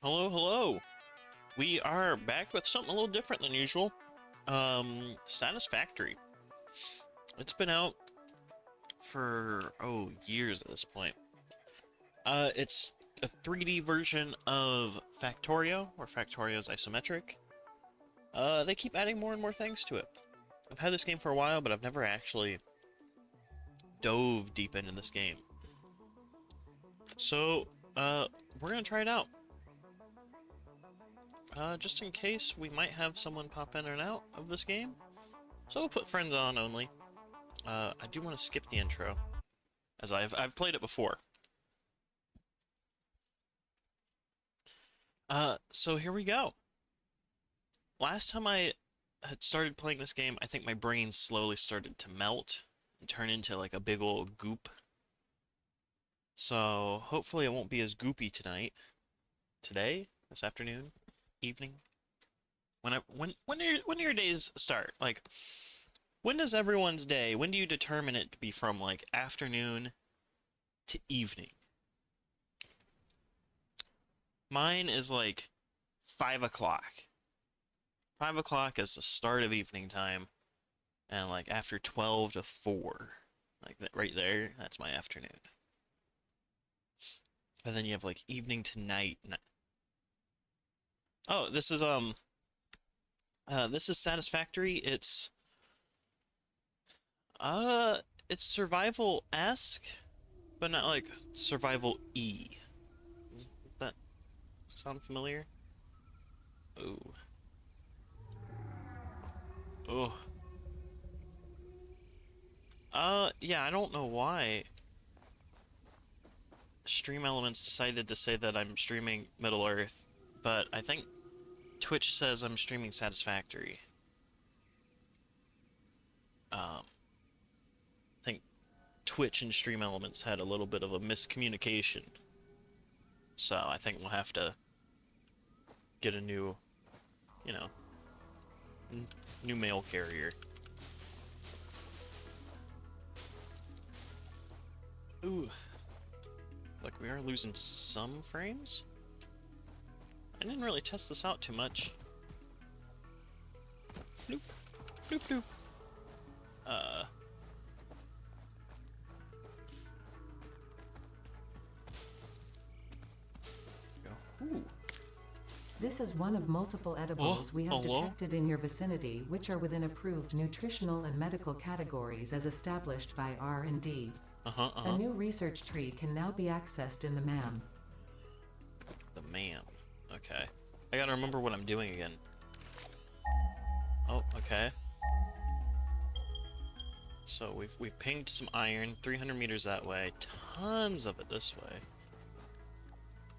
Hello, hello. We are back with something a little different than usual. Satisfactory. It's been out for, years at this point. It's a 3D version of Factorio, where Factorio is isometric. They keep adding more and more things to it. I've had this game for a while, but I've never actually dove deep into this game. So, we're gonna try it out. Just in case, we might have someone pop in and out of this game. So we'll put friends on only. I do want to skip the intro, as I've played it before. So here we go. Last time I had started playing this game, I think my brain slowly started to melt and turn into like a big old goop. So hopefully it won't be as goopy tonight. Today? This afternoon? Evening? When do your days start? Like, when does everyone's day, when do you determine it to be from, like, afternoon to evening? Mine is, like, 5 o'clock. 5 o'clock is the start of evening time, and, like, after 12 to 4, like, that right there, that's my afternoon. And then you have, like, evening to night. Oh, this is Satisfactory. It's survival-esque, but not like survival-y. Does that sound familiar? Ooh. Oh. Yeah, I don't know why Stream Elements decided to say that I'm streaming Middle-earth, but I think Twitch says I'm streaming Satisfactory. I think Twitch and Stream Elements had a little bit of a miscommunication. So I think we'll have to get a new, you know, new mail carrier. Ooh. Like we are losing some frames? I didn't really test this out too much. Bloop. Bloop bloop. Go. Ooh. This is one of multiple edibles we have detected in your vicinity, which are within approved nutritional and medical categories as established by R&D. A new research tree can now be accessed in the MAM. The MAM. Okay. I gotta remember what I'm doing again. Oh, okay. So we've pinged some iron, 300 meters that way, tons of it this way.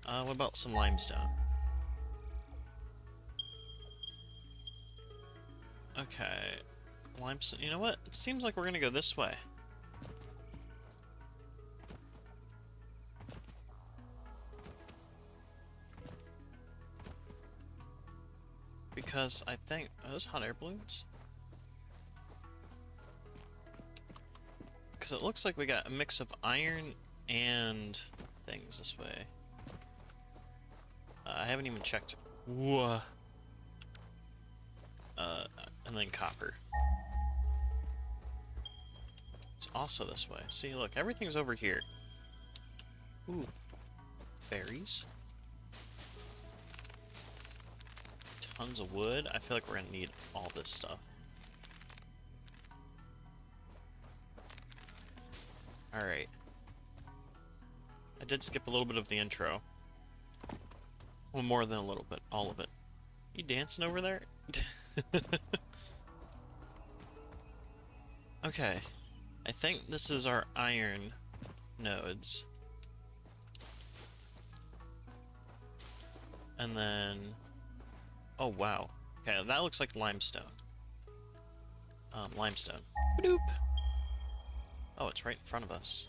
What about some limestone? Okay. Limestone, you know what? It seems like we're gonna go this way. Because I think... Are those hot air balloons? Because it looks like we got a mix of iron and things this way. I haven't even checked. Whoa. And then copper. It's also this way. See, look, everything's over here. Ooh. Berries. Tons of wood. I feel like we're gonna need all this stuff. Alright. I did skip a little bit of the intro. Well, more than a little bit. All of it. You dancing over there? Okay. I think this is our iron nodes. And then... Oh, wow. Okay, that looks like limestone. Limestone. Bloop. Oh, it's right in front of us.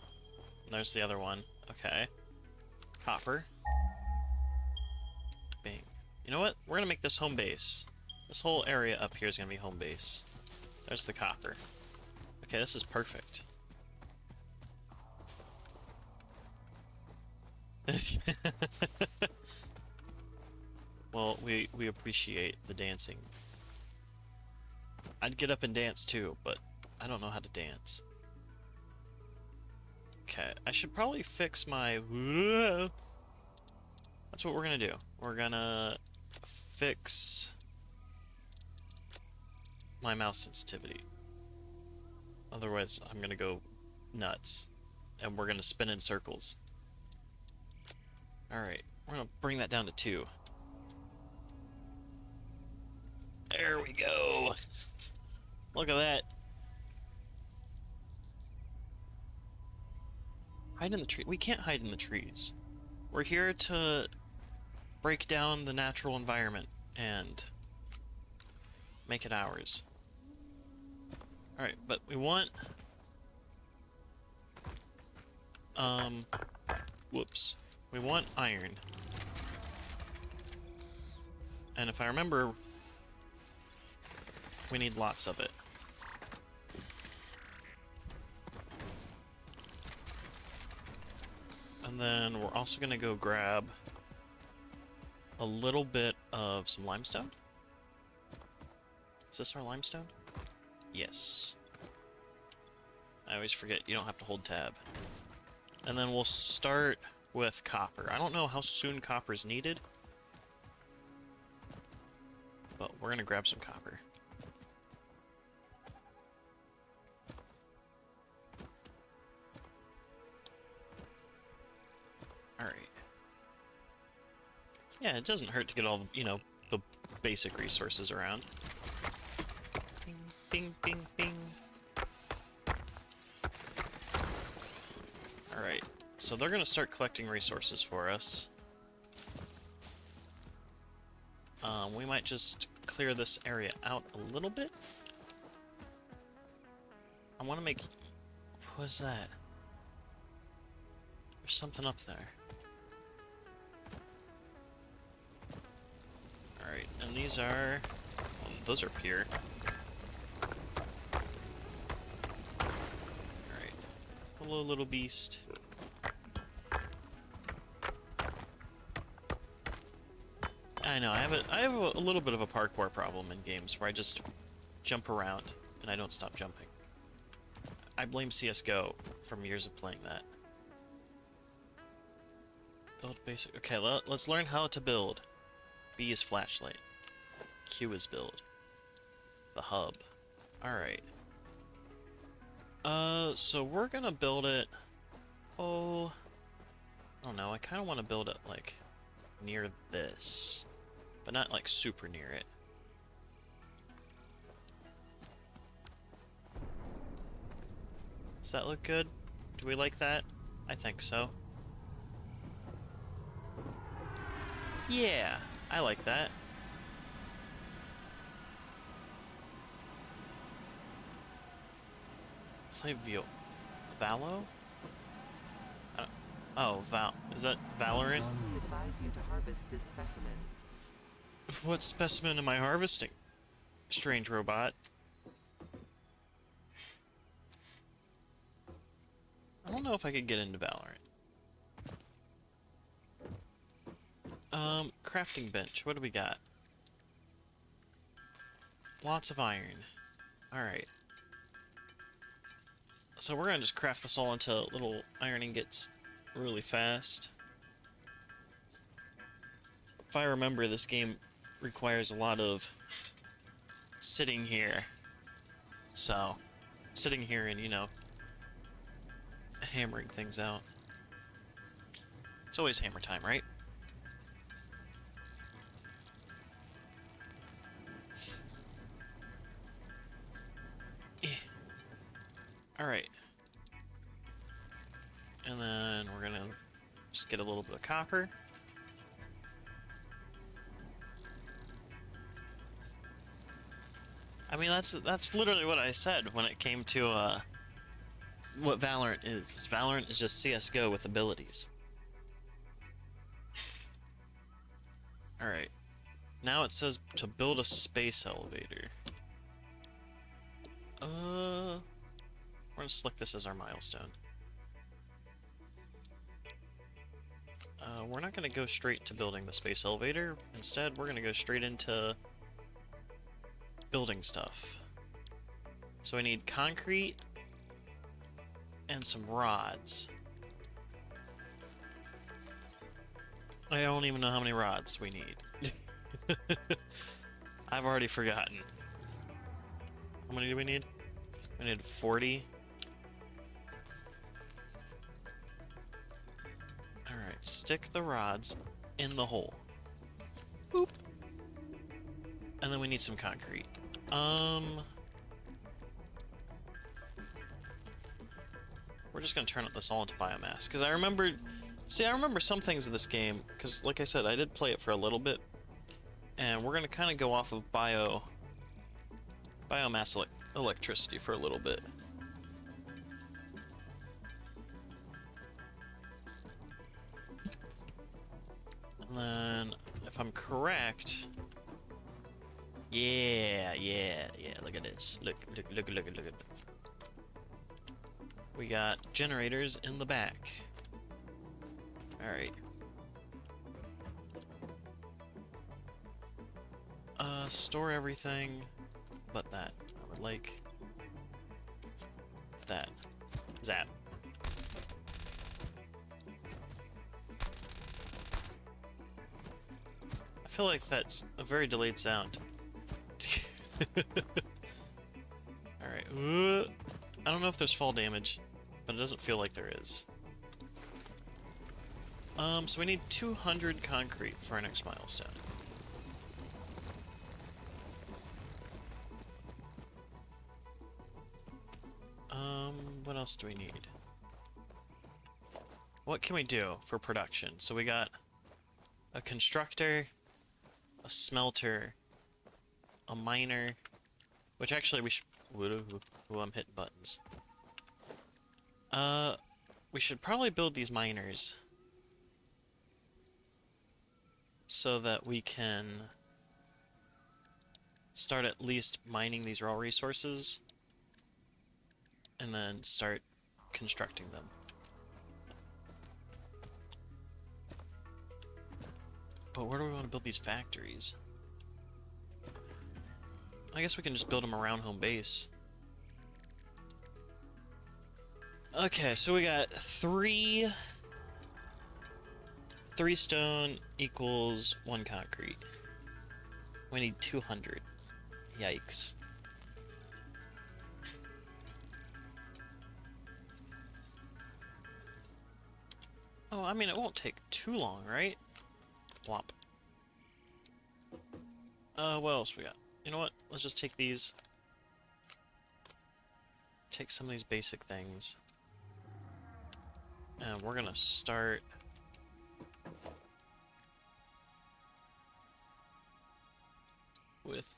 And there's the other one. Okay. Copper. Bing. You know what? We're gonna make this home base. This whole area up here is gonna be home base. There's the copper. Okay, this is perfect. Well, we appreciate the dancing. I'd get up and dance too, but I don't know how to dance. Okay, I should probably fix my... That's what we're gonna do. We're gonna fix my mouse sensitivity. Otherwise, I'm gonna go nuts. And we're gonna spin in circles. Alright, we're gonna bring that down to 2. There we go! Look at that! Hide in the tree. We can't hide in the trees. We're here to break down the natural environment and make it ours. Alright, but we want... Whoops. We want iron. And if I remember, we need lots of it. And then we're also gonna go grab a little bit of some limestone. Is this our limestone? Yes. I always forget you don't have to hold tab. And then we'll start with copper. I don't know how soon copper is needed, but we're gonna grab some copper. Alright. Yeah, it doesn't hurt to get all, you know, the basic resources around. Bing, bing, bing, bing. Alright, so they're gonna start collecting resources for us. We might just clear this area out a little bit. I want to make... What is that? There's something up there. Alright, and these are... Well, those are pure. Alright. Hello, little beast. I know, I have a little bit of a parkour problem in games where I just jump around and I don't stop jumping. I blame CSGO from years of playing that. Build basic... Okay, let's learn how to build. B is flashlight. Q is build. The hub. Alright. So we're gonna build it... Oh... I don't know, I kinda wanna build it, like, near this. But not, like, super near it. Does that look good? Do we like that? I think so. Yeah, I like that. Play Valo? Oh, is that Valorant? We advise you to harvest this specimen. What specimen am I harvesting? Strange robot. I don't know if I could get into Valorant. Crafting bench. What do we got? Lots of iron. Alright. So we're gonna just craft this all into little iron ingots really fast. If I remember, this game requires a lot of sitting here. So, sitting here and, you know, hammering things out. It's always hammer time, right? Alright. And then we're gonna just get a little bit of copper. I mean, that's literally what I said when it came to what Valorant is. Valorant is just CSGO with abilities. Alright. Now it says to build a space elevator. We're gonna select this as our milestone. We're not going to go straight to building the space elevator. Instead, we're going to go straight into building stuff. So I need concrete and some rods. I don't even know how many rods we need. I've already forgotten. How many do we need? We need 40. Alright, stick the rods in the hole. Boop. And then we need some concrete. We're just gonna turn this all into biomass, because I remember some things in this game, because like I said, I did play it for a little bit, and we're gonna kind of go off of biomass electricity for a little bit. And then, if I'm correct, yeah, look at this. Look at it. We got generators in the back. Alright. Store everything but that. I would like that. Zap. I feel like that's a very delayed sound. Alright. I don't know if there's fall damage, but it doesn't feel like there is. So we need 200 concrete for our next milestone. What else do we need? What can we do for production? So we got a constructor, a smelter, a miner, which actually we should... Ooh, I'm hitting buttons. We should probably build these miners so that we can start at least mining these raw resources and then start constructing them. But where do we want to build these factories? I guess we can just build them around home base. Okay, so we got three stone equals 1 concrete. We need 200. Yikes. Oh, I mean, it won't take too long, right? Womp. What else we got? You know what? Let's just take these. Take some of these basic things. And we're gonna start... with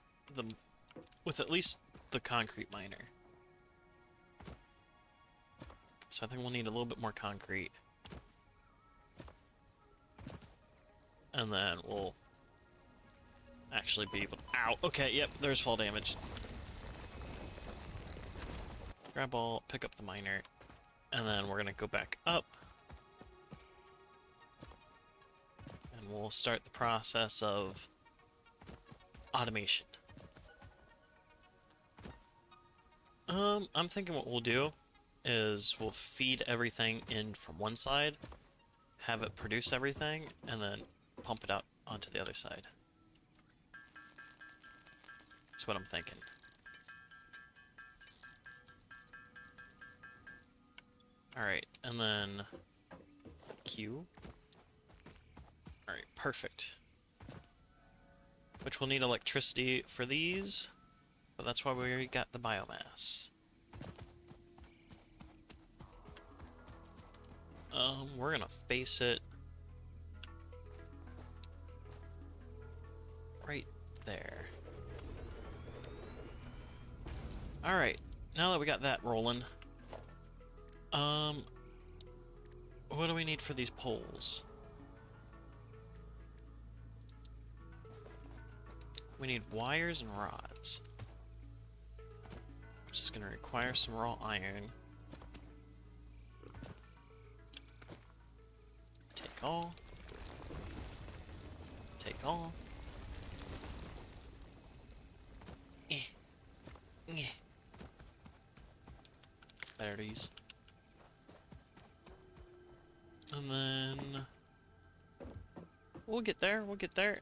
at least the concrete miner. So I think we'll need a little bit more concrete. And then we'll actually be able to... Ow! Okay, yep, there's fall damage. Grab all, pick up the miner, and then we're gonna go back up. And we'll start the process of automation. I'm thinking what we'll do is we'll feed everything in from one side, have it produce everything, and then pump it out onto the other side. That's what I'm thinking. Alright, and then Q. Alright, perfect. Which will need electricity for these, but that's why we already got the biomass. We're gonna face it right there. Alright, now that we got that rolling, what do we need for these poles? We need wires and rods. Which is going to require some raw iron. Take all. Take all. Batteries. And then... we'll get there, we'll get there.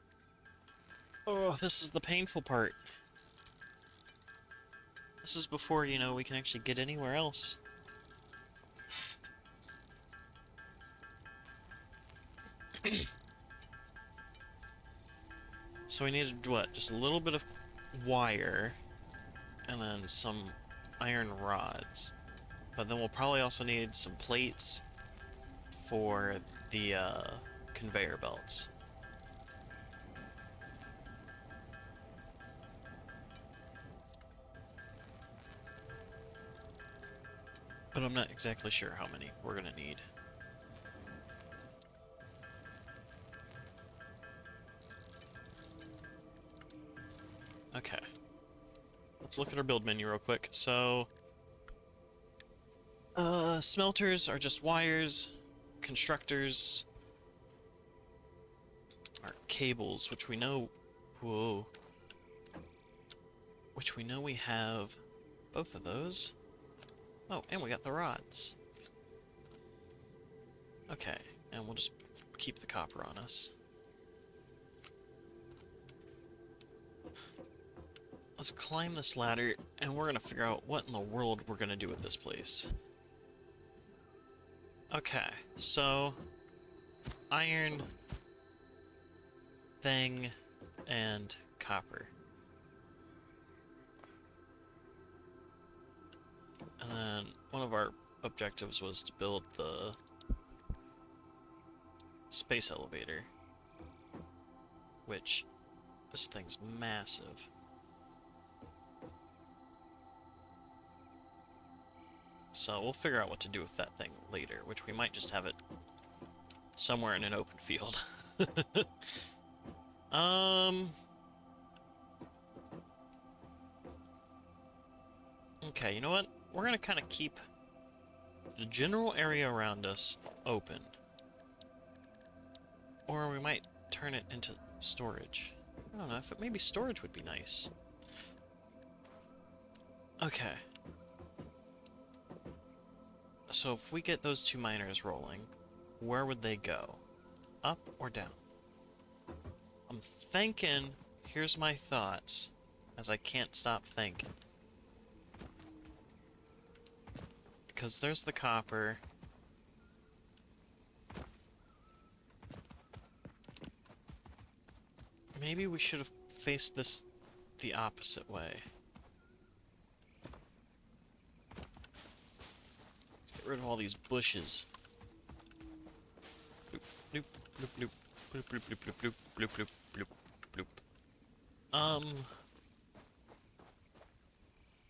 Oh, this is the painful part. This is before, you know, we can actually get anywhere else. So we needed, what, just a little bit of wire, and then some iron rods. But then we'll probably also need some plates for the conveyor belts. But I'm not exactly sure how many we're gonna need. Okay. Let's look at our build menu real quick. So, smelters are just wires. Constructors are cables, which we know... whoa. Which we know we have both of those. Oh, and we got the rods. Okay, and we'll just keep the copper on us. Let's climb this ladder, and we're gonna figure out what in the world we're gonna do with this place. Okay, so... iron... thing... and copper. And then one of our objectives was to build the space elevator, which this thing's massive. So we'll figure out what to do with that thing later, which we might just have it somewhere in an open field. Okay, you know what? We're gonna kind of keep the general area around us open. Or we might turn it into storage. I don't know, if it, maybe storage would be nice. Okay. So if we get those two miners rolling, where would they go? Up or down? I'm thinking, here's my thoughts, as I can't stop thinking. Because there's the copper. Maybe we should have faced this the opposite way. Let's get rid of all these bushes. Bloop, bloop, bloop, bloop, bloop, bloop, bloop, bloop, bloop, bloop, bloop, bloop.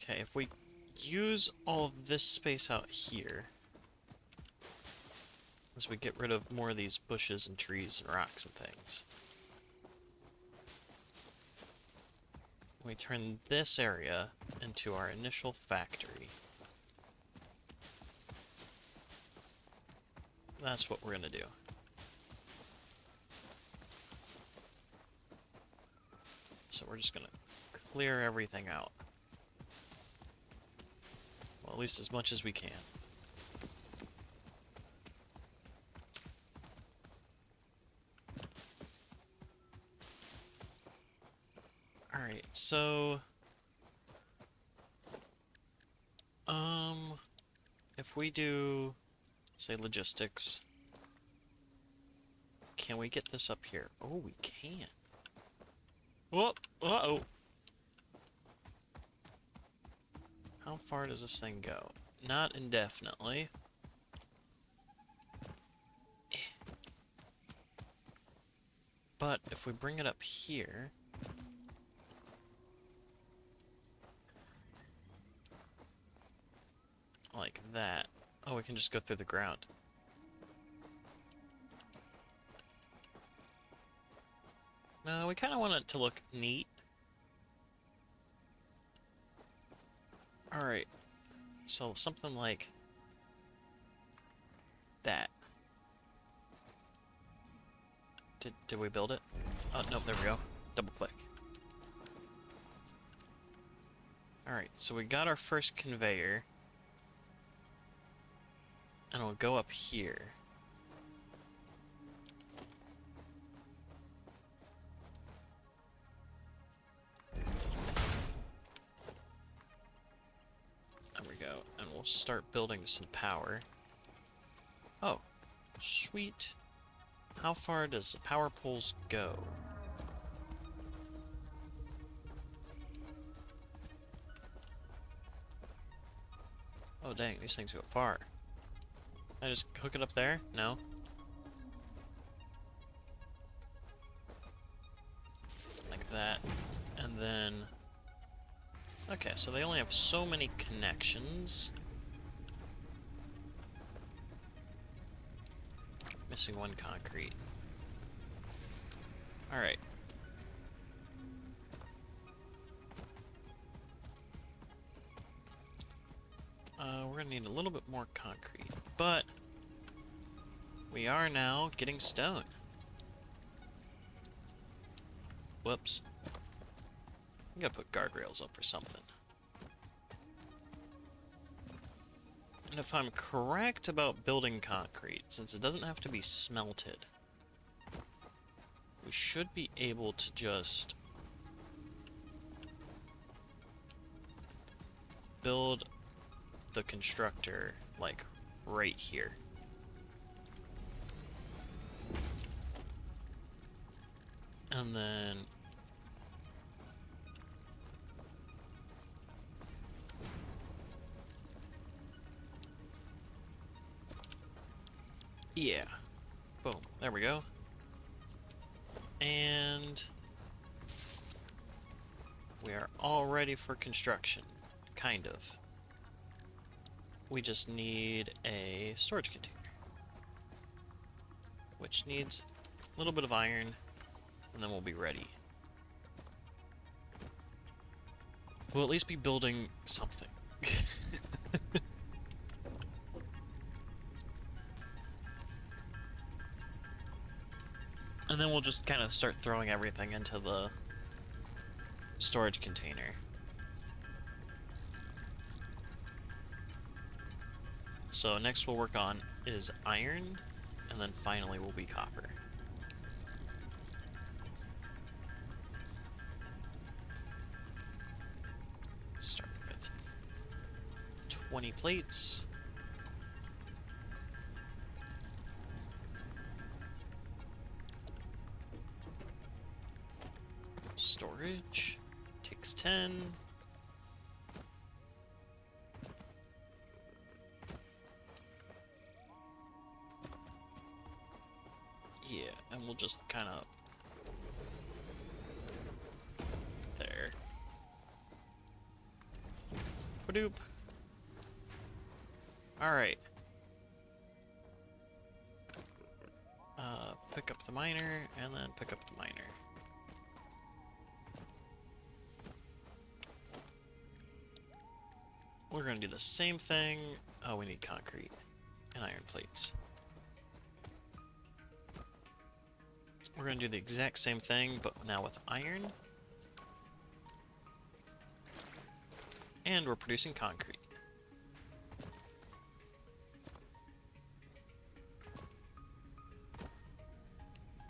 Okay, if we use all of this space out here, as we get rid of more of these bushes and trees and rocks and things, we turn this area into our initial factory. That's what we're gonna do. So we're just gonna clear everything out. Well, at least as much as we can. Alright, so... if we do, say, logistics, can we get this up here? Oh, we can. Oh, uh-oh. How far does this thing go? Not indefinitely. But if we bring it up here... like that. Oh, we can just go through the ground. No, we kind of want it to look neat. Alright. So something like that. Did we build it? Oh, no, there we go. Double click. Alright, so we got our first conveyor. And we'll go up here. There we go. And we'll start building some power. Oh, sweet. How far does the power poles go? Oh dang, these things go far. Can I just hook it up there? No? Like that. And then... Okay, so they only have so many connections. Missing one concrete. Alright. We're gonna need a little bit more concrete, but we are now getting stone. Whoops. I gotta put guardrails up or something. And if I'm correct about building concrete, since it doesn't have to be smelted, we should be able to just build the constructor, like, right here. And then... yeah. Boom. There we go. And... we are all ready for construction. Kind of. We just need a storage container, which needs a little bit of iron, and then we'll be ready. We'll at least be building something. And then we'll just kind of start throwing everything into the storage container. So next we'll work on is iron, and then finally will be copper. Start with 20 plates. Storage takes 10. Yeah, and we'll just kind of... there. Badoop. Alright. Pick up the miner, and then pick up the miner. We're gonna do the same thing. Oh, we need concrete and iron plates. We're gonna do the exact same thing, but now with iron. And we're producing concrete.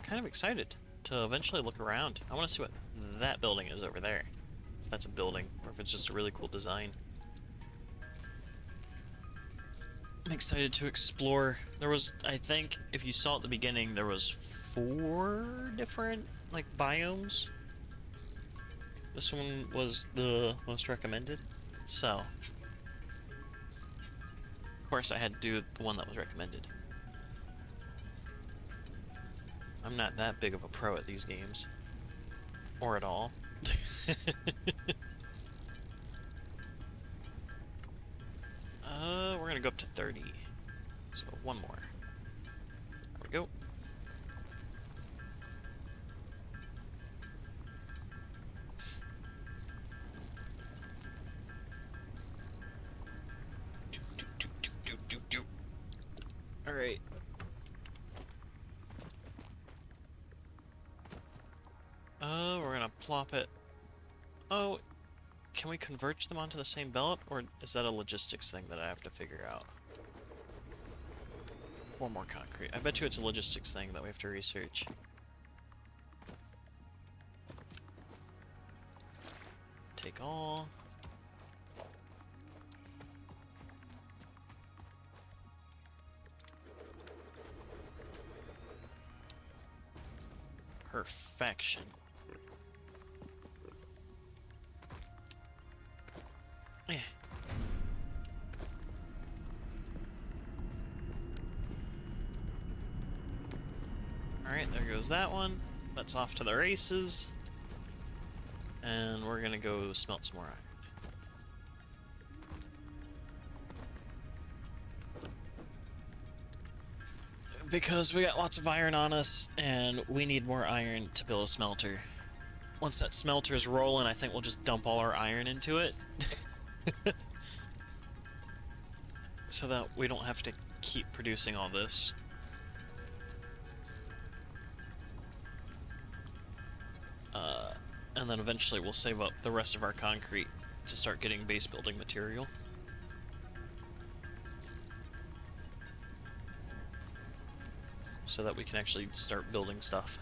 Kind of excited to eventually look around. I want to see what that building is over there. If that's a building, or if it's just a really cool design. I'm excited to explore. There was, I think, if you saw at the beginning, there was 4 different, like, biomes. This one was the most recommended. So, of course I had to do the one that was recommended. I'm not that big of a pro at these games. Or at all. We're gonna go up to 30. So, one more. There we go. Alright. flip-flop it. Oh, can we converge them onto the same belt, or is that a logistics thing that I have to figure out? 4 more concrete. I bet you it's a logistics thing that we have to research. Take all. Perfection. Eh. Alright, there goes that one. That's off to the races. And we're gonna go smelt some more iron. Because we got lots of iron on us, and we need more iron to build a smelter. Once that smelter's rolling, I think we'll just dump all our iron into it. So that we don't have to keep producing all this. And then eventually we'll save up the rest of our concrete to start getting base building material. So that we can actually start building stuff.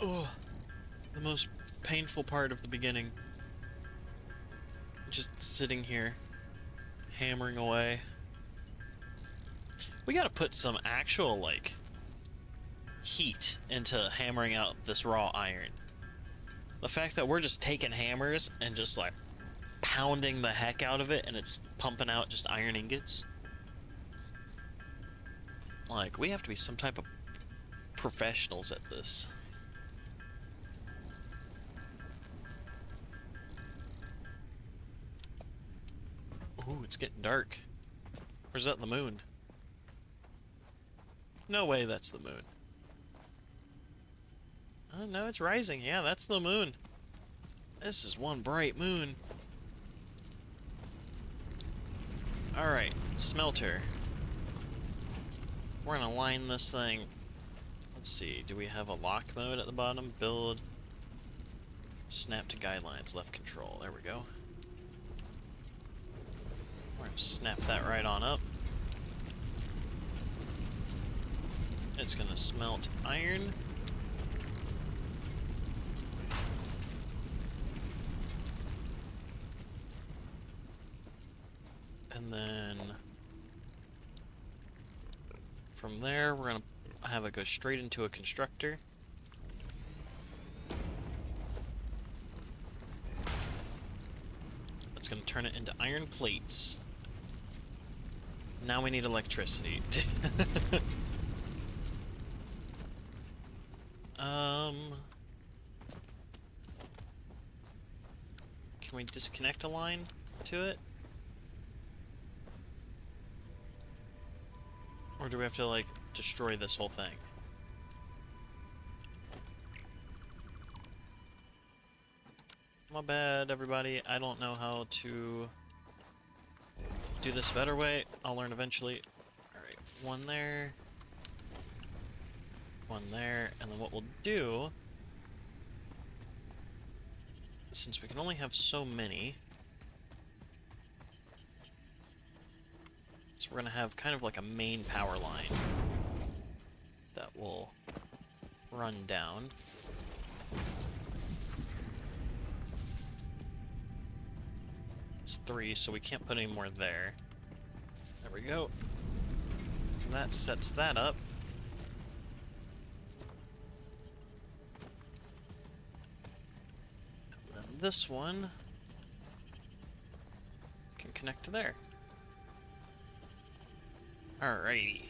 Oh, the most painful part of the beginning. Just sitting here, hammering away. We gotta put some actual, like, heat into hammering out this raw iron. The fact that we're just taking hammers and just, like, pounding the heck out of it and it's pumping out just iron ingots. Like, we have to be some type of professionals at this. Ooh, it's getting dark. Or is that the moon? No way that's the moon. Oh, no, it's rising. Yeah, that's the moon. This is one bright moon. Alright, smelter. We're gonna line this thing. Let's see, do we have a lock mode at the bottom? Build. Snap to guidelines, left control. There we go. We're gonna snap that right on up. It's gonna smelt iron. And then from there, we're gonna have it go straight into a constructor. That's gonna turn it into iron plates. Now we need electricity. Can we disconnect a line to it? Or do we have to, like, destroy this whole thing? My bad, everybody. I don't know how to do this a better way. I'll learn eventually. Alright, one there. One there. And then what we'll do, since we can only have so many, so we're going to have kind of like a main power line that will run down. It's 3, so we can't put any more there. There we go. And that sets that up. And then this one can connect to there. Alrighty.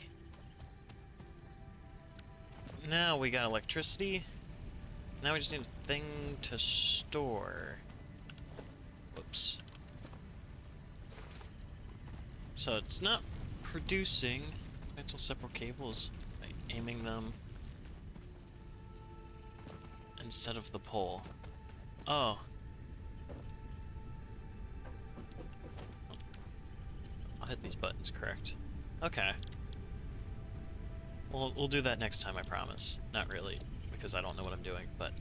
Now we got electricity. Now we just need a thing to store. Whoops. So it's not producing metal separate cables by aiming them instead of the pole. Oh. I'll hit these buttons correct. Okay. We'll do that next time, I promise. Not really, because I don't know what I'm doing, but...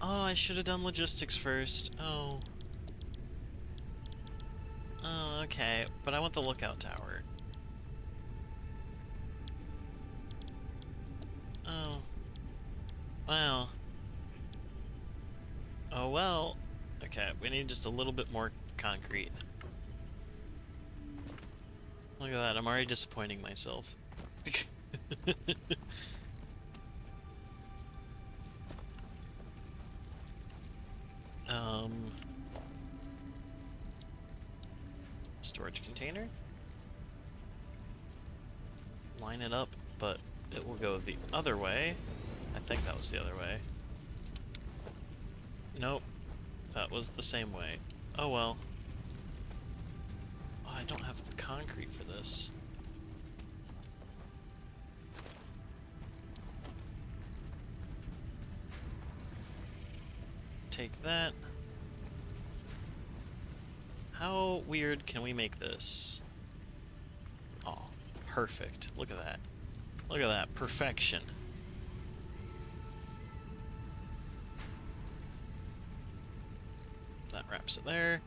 Oh, I should have done logistics first. Oh. Oh, okay. But I want the lookout tower. Oh. Well. Oh, well. Okay, we need just a little bit more concrete. Look at that, I'm already disappointing myself. Storage container. Line it up, but it will go the other way. I think that was the other way. Nope. That was the same way. Oh well. Oh, I don't have the concrete for this. Take that. How weird can we make this? Oh, perfect. Look at that. Look at that. Perfection. That wraps it there.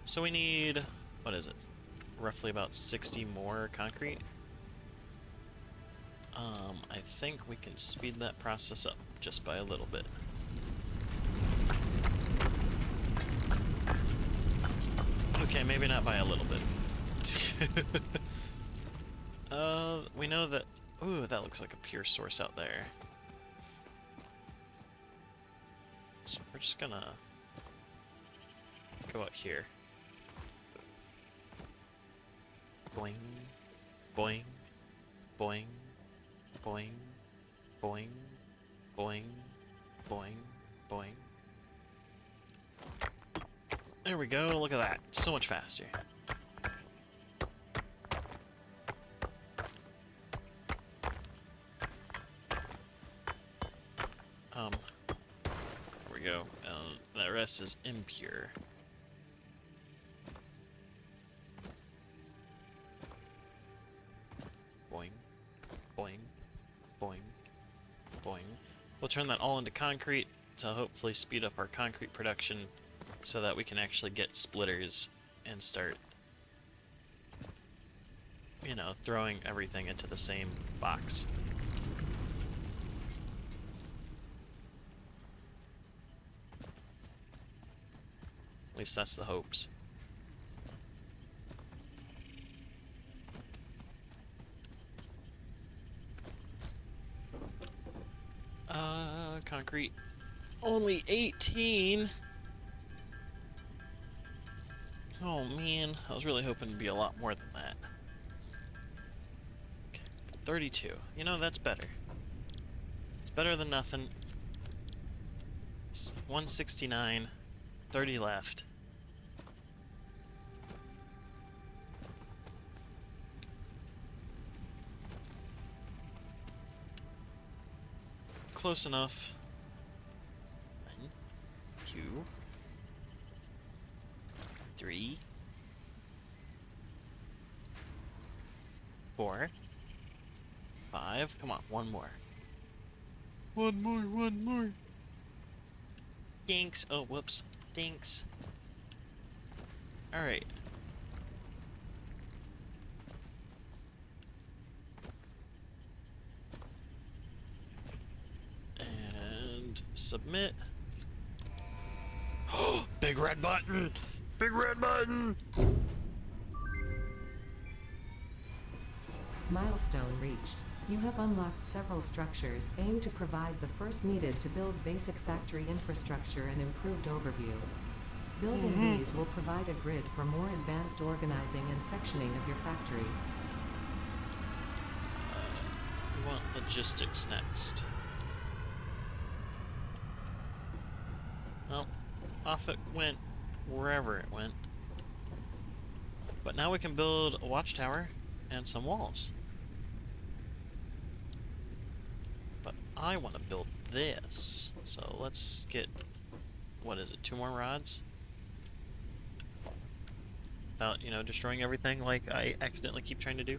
So we need, what is it? Roughly about 60 more concrete. I think we can speed that process up just by a little bit. Okay, maybe not by a little bit. We know that... Ooh, that looks like a pure source out there. So we're just gonna go out here. Boing, boing, boing, boing, boing, boing, boing, boing. There we go, look at that. So much faster. There we go. That rest is impure. Boing, boing, boing, boing. We'll turn that all into concrete to hopefully speed up our concrete production so that we can actually get splitters and start, you know, throwing everything into the same box. At least that's the hopes. Concrete. Only 18? Oh man, I was really hoping to be a lot more than that. Okay, 32. You know, that's better. It's better than nothing. It's 169. 30 left. Close enough. 1, 2, 3, 4, 5. Come on, one more. One more. Dinks. Oh, whoops. Dinks. Alright. And submit. Oh, big red button! Big red button! Milestone reached. You have unlocked several structures aimed to provide the first needed to build basic factory infrastructure and improved overview. Building these will provide a grid for more advanced organizing and sectioning of your factory. We want logistics next. Well, off it went wherever it went. But now we can build a watchtower and some walls. But I want to build this. So let's get, what is it, 2 more rods? Without, you know, destroying everything like I accidentally keep trying to do.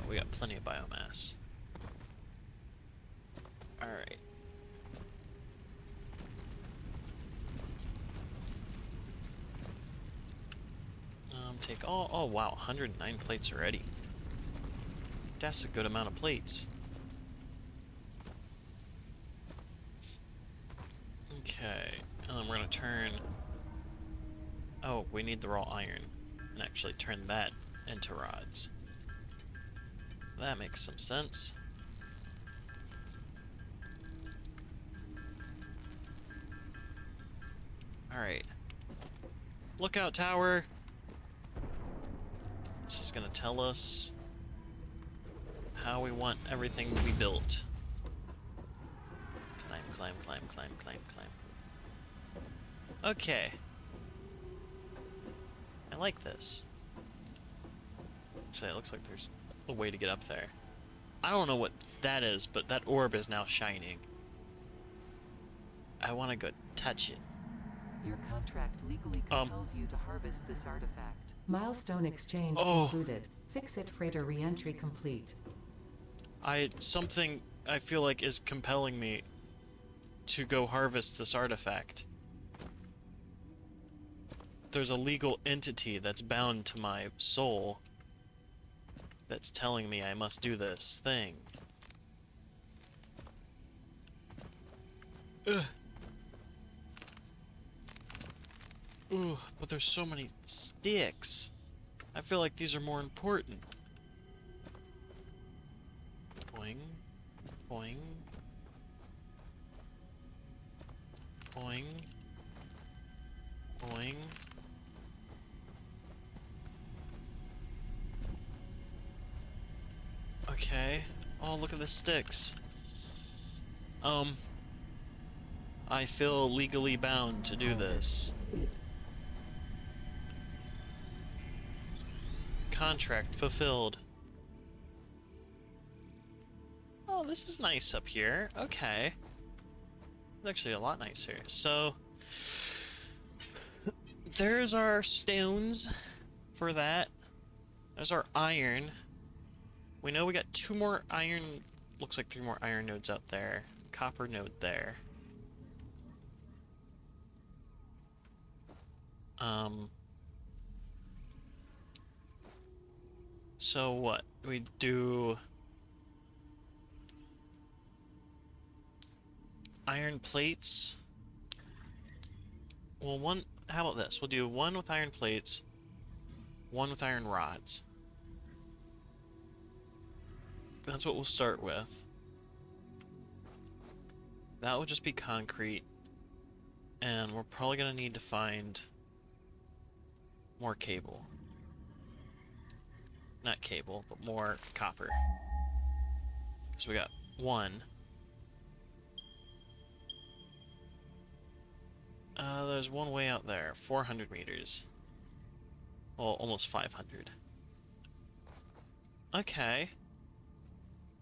We got plenty of biomass. Alright. Take all, oh wow, 109 plates already. That's a good amount of plates. Okay, and then we're gonna turn, oh, we need the raw iron, and actually turn that into rods. That makes some sense. Alright. Lookout tower! This is gonna tell us how we want everything to be built. Climb, climb, climb, climb, climb, climb. Okay. I like this. Actually, it looks like there's a way to get up there. I don't know what that is, but that orb is now shining. I want to go touch it. Your contract legally compels you to harvest this artifact. Milestone exchange concluded. Fix-it freighter re-entry complete. Something I feel like is compelling me to go harvest this artifact. There's a legal entity that's bound to my soul that's telling me I must do this thing. Ugh. Ooh, but there's so many sticks. I feel like these are more important. Boing. Boing. Boing. Boing. Okay. Oh, look at the sticks. I feel legally bound to do this. Contract fulfilled. Oh, this is nice up here. Okay. It's actually a lot nicer. So, there's our stones for that. There's our iron. We know we got 2 more iron, looks like 3 more iron nodes out there. Copper node there. So what? We do iron plates. Well, how about this? We'll do 1 with iron plates, 1 with iron rods. That's what we'll start with. That will just be concrete. And we're probably going to need to find more cable. Not cable, but more copper. So we got 1. There's 1 way out there. 400 meters. Well, almost 500. Okay.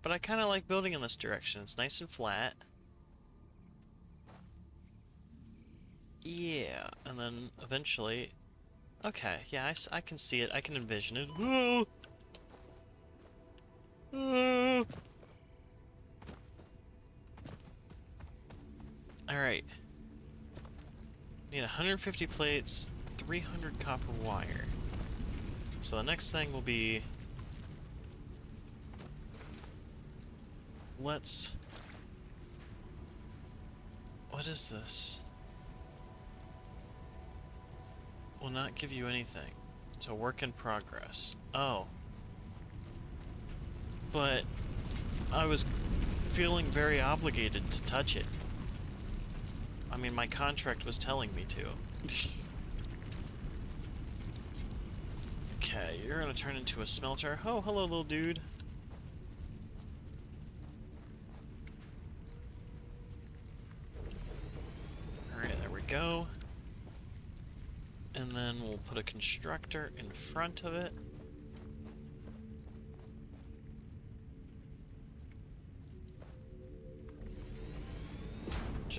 But I kind of like building in this direction. It's nice and flat. Yeah, and then eventually... Okay, yeah, I can see it. I can envision it. Whoa! Alright. Need 150 plates, 300 copper wire. So the next thing will be... Let's... What is this? Will not give you anything. It's a work in progress. Oh. But I was feeling very obligated to touch it. I mean, my contract was telling me to. Okay, you're gonna turn into a smelter. Oh, hello, little dude. Alright, there we go. And then we'll put a constructor in front of it.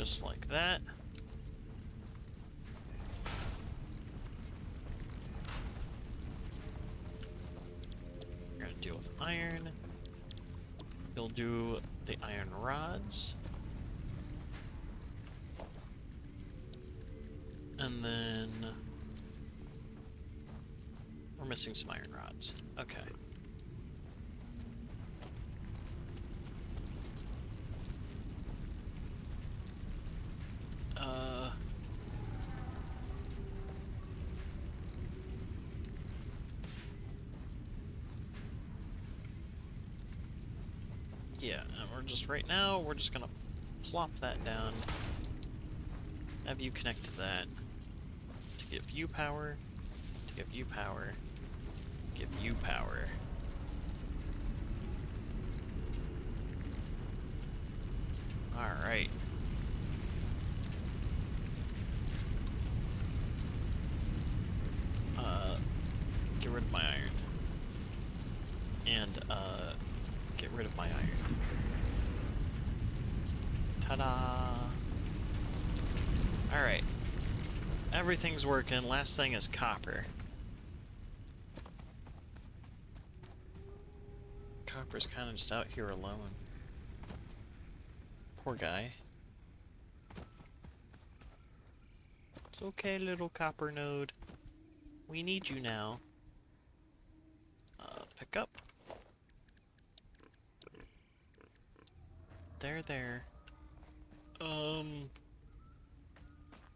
Just like that. We're gonna deal with iron. You'll do the iron rods. And then we're missing some iron rods. Okay. Yeah, and we're just right now, we're just gonna plop that down. Have you connect to that to give you power, to give you power, give you power. Alright. Get rid of my iron. And, get rid of my iron. Ta-da! Alright. Everything's working. Last thing is copper. Copper's kind of just out here alone. Poor guy. It's okay, little copper node. We need you now. Pick up. There.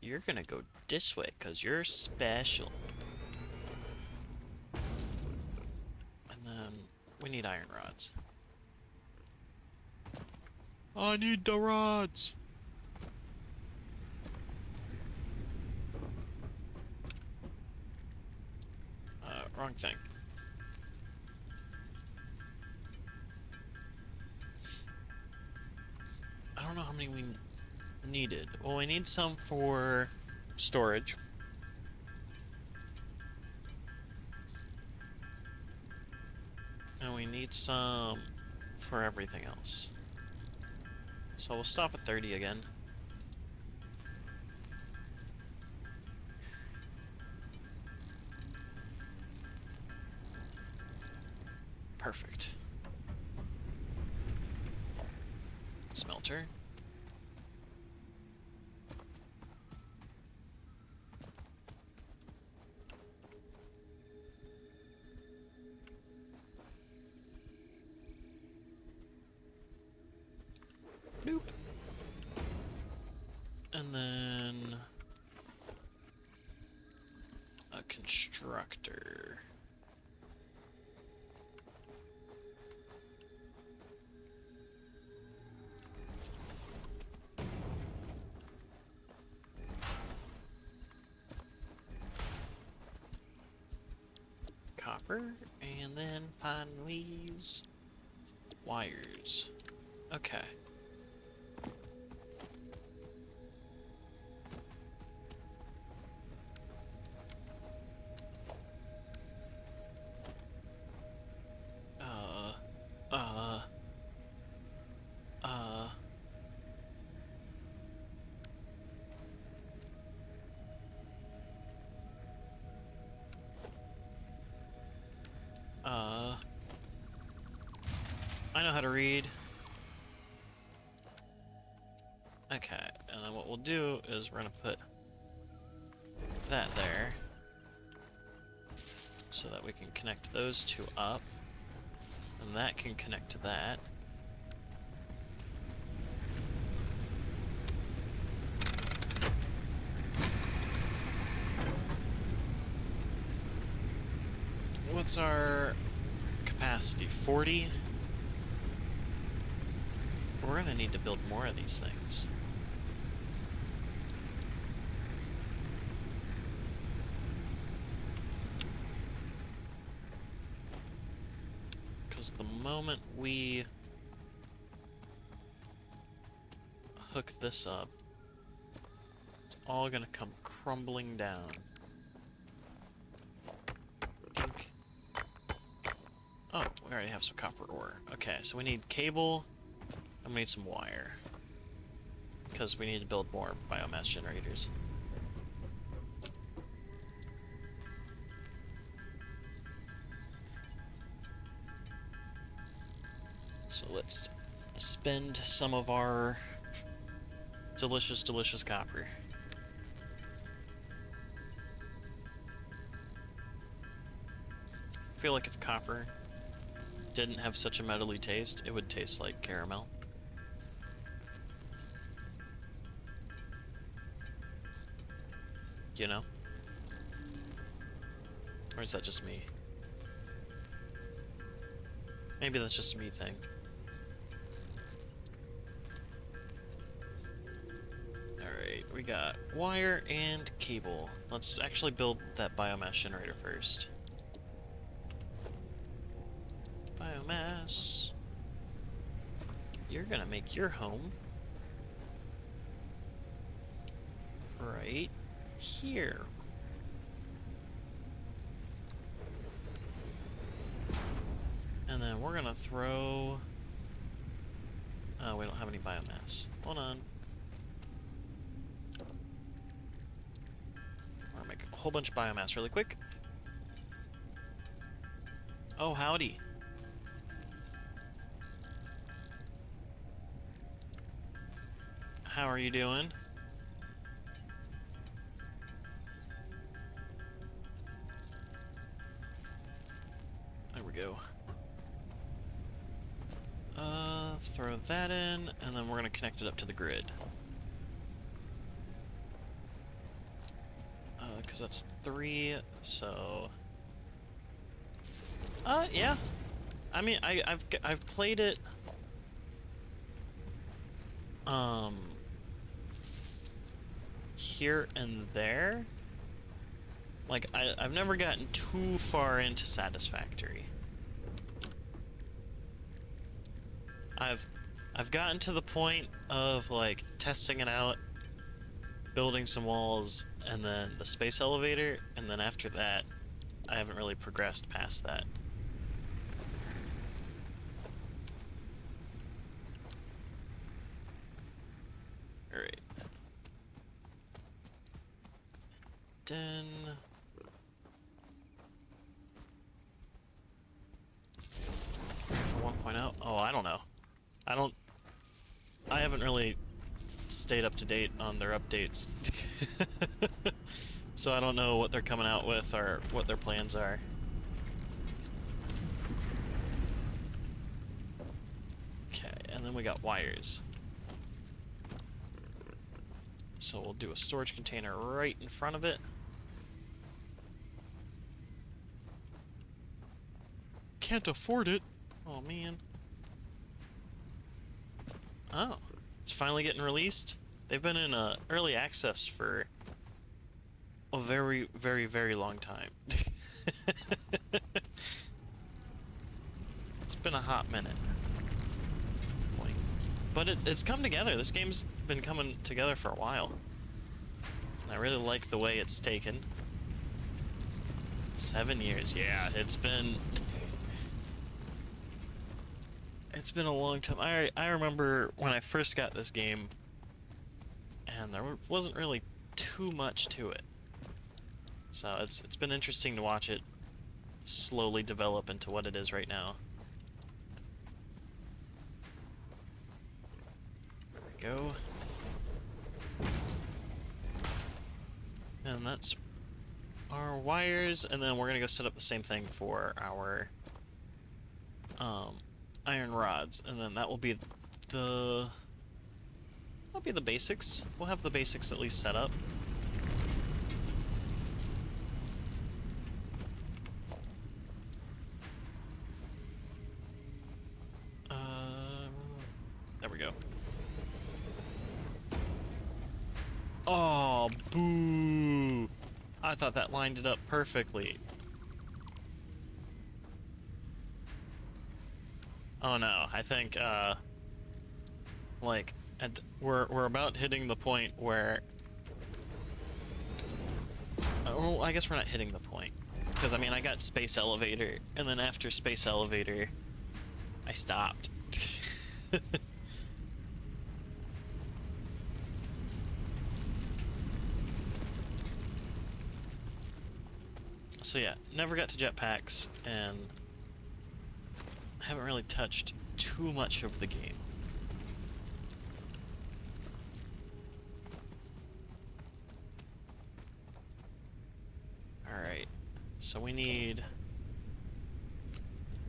You're gonna go this way, 'cause you're special. And then, we need iron rods. I need the rods! Wrong thing. I don't know how many we needed. Well, we need some for storage. And we need some for everything else. So we'll stop at 30 again. Perfect. Smelter. Nope. And then a constructor. Copper, and then find these wires. Okay. I know how to read. Okay, and then what we'll do is we're gonna put that there so that we can connect those two up, and that can connect to that. What's our capacity? 40? We're gonna need to build more of these things. Because the moment we hook this up, it's all gonna come crumbling down. Oh, we already have some copper ore. Okay, so we need cable, and we need some wire. because we need to build more biomass generators. So let's spend some of our delicious, delicious copper. I feel like if copper didn't have such a metally taste, it would taste like caramel. You know? Or is that just me? Maybe that's just a me thing. Alright, we got wire and cable. Let's actually build that biomass generator first. Biomass. You're gonna make your home right here. And then we're gonna throw... Oh, we don't have any biomass. Hold on. We're gonna make a whole bunch of biomass really quick. Oh, howdy. How are you doing? There we go. Throw that in, and then we're gonna connect it up to the grid. Because that's 3, so... yeah. I mean, I've played it... here and there. Like, I've never gotten too far into Satisfactory. I've gotten to the point of, like, testing it out, building some walls, and then the space elevator, and then after that, I haven't really progressed past that. Alright. Then... for 1.0? Oh, I don't know. I haven't really stayed up to date on their updates. So I don't know what they're coming out with or what their plans are. Okay, and then we got wires. So we'll do a storage container right in front of it. Can't afford it. Oh man. Oh, it's finally getting released. They've been in early access for a very, very, very long time. It's been a hot minute. But it's come together. This game's been coming together for a while. And I really like the way it's taken. 7 years, yeah, it's been a long time. I remember when I first got this game, and there wasn't really too much to it. So it's been interesting to watch it slowly develop into what it is right now. There we go. And that's our wires, and then we're gonna go set up the same thing for our iron rods, and then that will be the basics. We'll have the basics at least set up. There we go. Oh, boo! I thought that lined it up perfectly. Oh no, I think, like, we're about hitting the point where... well, I guess we're not hitting the point. Because, I mean, I got Space Elevator, and then after Space Elevator, I stopped. So yeah, never got to jetpacks, and haven't really touched too much of the game. Alright, so we need...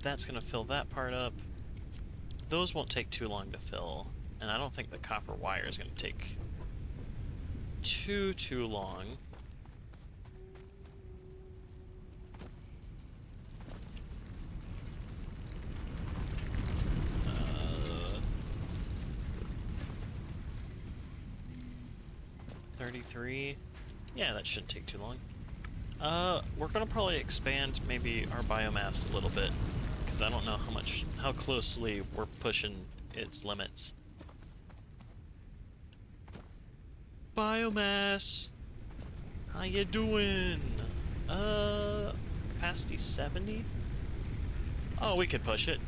That's gonna fill that part up. Those won't take too long to fill, and I don't think the copper wire is gonna take too long. Uh, 33. Yeah, that shouldn't take too long. We're gonna probably expand maybe our biomass a little bit, because I don't know how closely we're pushing its limits. Biomass! How you doing? Capacity 70? Oh, we could push it.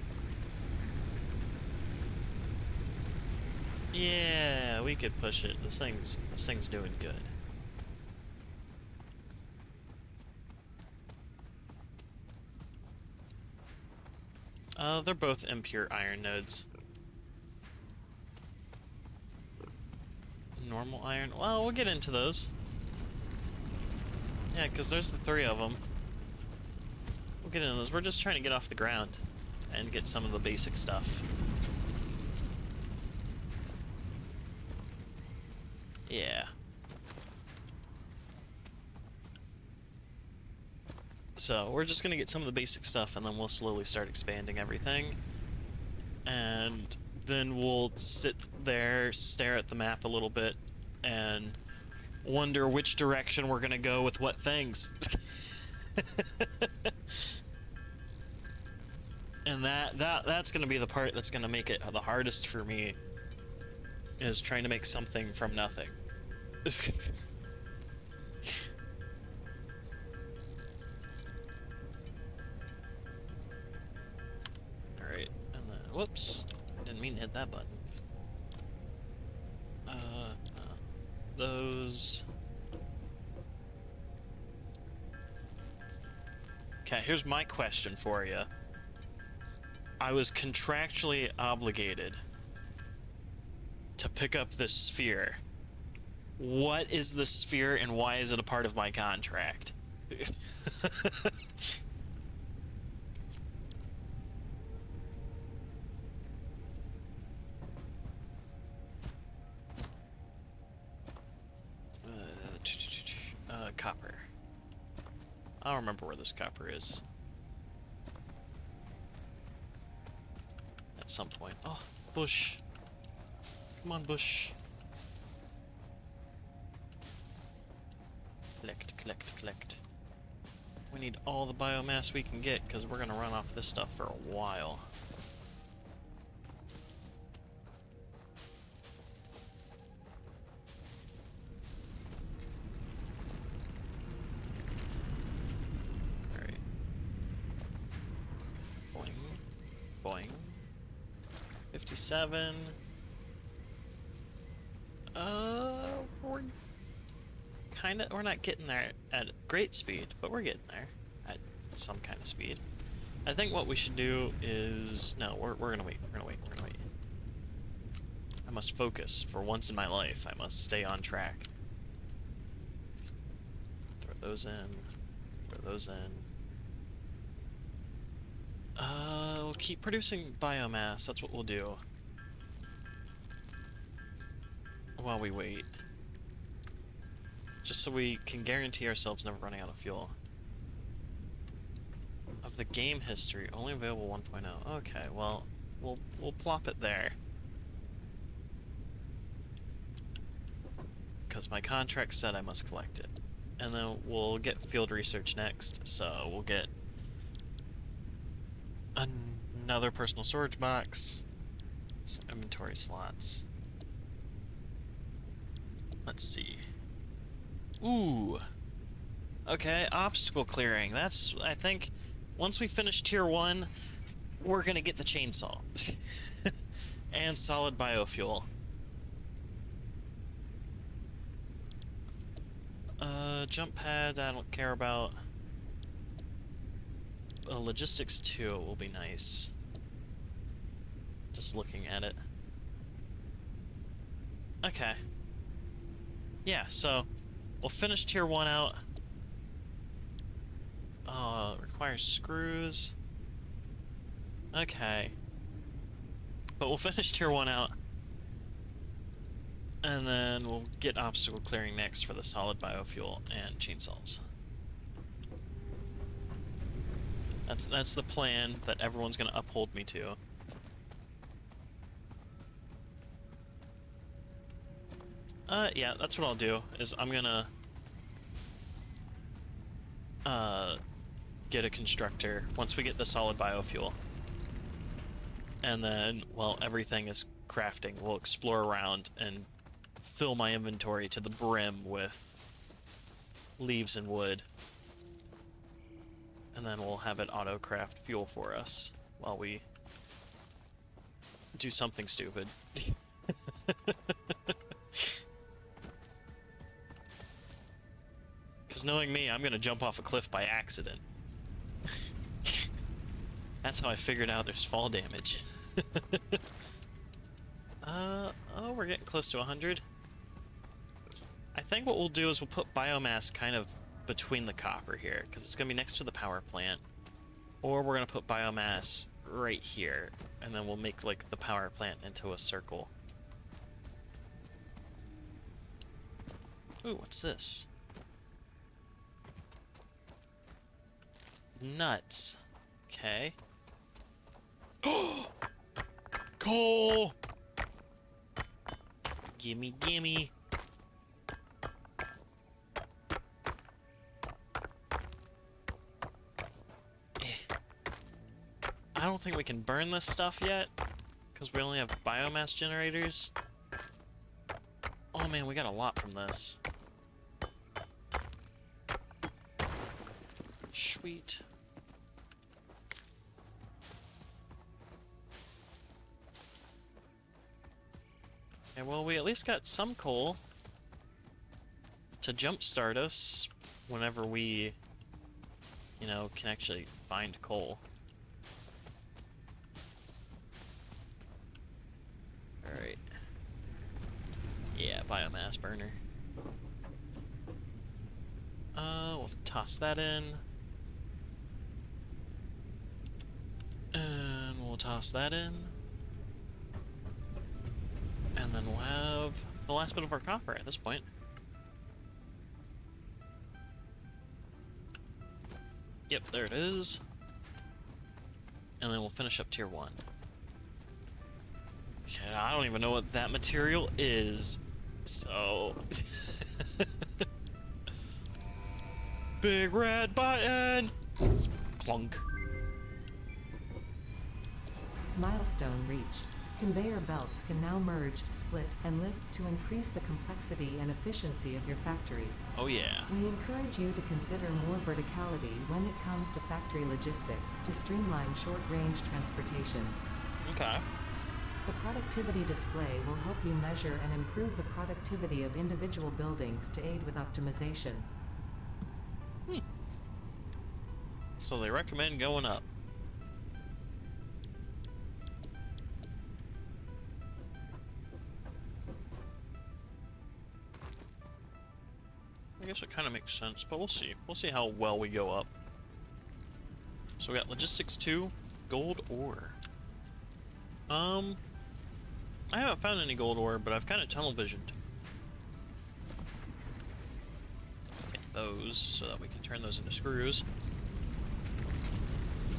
Yeah, we could push it. This thing's doing good. They're both impure iron nodes. Normal iron? Well, we'll get into those. Yeah, because there's the 3 of them. We'll get into those. We're just trying to get off the ground and get some of the basic stuff. Yeah. So, we're just gonna get some of the basic stuff, and then we'll slowly start expanding everything. And then we'll sit there, stare at the map a little bit, and wonder which direction we're gonna go with what things. And that's gonna be the part that's gonna make it the hardest for me, is trying to make something from nothing. Alright, and then, whoops, didn't mean to hit that button. Those... Okay, here's my question for you. I was contractually obligated to pick up this sphere. What is the sphere, and why is it a part of my contract? Copper. I don't remember where this copper is. At some point. Oh, bush. Come on, bush. Collect, collect, collect. We need all the biomass we can get, because we're gonna run off this stuff for a while. Alright. Boing. Boing. 57. We're not getting there at great speed, but we're getting there at some kind of speed. I think what we should do is... No, we're gonna wait, we're gonna wait, we're gonna wait. I must focus. For once in my life, I must stay on track. Throw those in. Throw those in. We'll keep producing biomass, that's what we'll do. While we wait. Just so we can guarantee ourselves never running out of fuel. Of the game history, only available 1.0. Okay, well, we'll plop it there. Because my contract said I must collect it. And then we'll get field research next, so we'll get another personal storage box, some inventory slots. Let's see. Ooh. Okay, obstacle clearing. That's, I think, once we finish tier 1, we're gonna get the chainsaw. And solid biofuel. Jump pad, I don't care about. logistics 2 will be nice. Just looking at it. Okay. Yeah, so we'll finish tier 1 out. Requires screws. Okay. But we'll finish tier 1 out. And then we'll get obstacle clearing next for the solid biofuel and chainsaws. That's the plan that everyone's gonna uphold me to. Yeah, that's what I'll do, is I'm gonna get a constructor once we get the solid biofuel. And then, while everything is crafting, we'll explore around and fill my inventory to the brim with leaves and wood. And then we'll have it auto-craft fuel for us while we do something stupid. Because knowing me, I'm going to jump off a cliff by accident. That's how I figured out there's fall damage. Oh, we're getting close to 100. I think what we'll do is we'll put biomass kind of between the copper here, because it's going to be next to the power plant. Or we're going to put biomass right here, and then we'll make, like, the power plant into a circle. Ooh, what's this? Nuts. Okay. Coal! Gimme, gimme. I don't think we can burn this stuff yet, because we only have biomass generators. Oh man, we got a lot from this. Sweet. Okay, well, we at least got some coal to jumpstart us whenever we, you know, can actually find coal. Alright. Yeah, biomass burner. We'll toss that in. And we'll toss that in. And then we'll have the last bit of our copper at this point. Yep, there it is. And then we'll finish up tier 1. Okay, I don't even know what that material is, so... Big red button! Clunk. Milestone reached. Conveyor belts can now merge, split, and lift to increase the complexity and efficiency of your factory. Oh yeah. We encourage you to consider more verticality when it comes to factory logistics to streamline short-range transportation. Okay. The productivity display will help you measure and improve the productivity of individual buildings to aid with optimization. So they recommend going up. I guess it kind of makes sense, but we'll see. We'll see how well we go up. So we got logistics 2, gold ore. I haven't found any gold ore, but I've kind of tunnel visioned. Get those so that we can turn those into screws.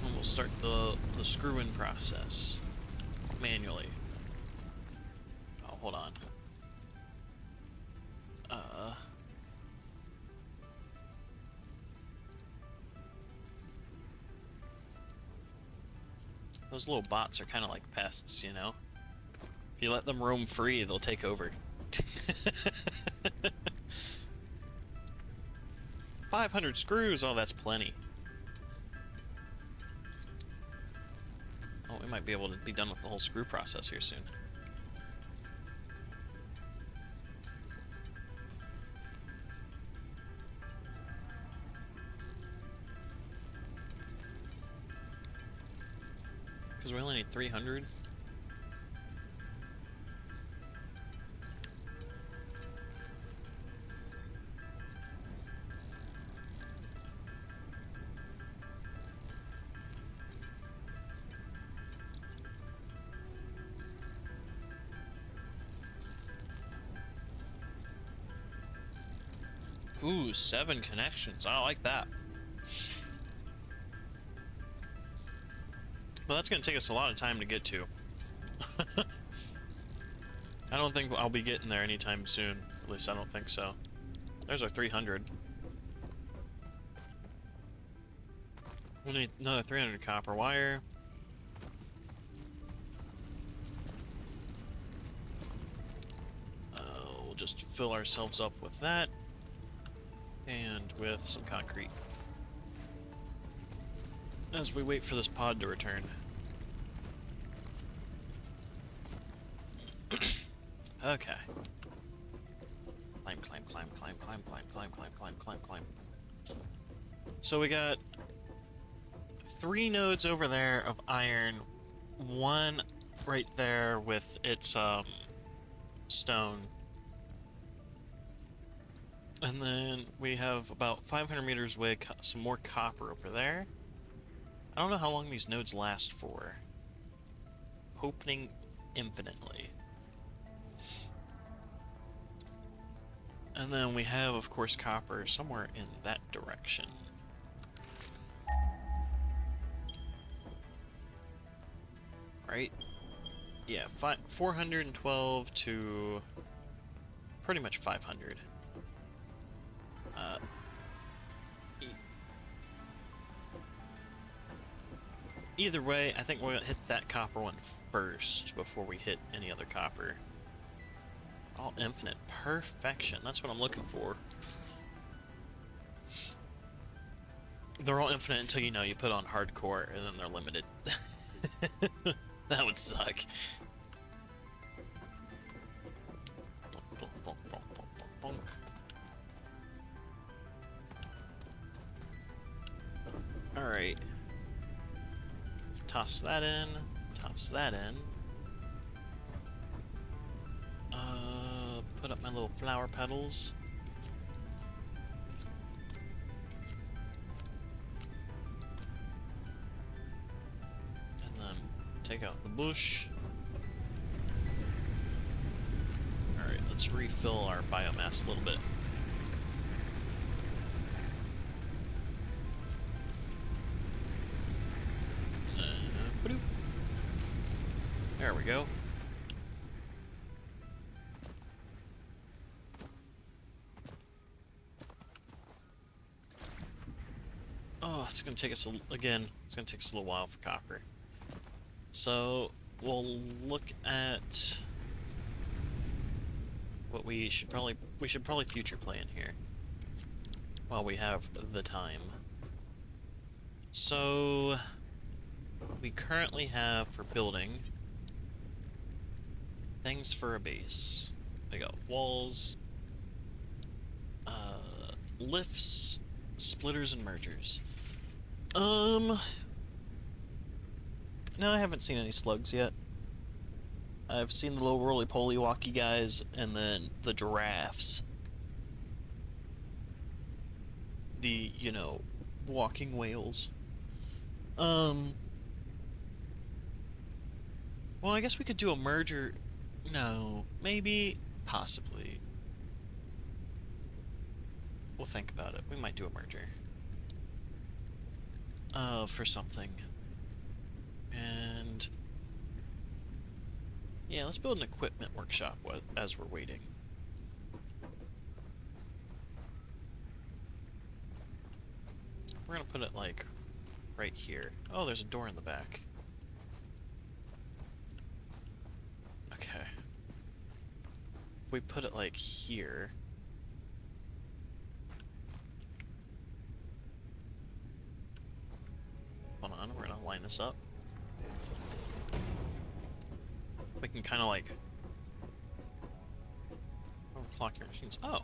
And we'll start the screw-in process manually. Oh, hold on. Those little bots are kind of like pests, you know? If you let them roam free, they'll take over. 500 screws! Oh, that's plenty. Oh, we might be able to be done with the whole screw process here soon. Because we only need 300. Ooh, 7 connections. I like that. Well, that's going to take us a lot of time to get to. I don't think I'll be getting there anytime soon. At least I don't think so. There's our 300. We'll need another 300 copper wire. We'll just fill ourselves up with that. And with some concrete. As we wait for this pod to return. Okay. Climb, climb, climb, climb, climb, climb, climb, climb, climb, climb, climb. So we got 3 nodes over there of iron, 1 right there with its stone. And then we have about 500 meters away some more copper over there. I don't know how long these nodes last for. Hoping infinitely. And then we have, of course, copper somewhere in that direction. Right? Yeah, 412 to pretty much 500. Either way, I think we're gonna hit that copper one first before we hit any other copper. All infinite perfection. That's what I'm looking for. They're all infinite until, you know, you put on hardcore and then they're limited. That would suck. Alright. Toss that in. Toss that in. Put up my little flower petals. And then take out the bush. Alright, let's refill our biomass a little bit. There we go. Oh, it's gonna take us again. It's gonna take us a little while for copper. So we'll look at what we should probably future plan here while we have the time. So we currently have for building things for a base. We got walls, lifts, splitters, and mergers. No, I haven't seen any slugs yet. I've seen the little roly-poly walkie guys, and then the giraffes. The, you know, walking whales. Well, I guess we could do a merger. No, maybe, possibly. We'll think about it. We might do a merger. For something. And yeah, let's build an equipment workshop as we're waiting. We're gonna put it like right here. Oh, there's a door in the back. Okay. We put it like here. Hold on, we're gonna line this up. We can kind of like overclock your machines. Oh,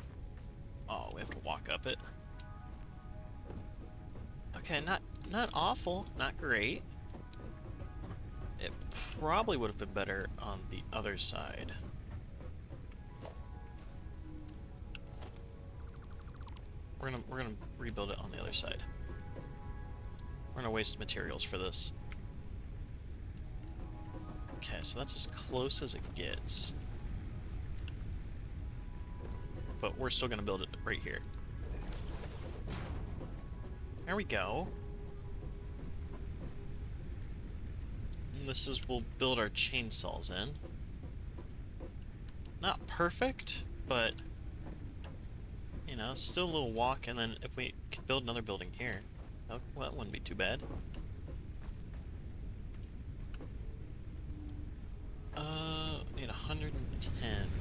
we have to walk up it. Okay, not awful, not great. It probably would have been better on the other side. We're gonna rebuild it on the other side. We're gonna waste materials for this. Okay, so that's as close as it gets. But we're still gonna build it right here. There we go. And this is, we'll build our chainsaws in. Not perfect, but, you know, still a little walk, and then if we could build another building here, well, that wouldn't be too bad. Need 110.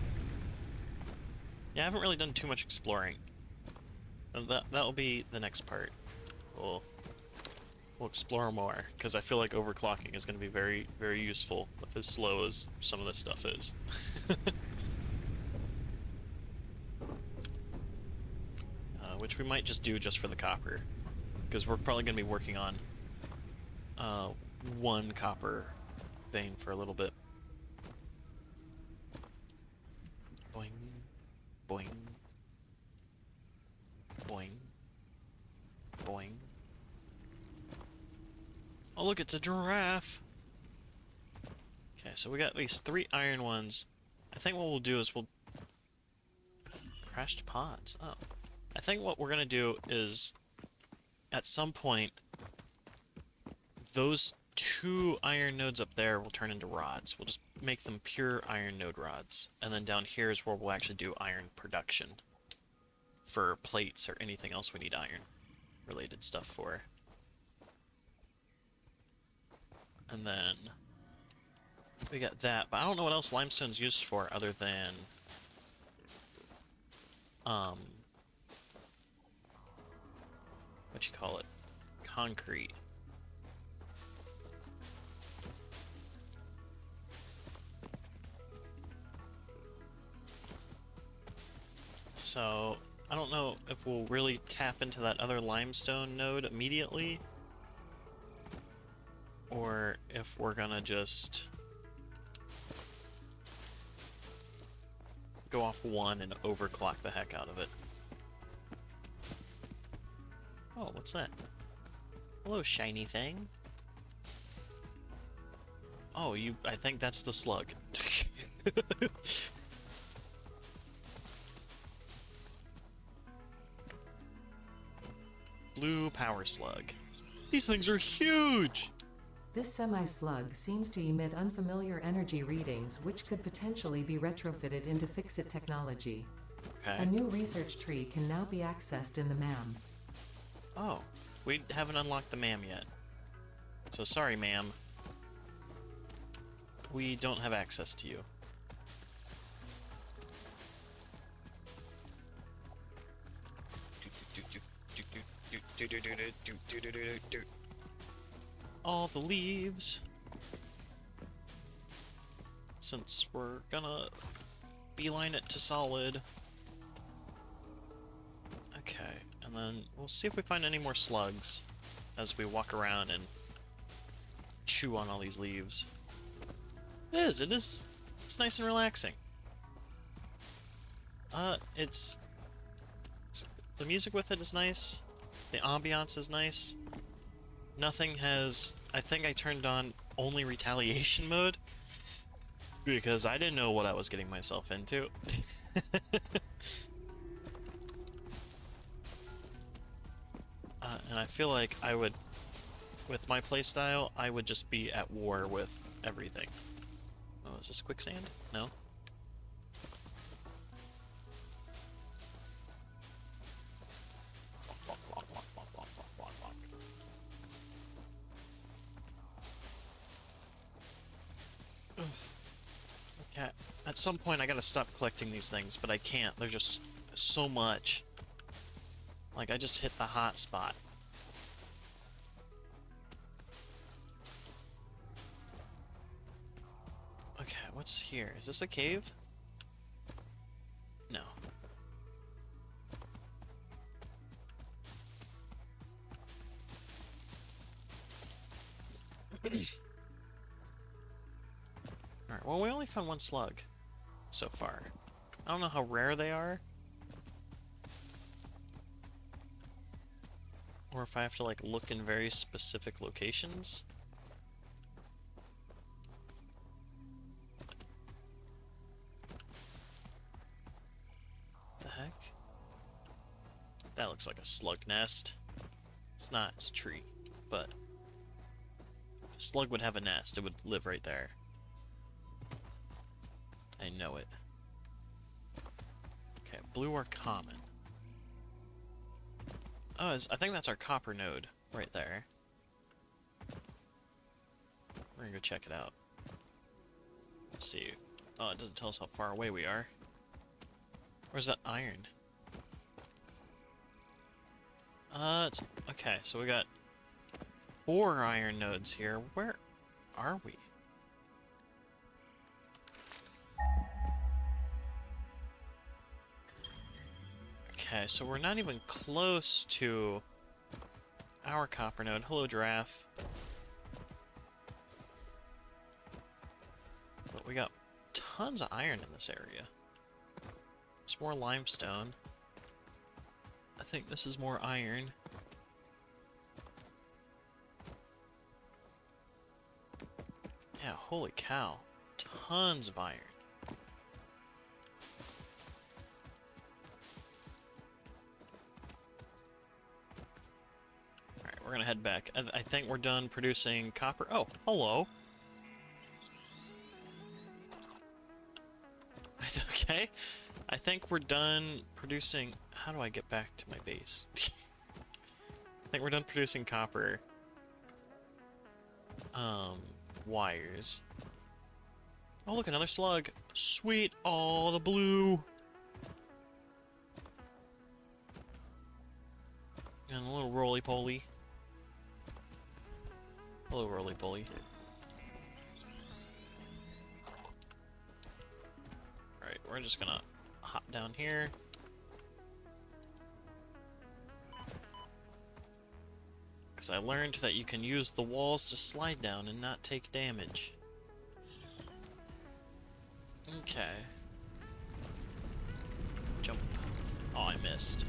Yeah, I haven't really done too much exploring. That'll be the next part. We'll explore more, because I feel like overclocking is going to be very, very useful with as slow as some of this stuff is. Which we might just do just for the copper, because we're probably going to be working on one copper vein for a little bit. Boing, boing, boing, boing. Oh look, it's a giraffe! Okay, so we got these 3 iron ones. I think what we'll do is we'll... Crashed pods. Oh. I think what we're gonna do is, at some point, those 2 iron nodes up there will turn into rods. We'll just make them pure iron node rods. And then down here is where we'll actually do iron production for plates or anything else we need iron related stuff for. And then we got that, but I don't know what else limestone's used for other than what you call it? Concrete. So I don't know if we'll really tap into that other limestone node immediately, or if we're gonna just go off one and overclock the heck out of it. Oh, what's that? Hello, shiny thing. Oh, I think that's the slug. Blue power slug. These things are huge! This semi-slug seems to emit unfamiliar energy readings which could potentially be retrofitted into Fixit technology. Okay. A new research tree can now be accessed in the MAM. Oh, we haven't unlocked the MAM yet. So sorry, ma'am. We don't have access to you. All the leaves. Since we're gonna beeline it to solid. Okay, and then we'll see if we find any more slugs as we walk around and chew on all these leaves. It is. It's nice and relaxing. The music with it is nice. The ambiance is nice. Nothing has... I think I turned on only retaliation mode because I didn't know what I was getting myself into. And I feel like I would, with my playstyle, I would just be at war with everything. Oh, is this quicksand? No? Okay, at some point I gotta stop collecting these things, but I can't. They're just so much. Like, I just hit the hot spot. Okay, what's here? Is this a cave? No. Well, we only found one slug so far. I don't know how rare they are. Or if I have to, like, look in very specific locations. The heck? That looks like a slug nest. It's not, it's a tree. But if a slug would have a nest, it would live right there. I know it. Okay, blue or common. Oh, I think that's our copper node right there. We're gonna go check it out. Let's see. Oh, it doesn't tell us how far away we are. Where's that iron? It's okay, so we got 4 iron nodes here. Where are we? Okay, so we're not even close to our copper node. Hello, giraffe. But we got tons of iron in this area. There's more limestone. I think this is more iron. Yeah, holy cow. Tons of iron. Alright, we're gonna head back. I think we're done producing copper. Oh, hello. Okay. I think we're done producing... How do I get back to my base? I think we're done producing copper. Wires. Oh, look, another slug. Sweet. Oh, the blue. And a little roly-poly. Hello, roly-poly. Alright, we're just gonna hop down here. Because I learned that you can use the walls to slide down and not take damage. Okay. Jump. Oh, I missed.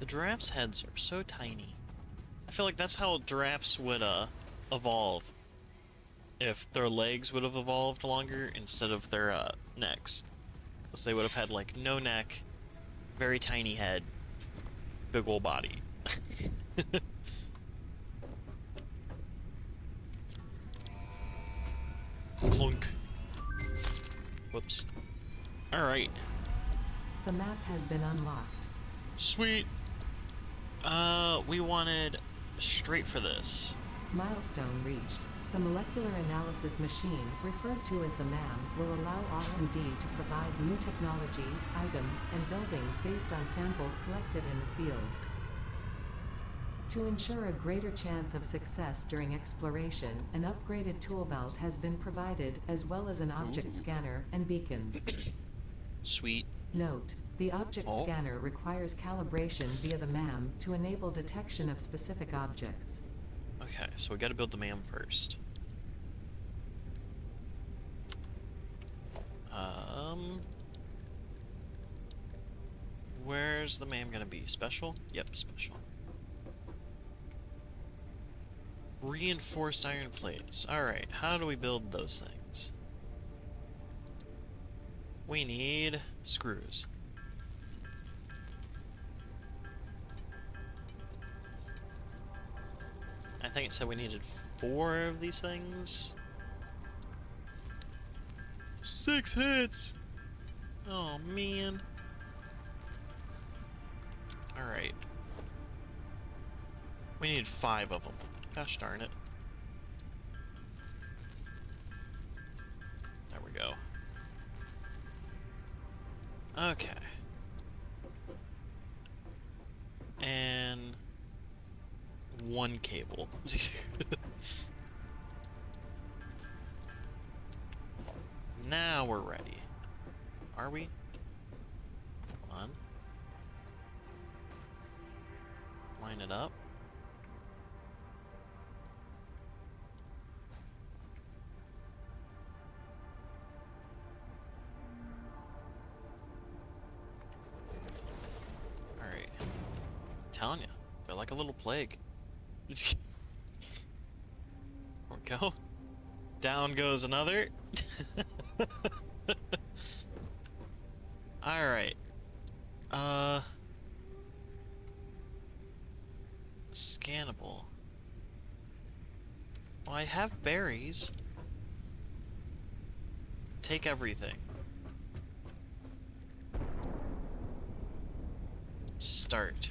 The giraffes' heads are so tiny. I feel like that's how giraffes would evolve. If their legs would have evolved longer instead of their necks. Because they would have had like no neck, very tiny head, big ol' body. Clunk. Whoops. Alright. The map has been unlocked. Sweet. We wanted straight for this. Milestone reached. The molecular analysis machine, referred to as the MAM, will allow R&D to provide new technologies, items, and buildings based on samples collected in the field. To ensure a greater chance of success during exploration, an upgraded tool belt has been provided, as well as an object scanner and beacons. Sweet. Note: the object scanner requires calibration via the MAM to enable detection of specific objects. Okay, so we gotta build the MAM first. Where's the MAM gonna be? Special? Yep, special. Reinforced iron plates. Alright, how do we build those things? We need screws. I think it said we needed 4 of these things. 6 hits! Oh, man. Alright. We need 5 of them. Gosh darn it. There we go. Okay. And 1 cable. Now we're ready. Are we? Come on. Line it up. Alright. Telling you, they're like a little plague. There we go. Down goes another. Alright. Scannable. Well, I have berries. Take everything. Start.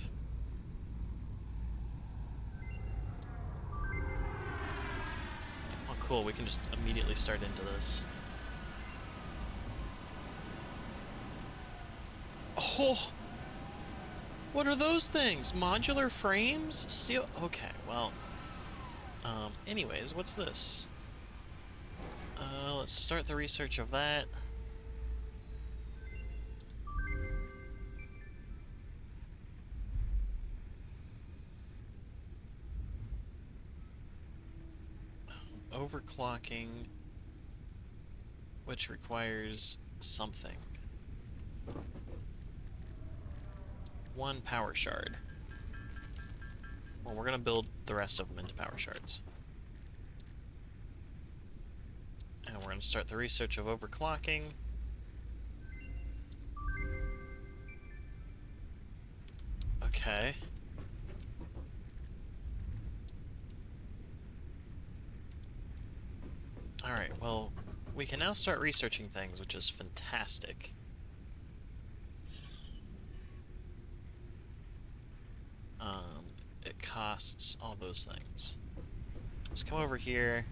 Oh, cool. We can just immediately start into this. Oh! What are those things? Modular frames? Steel? Okay, well. Anyways, what's this? Let's start the research of that. Overclocking, which requires something. 1 power shard. Well, we're gonna build the rest of them into power shards. And we're gonna start the research of overclocking. Okay. Alright, well, we can now start researching things, which is fantastic. It costs all those things. Let's come over here.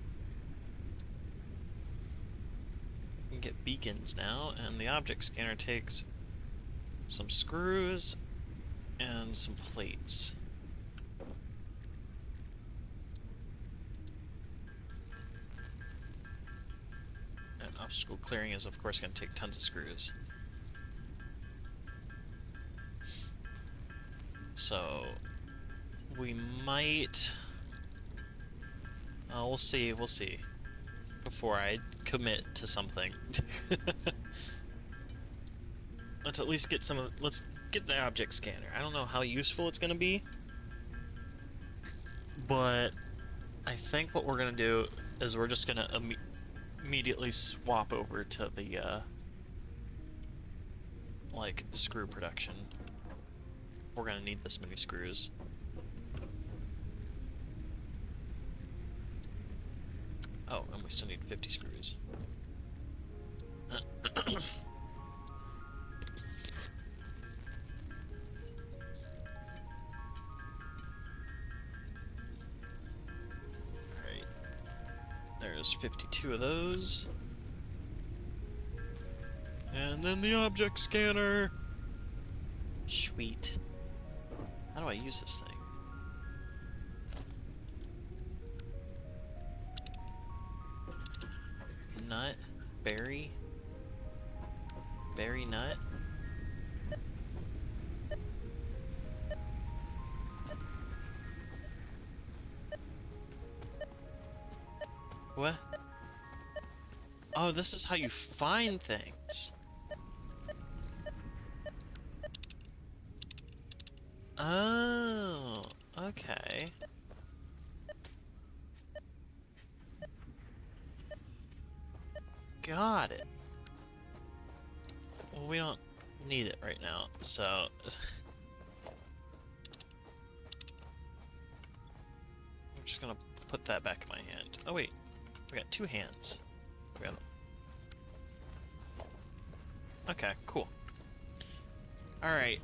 We can get beacons now, and the object scanner takes some screws and some plates. And obstacle clearing is, of course, going to take tons of screws. So, we might... we'll see, before I commit to something. Let's at least get let's get the object scanner. I don't know how useful it's gonna be, but I think what we're gonna do is we're just gonna immediately swap over to the, like, screw production. We're gonna need this many screws. Oh, and we still need 50 screws. Alright. There's 52 of those. And then the object scanner! Sweet. How do I use this thing? Nut, berry nut. What? Oh, this is how you find things. Oh, okay. Got it. Well, we don't need it right now, so... I'm just gonna put that back in my hand. Oh wait, we got 2 hands. We got... Okay, cool. Alright.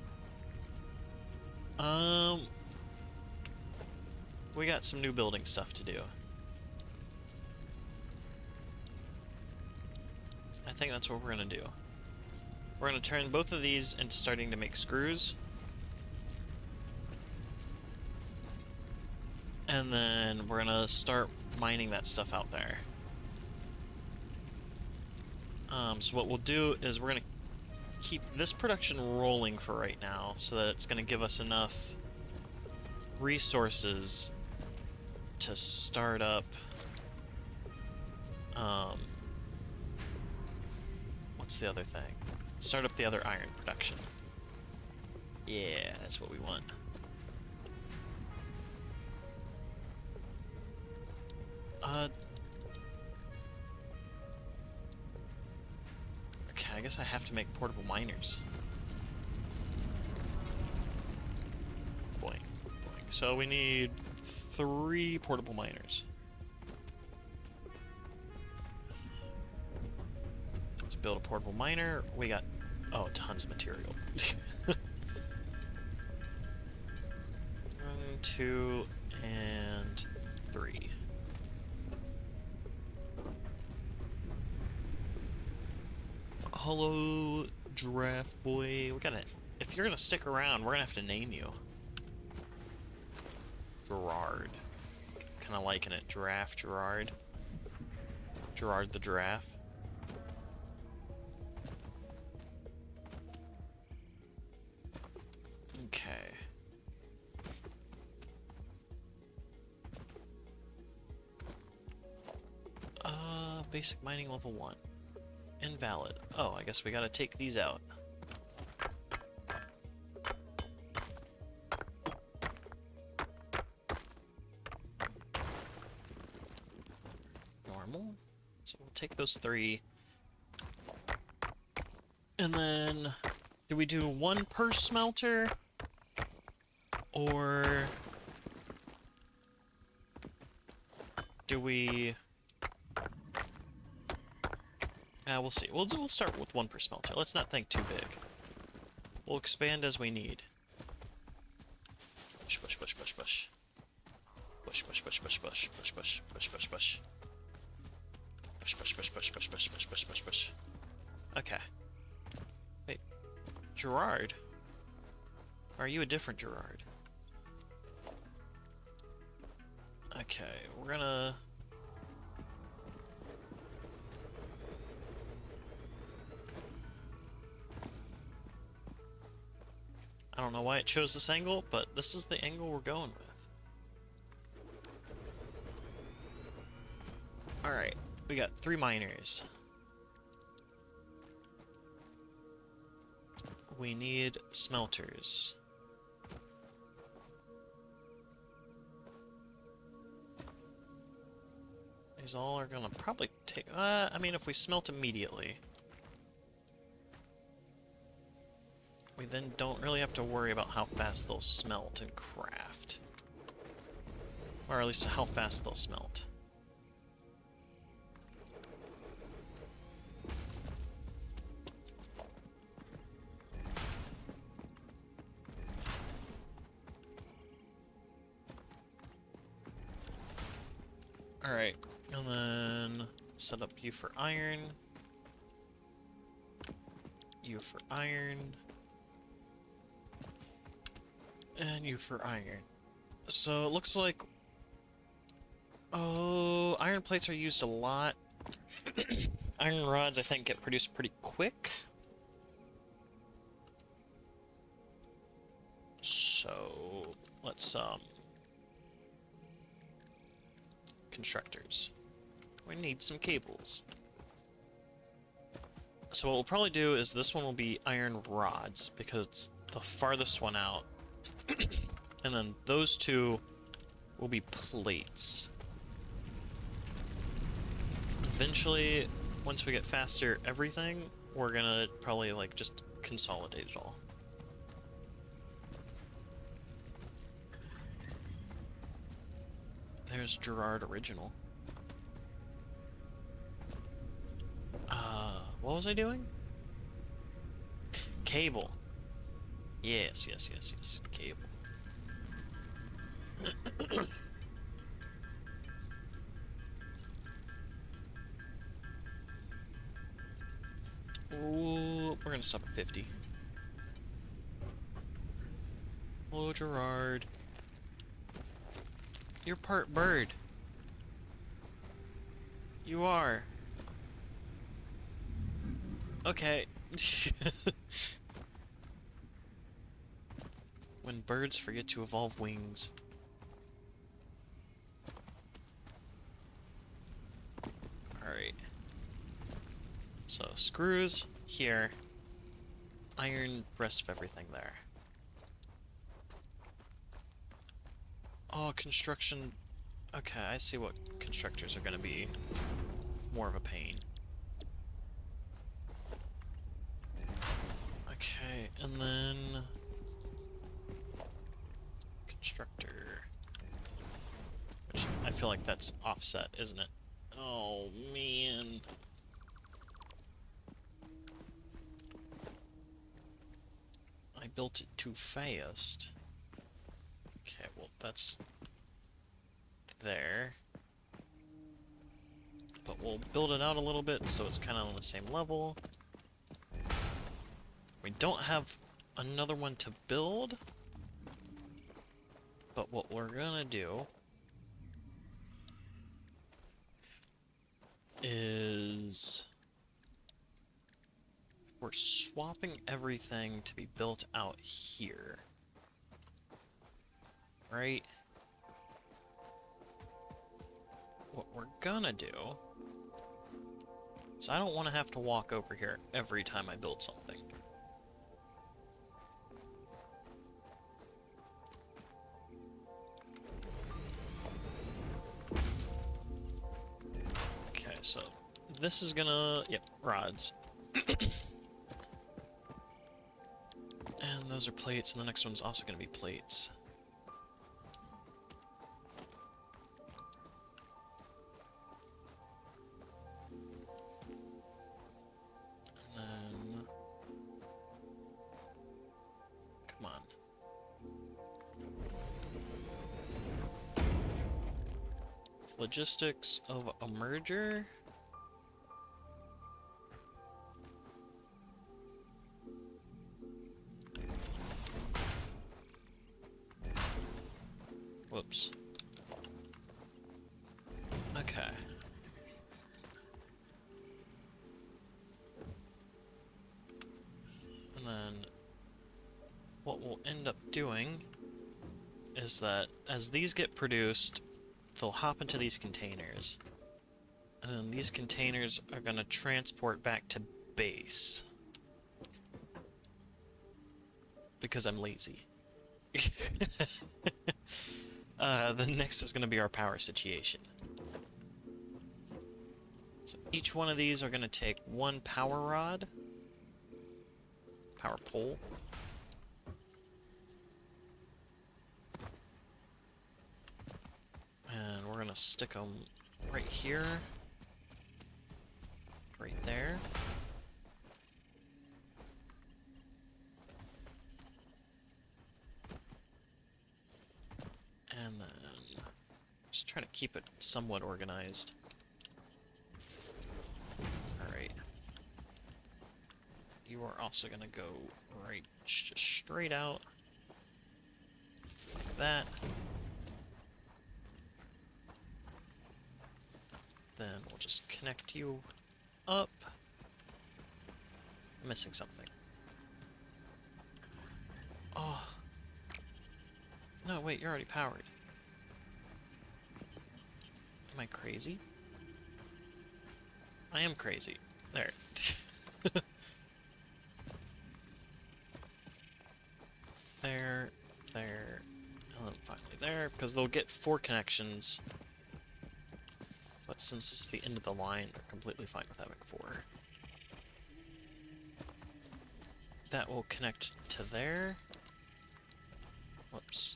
We got some new building stuff to do. I think that's what we're gonna do. We're gonna turn both of these into starting to make screws. And then we're gonna start mining that stuff out there. So what we'll do is we're gonna keep this production rolling for right now, so that it's gonna give us enough resources to start up, what's the other thing? Start up the other iron production. Yeah, that's what we want. Okay, I guess I have to make portable miners. Boing, boing. So we need 3 portable miners. To build a portable miner, we got, oh, tons of material. 1, 2, and 3. Hello, Giraffe Boy. We're gonna, if you're gonna stick around, we're gonna have to name you. Gerard. Kinda liking it. Giraffe Gerard. Gerard the Giraffe. Okay. Basic mining level 1. Invalid. Oh, I guess we gotta take these out. Normal. So we'll take those 3. And then, do we do 1 per smelter? Or do we... we'll see. We'll start with 1 per smelter. Let's not think too big. We'll expand as we need. Push, push, push, push, push. Push, push, push, push, push, push, push, push, push, push. Push, push, push, push, push, push, push, push, push, push. Okay. Wait. Gerard? Or are you a different Gerard? Okay, we're gonna... I don't know why it chose this angle, but this is the angle we're going with. Alright, we got 3 miners. We need smelters. These all are gonna probably take... I mean, if we smelt immediately... we then don't really have to worry about how fast they'll smelt and craft. Or at least how fast they'll smelt. Alright, and then set up you for iron. You for iron. And you for iron. So it looks like... oh, iron plates are used a lot. Iron rods, I think, get produced pretty quick. So, let's, constructors. We need some cables. So what we'll probably do is this one will be iron rods, because it's the farthest one out. And then those 2 will be plates. Eventually, once we get faster everything, we're gonna probably, like, just consolidate it all. There's Gerard Original. What was I doing? Cable. Yes, yes, yes, yes. Cable. Ooh, we're gonna stop at 50. Hello, Gerard. You're part bird. You are. Okay. When birds forget to evolve wings. Alright. So, screws here. Iron, rest of everything there. Oh, construction... Okay, I see what constructors are gonna be more of a pain. Okay, and then... Constructor... Which, I feel like that's offset, isn't it? Oh, man. I built it too fast. Okay, well, that's... there. But we'll build it out a little bit so it's kind of on the same level. We don't have another one to build. But what we're gonna do is we're swapping everything to be built out here. Right? What we're gonna do is I don't want to have to walk over here every time I build something. Okay, so this is gonna... Yep, rods. And those are plates, and the next one's also gonna be plates. Logistics of a merger. Whoops. Okay. And then what we'll end up doing is that as these get produced, they'll hop into these containers, and then these containers are going to transport back to base. Because I'm lazy. The next is going to be our power situation. So each one of these are going to take one power rod, power pole, and we're going to stick them right here, right there. And then just try to keep it somewhat organized. Alright. You are also going to go right, just straight out, like that. Then we'll just connect you up. I'm missing something. Oh. No, wait, you're already powered. Am I crazy? I am crazy. There. There, there, and then finally there, because they'll get 4 connections. But since it's the end of the line, they're completely fine with having 4. That will connect to there. Whoops.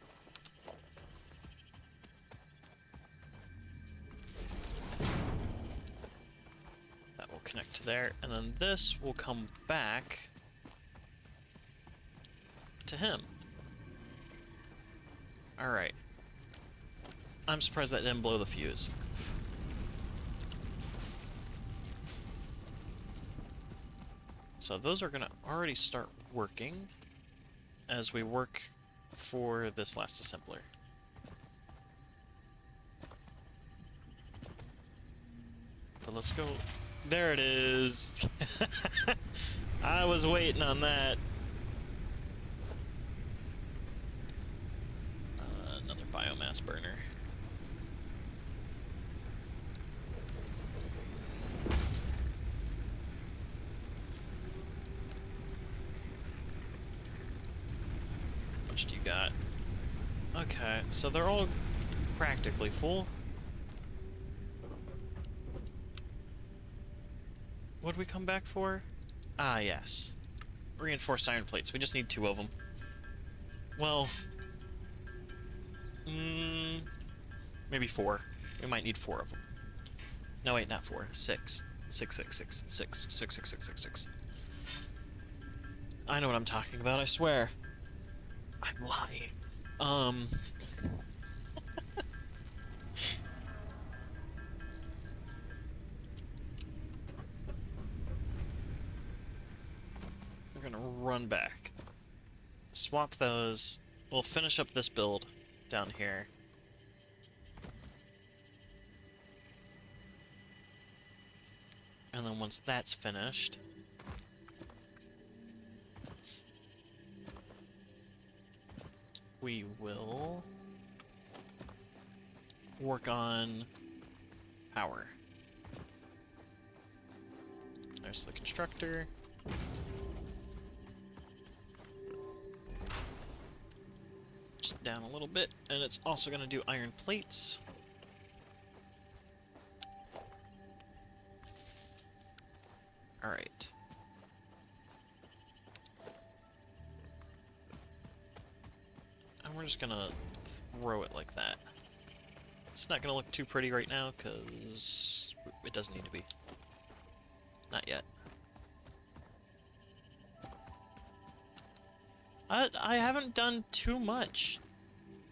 That will connect to there, and then this will come back to him. Alright. I'm surprised that didn't blow the fuse. So those are going to already start working as we work for this last assembler. But let's go There it is. I was waiting on that. Another biomass burner. How much do you got? Okay, so they're all practically full. What'd we come back for? Ah, yes. Reinforced iron plates. We just need 2 of them. Well, maybe 4. We might need 4 of them. No, wait, not 4. 6. 6, 6, 6, 6, 6, 6, 6, 6, 6. I know what I'm talking about, I swear. I'm lying. We're gonna run back. Swap those. We'll finish up this build down here. And then once that's finished, we will work on power. There's the constructor. Just down a little bit, and it's also going to do iron plates. Alright. And we're just gonna throw it like that. It's not gonna look too pretty right now, because it doesn't need to be. Not yet. I haven't done too much,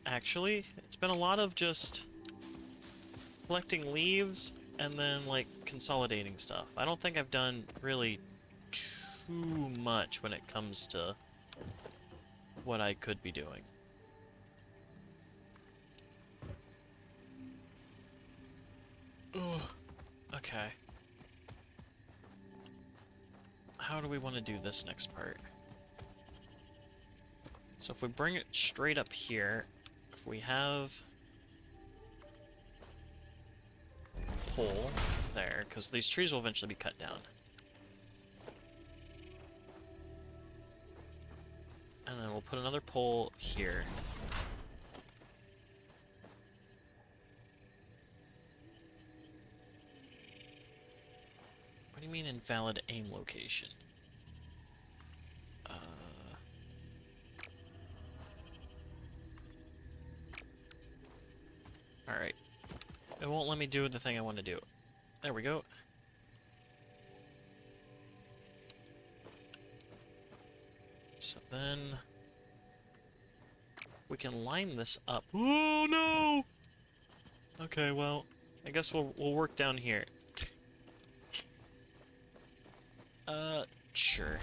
actually. It's been a lot of just collecting leaves and then, like, consolidating stuff. I don't think I've done really too much when it comes to what I could be doing. Ugh. Okay. How do we want to do this next part? So if we bring it straight up here, if we have a pole there, because these trees will eventually be cut down. And then we'll put another pole here. What do you mean invalid aim location? Alright. It won't let me do the thing I want to do. There we go. So then we can line this up. Oh no! Okay, well, I guess we'll work down here. Sure.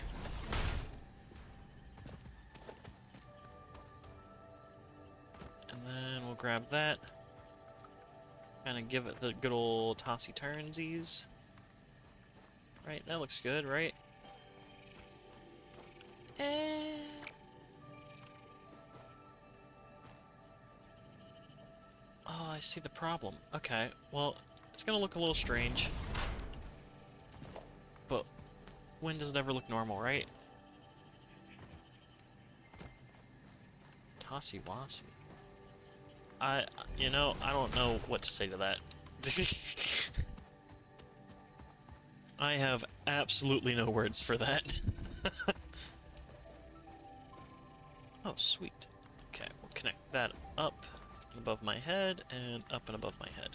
And then we'll grab that. Kind of give it the good old tossy-turnsies. Right, that looks good, right? Oh, I see the problem. Okay, well, it's gonna look a little strange. But when does it ever look normal, right? Tossy-wassy. You know, I don't know what to say to that. I have absolutely no words for that. Oh, sweet. Okay, we'll connect that up and above my head and up and above my head.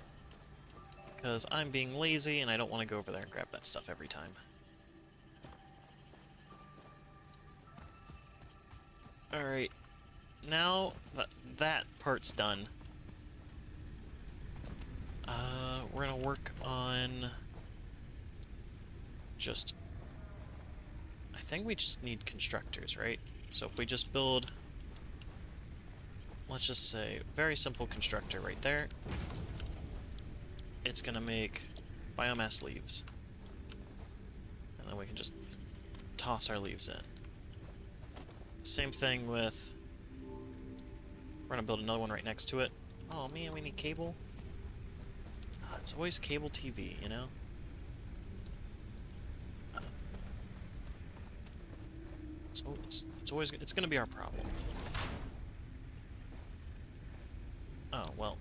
Because I'm being lazy and I don't want to go over there and grab that stuff every time. Alright, now that that part's done, we're gonna work on just... I think we just need constructors, right? So if we just build, let's just say, very simple constructor right there, it's gonna make biomass leaves. then we can just toss our leaves in. Same thing with... We're gonna build another one right next to it. Oh man, we need cable. It's always cable TV, you know? So it's always... It's gonna be our problem. Oh, well.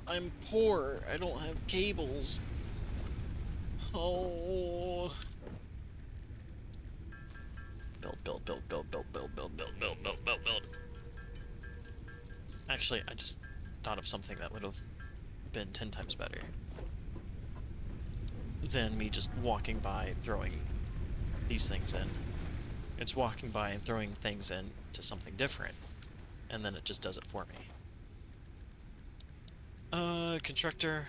I'm poor. I don't have cables. Oh. Build. Actually, I just thought of something that would have been 10 times better than me just walking by throwing these things in. It's walking by and throwing things in to something different, and then it just does it for me. Constructor.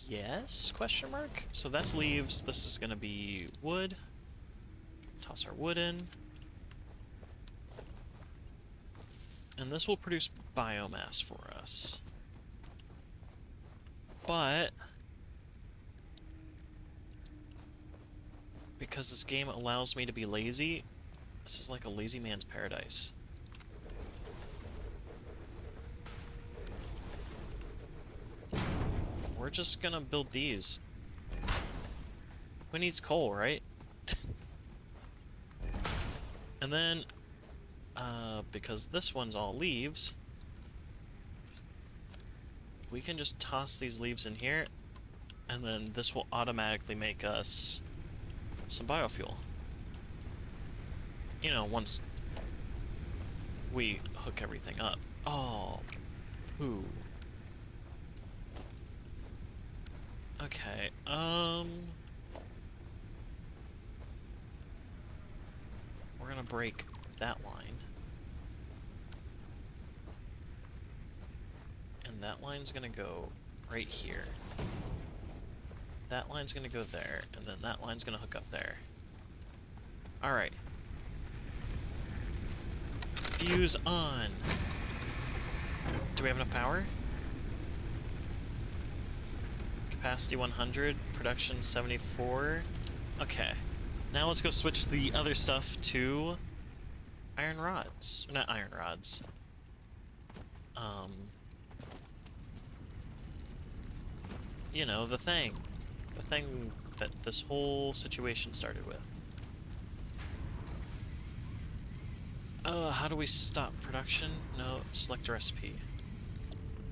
Yes? Question mark? So that's leaves. This is gonna be wood. Toss our wood in. And this will produce biomass for us. But... because this game allows me to be lazy, this is like a lazy man's paradise. We're just gonna build these. Who needs coal, right? And then, because this one's all leaves, we can just toss these leaves in here, and then this will automatically make us some biofuel. You know, once we hook everything up. Oh, poo. Okay, we're gonna break that line. And that line's gonna go right here. That line's gonna go there, and then that line's gonna hook up there. Alright. Fuse on! Do we have enough power? Capacity 100, production 74. Okay. Now let's go switch the other stuff to iron rods. Not iron rods. You know, the thing. The thing that this whole situation started with. How do we stop production? No, select recipe.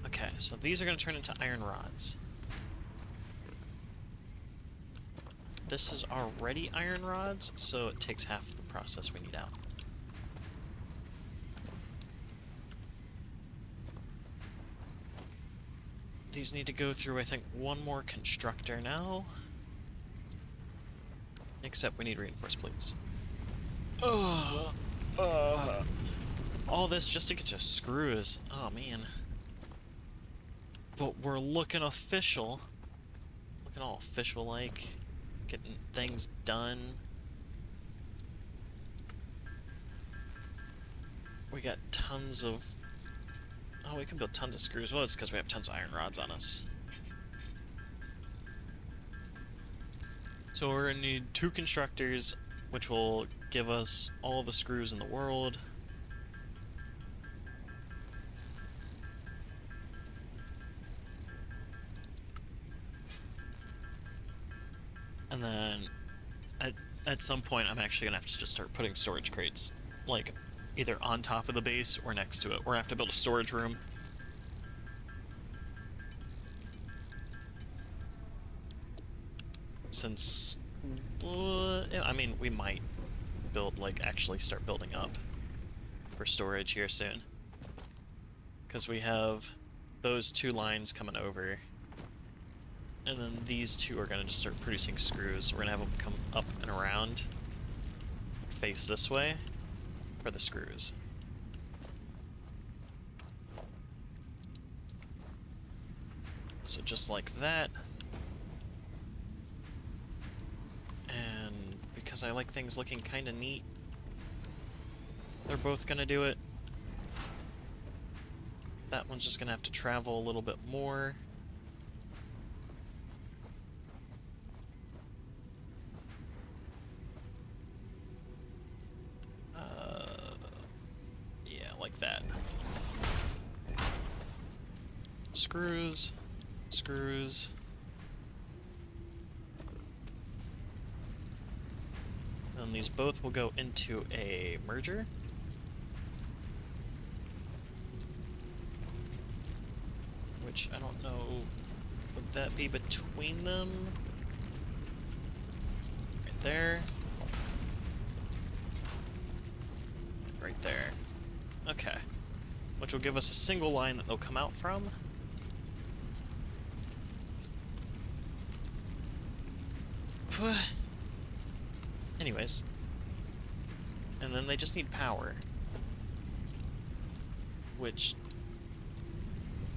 Okay, so these are going to turn into iron rods. This is already iron rods, so it takes half the process we need out. These need to go through, I think, one more constructor now. Except we need reinforced plates. All this just to get you screws. Oh, man. But we're looking official. Looking all official-like. Getting things done. We got tons of... Oh, we can build tons of screws. Well, it's because we have tons of iron rods on us. So we're going to need 2 constructors, which will give us all the screws in the world. And then, at some point, I'm actually going to have to just start putting storage crates, like, either on top of the base or next to it, or I have to build a storage room. Since, I mean, we might build, like, actually start building up for storage here soon. Because we have those 2 lines coming over. And then these 2 are going to just start producing screws. We're going to have them come up and around, face this way, for the screws. So just like that. And because I like things looking kind of neat, they're both going to do it. That one's just going to have to travel a little bit more. that. Screws, screws. And these both will go into a merger. Which I don't know, would that be between them? Right there. Right there. Okay. Which will give us a single line that they'll come out from. Anyways. And then they just need power. Which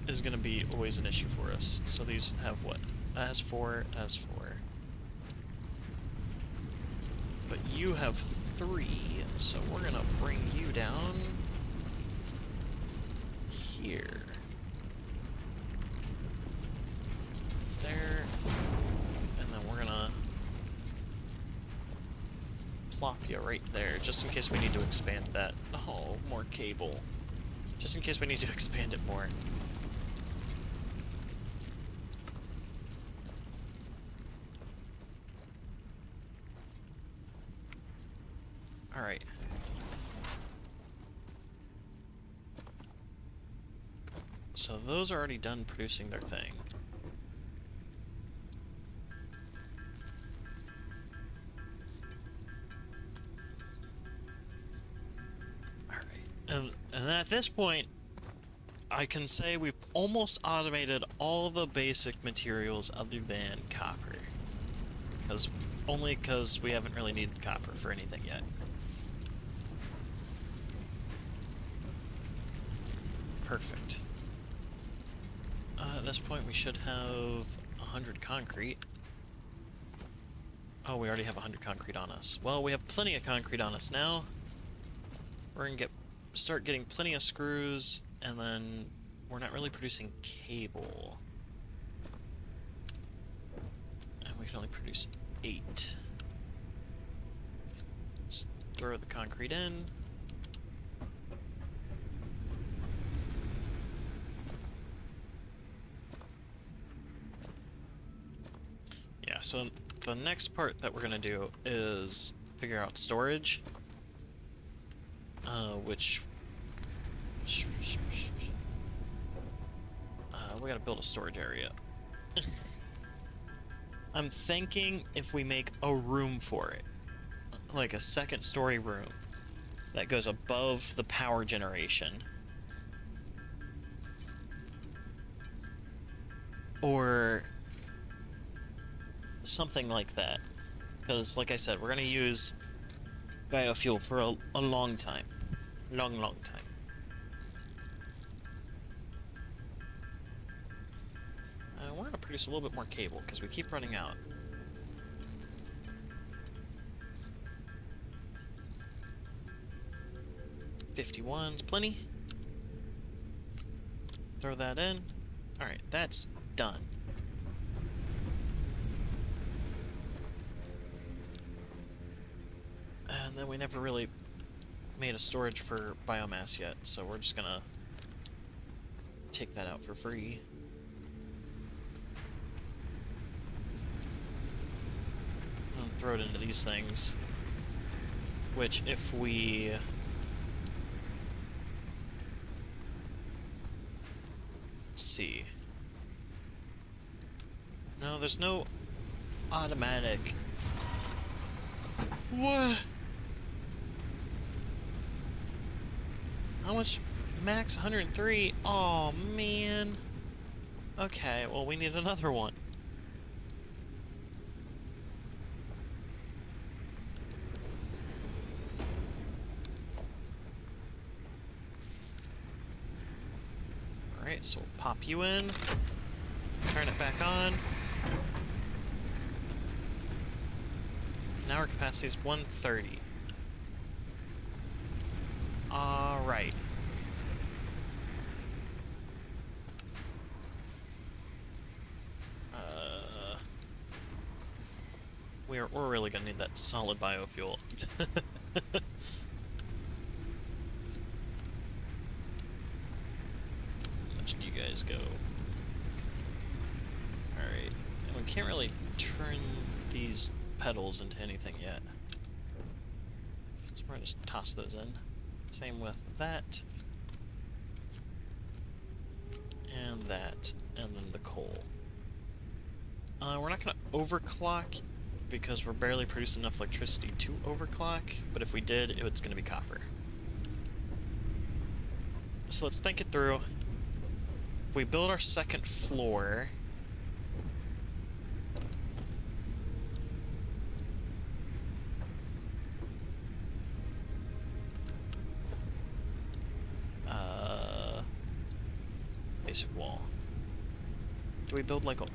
is going to be always an issue for us. So these have what? That has 4, that has 4. But you have 3, so we're going to bring you down here. There. And then we're going to plop you right there, just in case we need to expand that. Oh, more cable. Just in case we need to expand it more. Alright. So those are already done producing their thing. Alright. And at this point, I can say we've almost automated all the basic materials other than copper. Only because we haven't really needed copper for anything yet. Perfect. At this point, we should have 100 concrete. Oh, we already have 100 concrete on us. Well, we have plenty of concrete on us now. We're gonna start getting plenty of screws, and then we're not really producing cable. And we can only produce 8. Just throw the concrete in. Yeah, so the next part that we're gonna do is figure out storage, which we gotta build a storage area. I'm thinking if we make a room for it, like a second story room that goes above the power generation, or something like that, because like I said, we're gonna use biofuel for a long time. Long time. We're gonna produce a little bit more cable because we keep running out. $51's plenty. Throw that in. Alright, that's done. And then we never really made a storage for biomass yet, so we're just gonna take that out for free. And throw it into these things, which if we let's see. No, there's no automatic. What? How much? Max 103? Oh man. Okay, well we need another one. Alright, so we'll pop you in. Turn it back on. Now our capacity is 130. Alright. We're really gonna need that solid biofuel. direction you guys go. Alright. And we can't really turn these pedals into anything yet. So we're gonna just toss those in. Same with that. And that. And then the coal. We're not gonna overclock because we're barely producing enough electricity to overclock, but if we did, it's gonna be copper. So let's think it through. If we build our second floor, basic wall. Do we build like a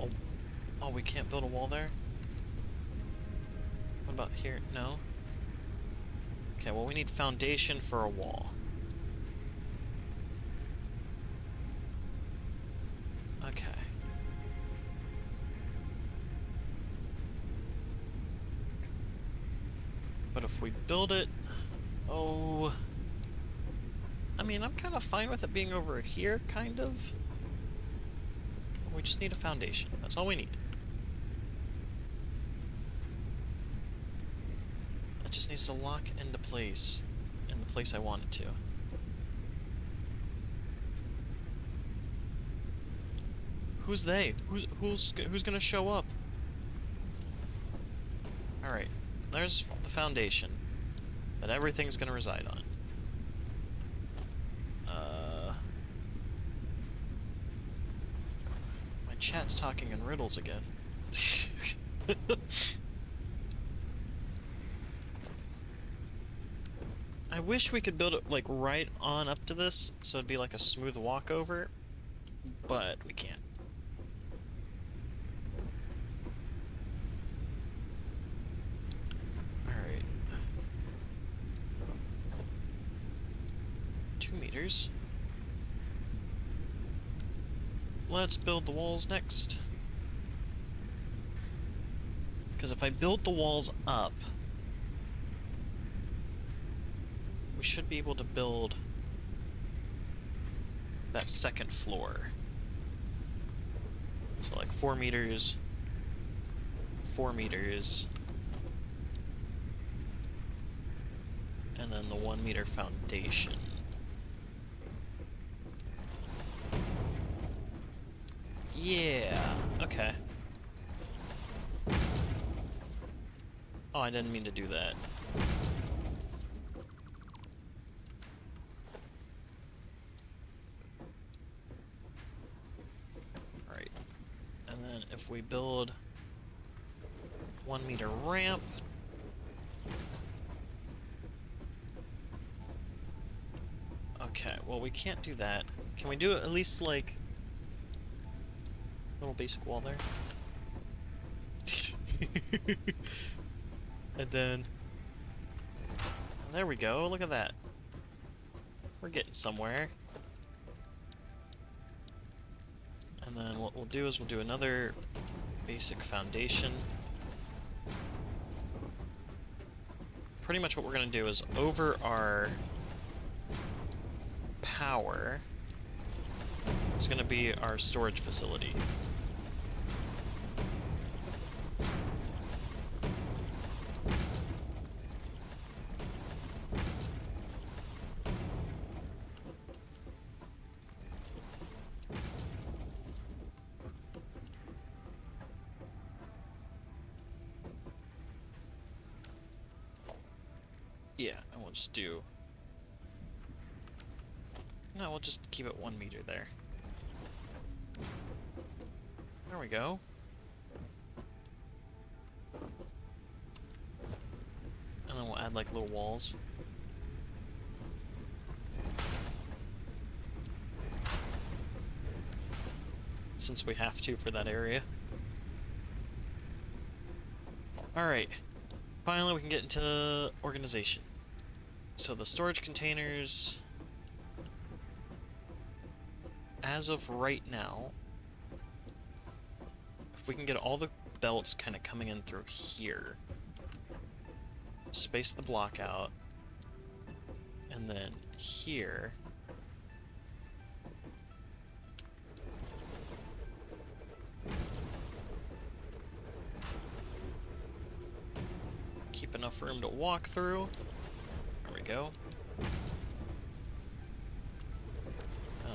oh, we can't build a wall there? What about here? No? Okay, well we need foundation for a wall. Okay. But if we build it... Oh... I mean, I'm kind of fine with it being over here, kind of. We just need a foundation. That's all we need. It just needs to lock into place in the place I want it to. Who's they? Who's gonna show up? All right, there's the foundation that everything's gonna reside on. My chat's talking in riddles again. I wish we could build it like right on up to this, so it'd be like a smooth walkover, but we can't. Alright. 2 meters. Let's build the walls next. Because if I build the walls up, we should be able to build that second floor. So like 4 meters, 4 meters, and then the 1 meter foundation. Yeah, okay. Oh, I didn't mean to do that. Alright. And then if we build 1 meter ramp, okay, well we can't do that. Can we do at least like a little basic wall there? And then there we go, look at that. We're getting somewhere. And then what we'll do is we'll do another basic foundation. Pretty much what we're going to do is over our power, it's going to be our storage facility. Yeah, and we'll just do... No, we'll just keep it 1 meter there. There we go. And then we'll add like little walls. Since we have to for that area. Alright. Finally we can get into organization. So the storage containers, as of right now, if we can get all the belts kind of coming in through here, space the block out, and then here, keep enough room to walk through. There we go.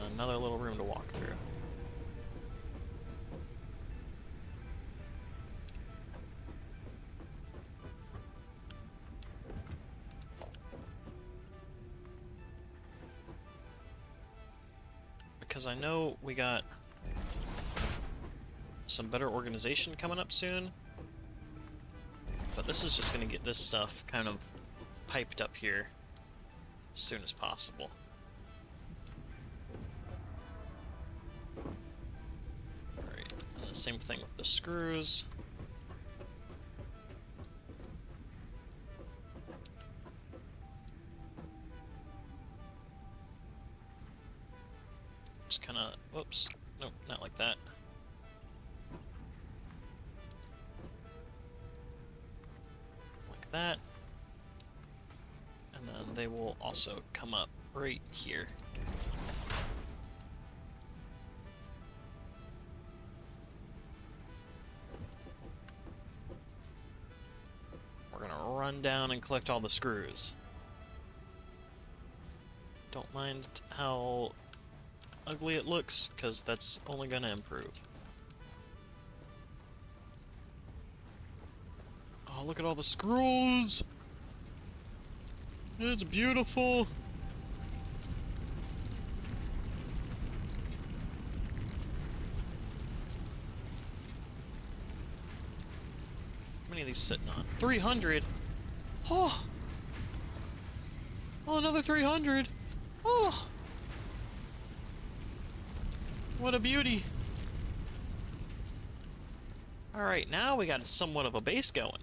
And another little room to walk through. Because I know we got some better organization coming up soon. But this is just going to get this stuff kind of piped up here as soon as possible. Alright, and the same thing with the screws. Just kind of, whoops, nope, not like that. Like that. And then they will also come up right here. We're gonna run down and collect all the screws. Don't mind how ugly it looks, because that's only gonna improve. Oh, look at all the screws! It's beautiful! How many are these sitting on? 300? Oh! Oh, another 300! Oh! What a beauty! Alright, now we got somewhat of a base going.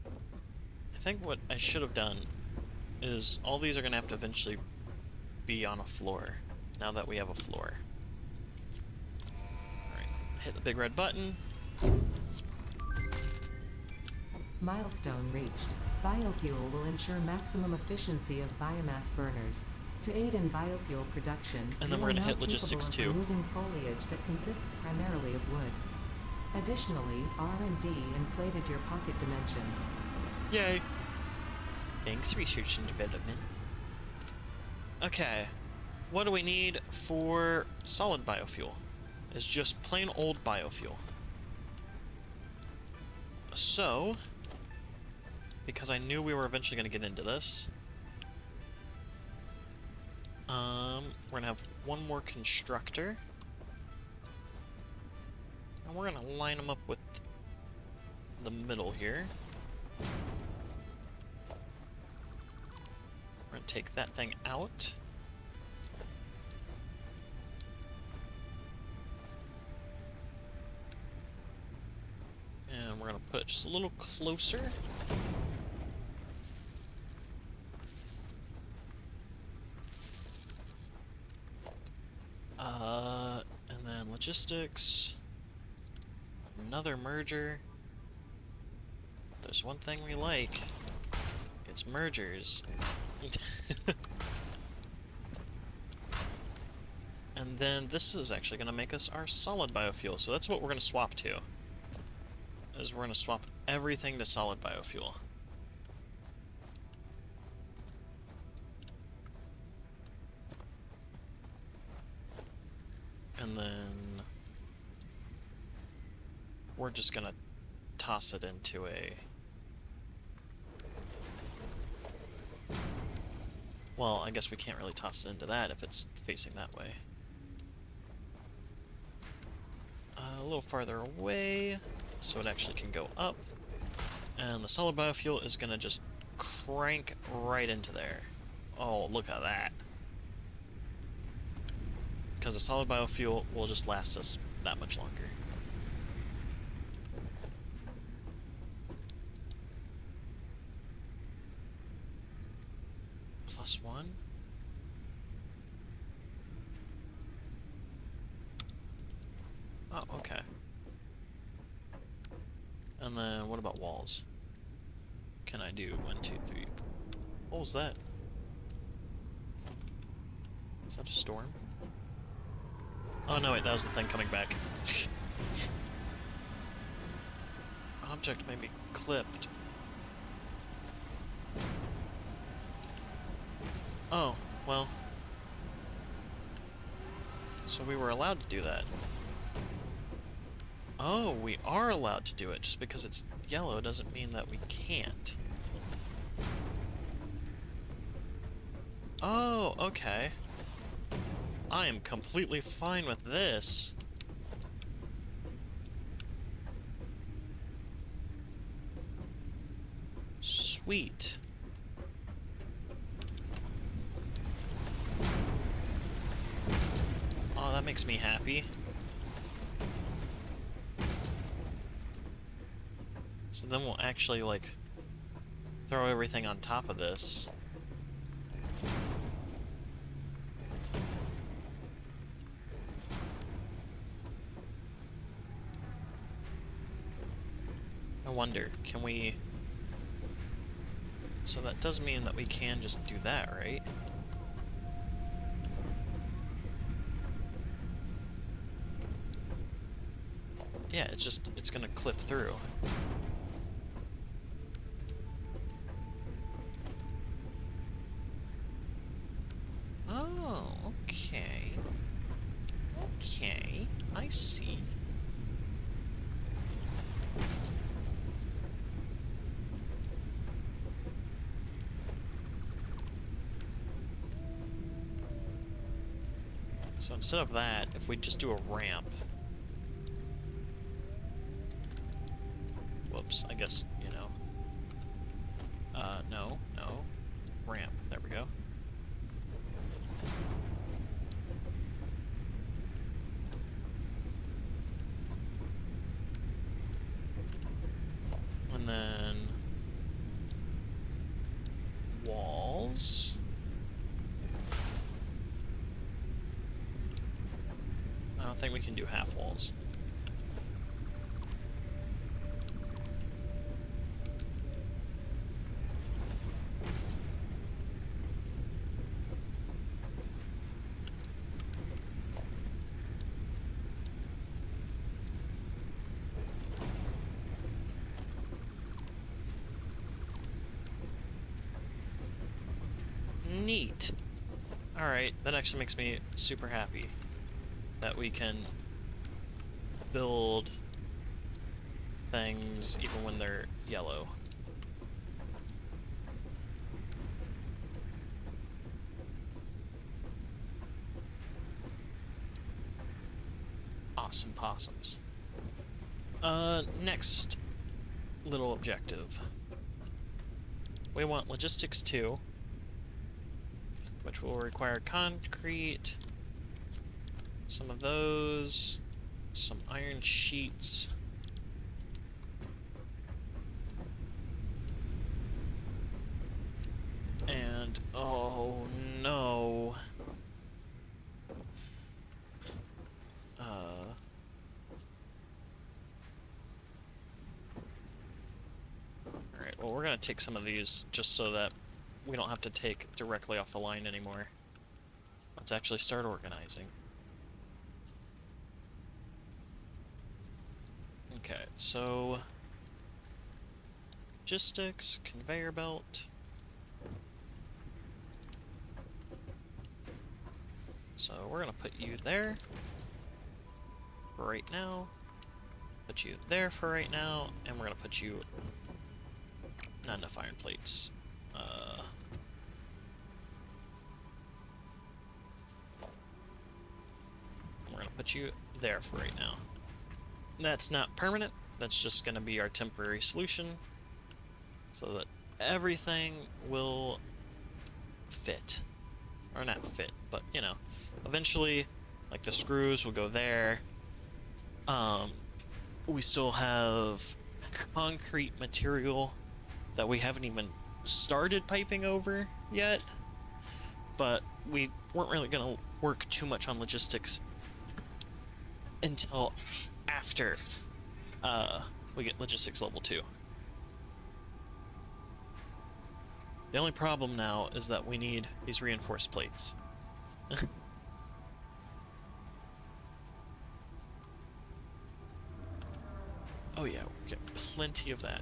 I think what I should have done is all these are going to have to eventually be on a floor, now that we have a floor. Alright, hit the big red button. Milestone reached. Biofuel will ensure maximum efficiency of biomass burners. To aid in biofuel production, And then we're going to hit logistics too. Removing foliage that consists primarily of wood. Additionally, R&D inflated your pocket dimension. Yay! Thanks, research and development. Okay, what do we need for solid biofuel? It's just plain old biofuel. So, because I knew we were eventually going to get into this, we're gonna have one more constructor, and we're gonna line them up with the middle here. We're gonna take that thing out. And we're gonna put it just a little closer. And then logistics, another merger. If there's one thing we like, it's mergers. And then this is actually going to make us our solid biofuel, so that's what we're going to swap to. Is we're going to swap everything to solid biofuel. And then we're just gonna toss it into a... Well, I guess we can't really toss it into that if it's facing that way. A little farther away, so it actually can go up. And the solid biofuel is gonna just crank right into there. Oh, look at that. Because the solid biofuel will just last us that much longer. +1. Oh, okay. And then what about walls? Can I do 1, 2, 3? What was that? Is that a storm? Oh no, wait, that was the thing coming back. Object may be clipped. Oh, well. So we were allowed to do that. Oh, we are allowed to do it. Just because it's yellow doesn't mean that we can't. Oh, okay. I am completely fine with this. Sweet. Oh, that makes me happy. So then we'll actually, like, throw everything on top of this. I wonder, can we... So that does mean that we can just do that, right? Yeah, it's gonna clip through. Oh, okay. Okay, I see. So instead of that, if we just do a ramp... Whoops, I guess, you know... no. Ramp, there we go. And then... walls... I don't think we can do half walls. Neat. Alright, that actually makes me super happy that we can build things even when they're yellow. Awesome possums. Next little objective. We want logistics 2, which will require concrete, some of those, some iron sheets. And, oh no. Alright, well, we're gonna take some of these just so that we don't have to take directly off the line anymore. Let's actually start organizing. Okay, so... logistics, conveyor belt... So we're gonna put you there for right now, put you there for right now, and we're gonna put you... not enough iron plates. We're gonna put you there for right now. That's not permanent, that's just gonna be our temporary solution, so that everything will fit. Or not fit, but, you know, eventually, like, the screws will go there. We still have concrete material that we haven't even started piping over yet, but we weren't really gonna work too much on logistics until after we get logistics level 2. The only problem now is that we need these reinforced plates. Oh yeah, we get plenty of that.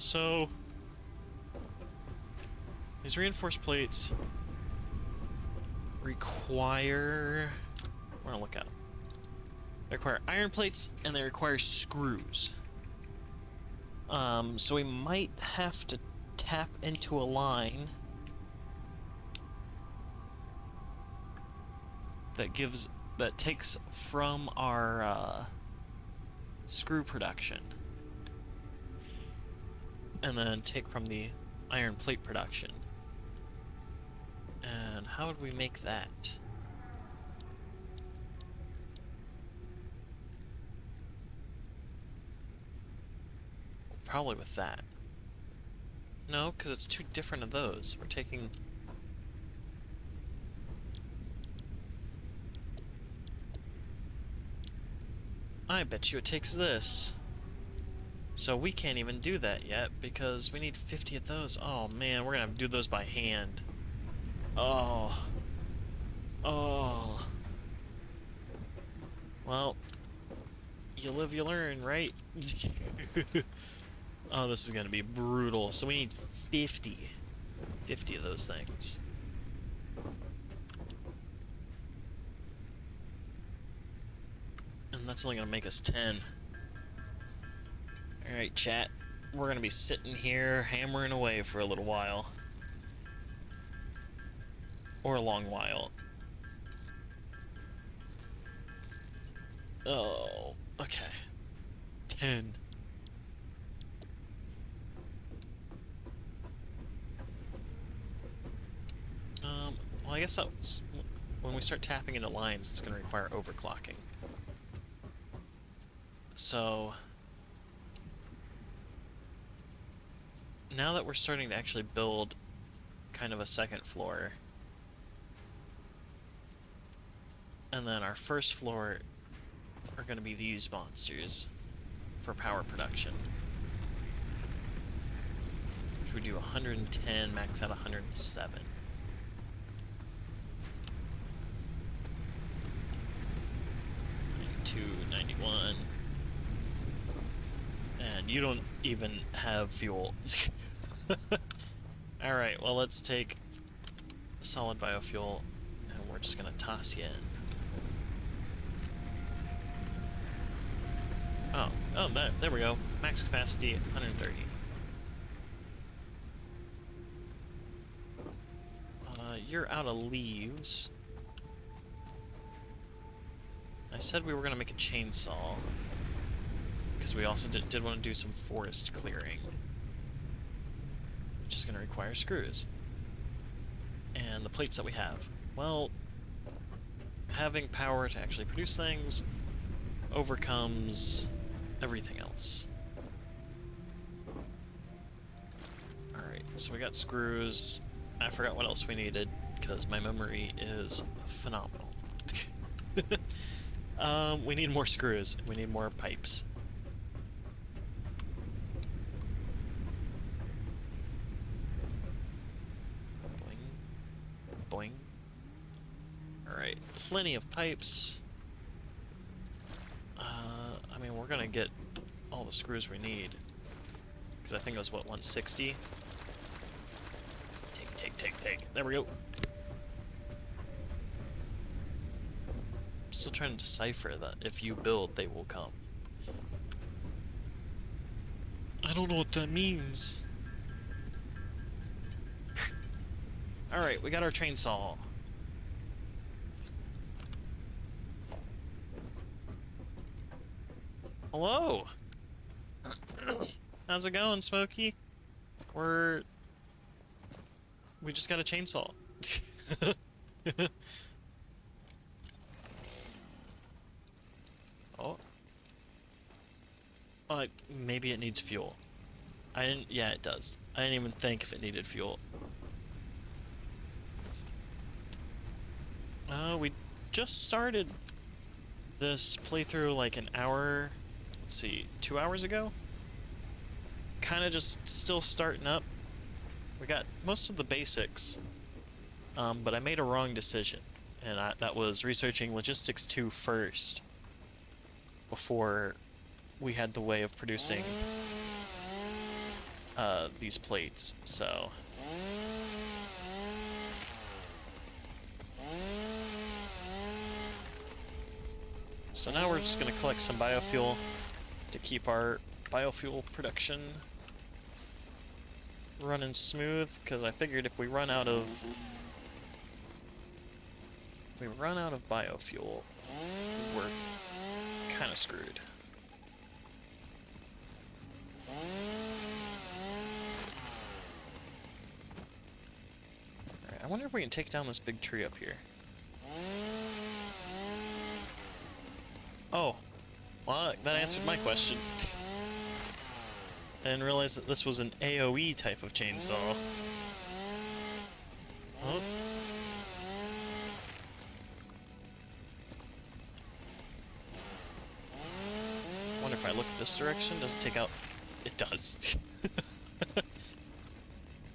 So, these reinforced plates require... We're gonna look at them. They require iron plates, and they require screws. So we might have to tap into a line that takes from our screw production, and then take from the iron plate production. And how would we make that? Probably with that. No, because it's too different of those. We're taking... I bet you it takes this. So we can't even do that yet, because we need 50 of those. Oh man, we're gonna have to do those by hand. Oh. Oh. Well, you live, you learn, right? Oh, this is gonna be brutal. So we need 50 of those things. And that's only gonna make us 10. Alright, chat. We're gonna be sitting here hammering away for a little while. Or a long while. Oh, okay. 10. Well, I guess that's... When we start tapping into lines, it's going to require overclocking. So... Now that we're starting to actually build kind of a second floor, and then our first floor are going to be these monsters for power production. Which we do 110, max out 107. $92.91. And you don't even have fuel. Alright, well, let's take solid biofuel, and we're just gonna toss you in. Oh, there we go. Max capacity, 130. You're out of leaves. I said we were gonna make a chainsaw, because we also did want to do some forest clearing, which is gonna require screws. And the plates that we have, well, having power to actually produce things overcomes everything else. Alright, so we got screws. I forgot what else we needed, because my memory is phenomenal. We need more screws. We need more pipes. Boing. Boing. Alright, plenty of pipes. I mean, we're gonna get all the screws we need. Because I think it was, what, 160? Take. There we go. I'm still trying to decipher that if you build, they will come. I don't know what that means. Alright, we got our chainsaw. Hello! How's it going, Smokey? We just got a chainsaw. Oh. Maybe it needs fuel. Yeah, it does. I didn't even think if it needed fuel. We just started this playthrough like an hour, let's see, 2 hours ago? Kinda just still starting up. We got most of the basics, but I made a wrong decision, and that was researching Logistics 2 first, before we had the way of producing these plates, so... So now we're just going to collect some biofuel to keep our biofuel production running smooth, because I figured if we run out of biofuel, we're kind of screwed. Alright, I wonder if we can take down this big tree up here. Oh, well, that answered my question. I didn't realize that this was an AoE type of chainsaw. Oh. Wonder if I look this direction, does it take out... It does.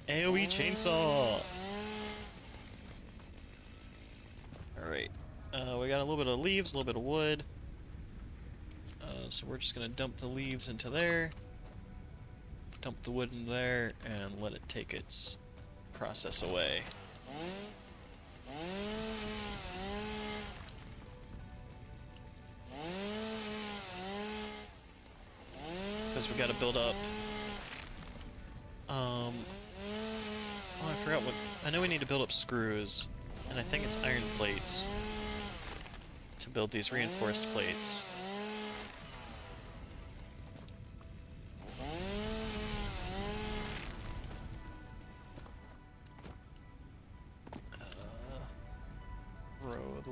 AoE chainsaw! Alright, we got a little bit of leaves, a little bit of wood. So we're just gonna dump the leaves into there, dump the wood in there, and let it take its process away. Because we gotta build up. Oh, I forgot what. I know we need to build up screws, and I think it's iron plates to build these reinforced plates.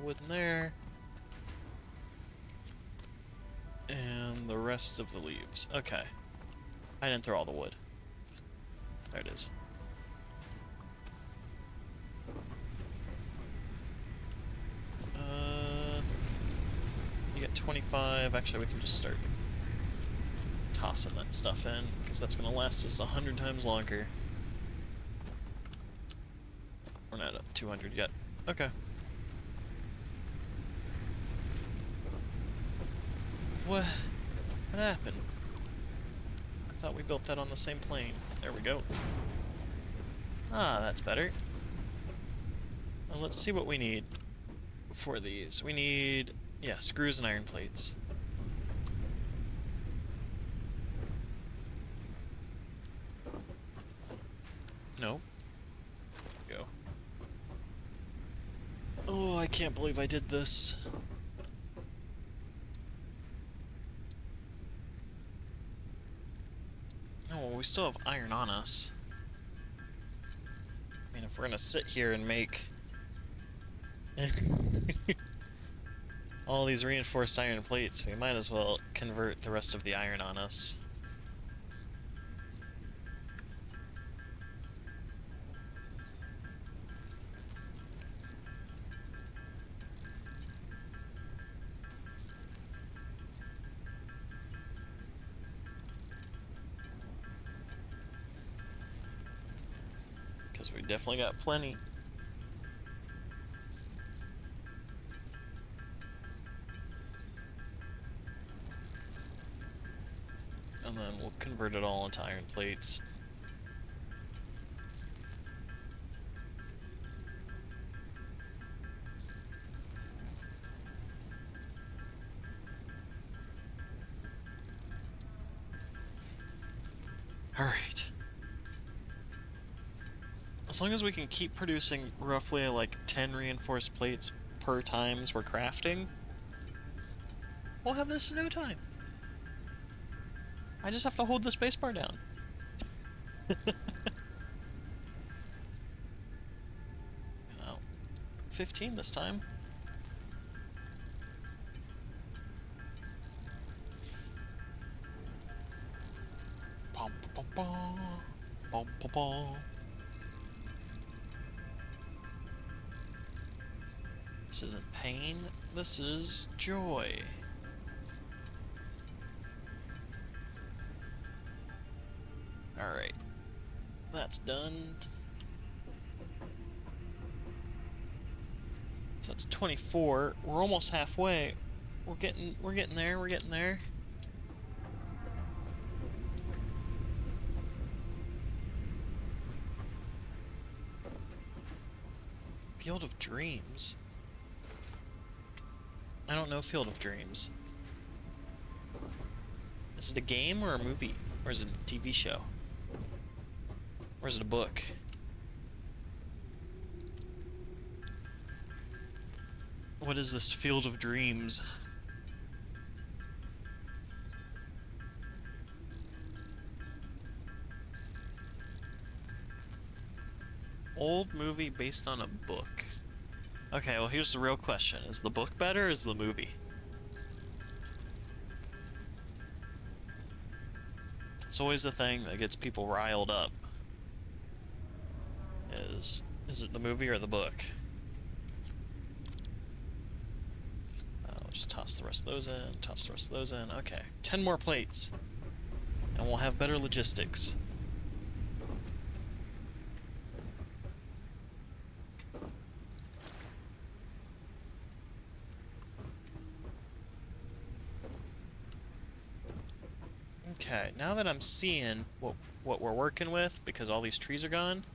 Wood in there, and the rest of the leaves. Okay, I didn't throw all the wood. There it is. You get 25. Actually, we can just start tossing that stuff in, because that's going to last us 100 times longer. We're not at 200 yet. Okay. What happened? I thought we built that on the same plane. There we go. Ah, that's better. Well, let's see what we need for these. We need, yeah, screws and iron plates. No. There we go. Oh, I can't believe I did this. Oh, we still have iron on us. I mean, if we're gonna sit here and make all these reinforced iron plates, we might as well convert the rest of the iron on us. We definitely got plenty. And then we'll convert it all into iron plates. Alright. As long as we can keep producing roughly like 10 reinforced plates per times we're crafting, we'll have this in no time. I just have to hold the spacebar down. 15 this time. Bum, bum, bum, bum, bum, bum. This isn't pain, this is joy. Alright. That's done. So that's 24. We're almost halfway. We're getting there, we're getting there. Field of Dreams? I don't know Field of Dreams. Is it a game or a movie? Or is it a TV show? Or is it a book? What is this Field of Dreams? Old movie based on a book. Okay, well here's the real question. Is the book better or is the movie? It's always the thing that gets people riled up. Is it the movie or the book? We'll just toss the rest of those in, toss the rest of those in. Okay, 10 more plates. And we'll have better logistics. Okay, now that I'm seeing what we're working with, because all these trees are gone,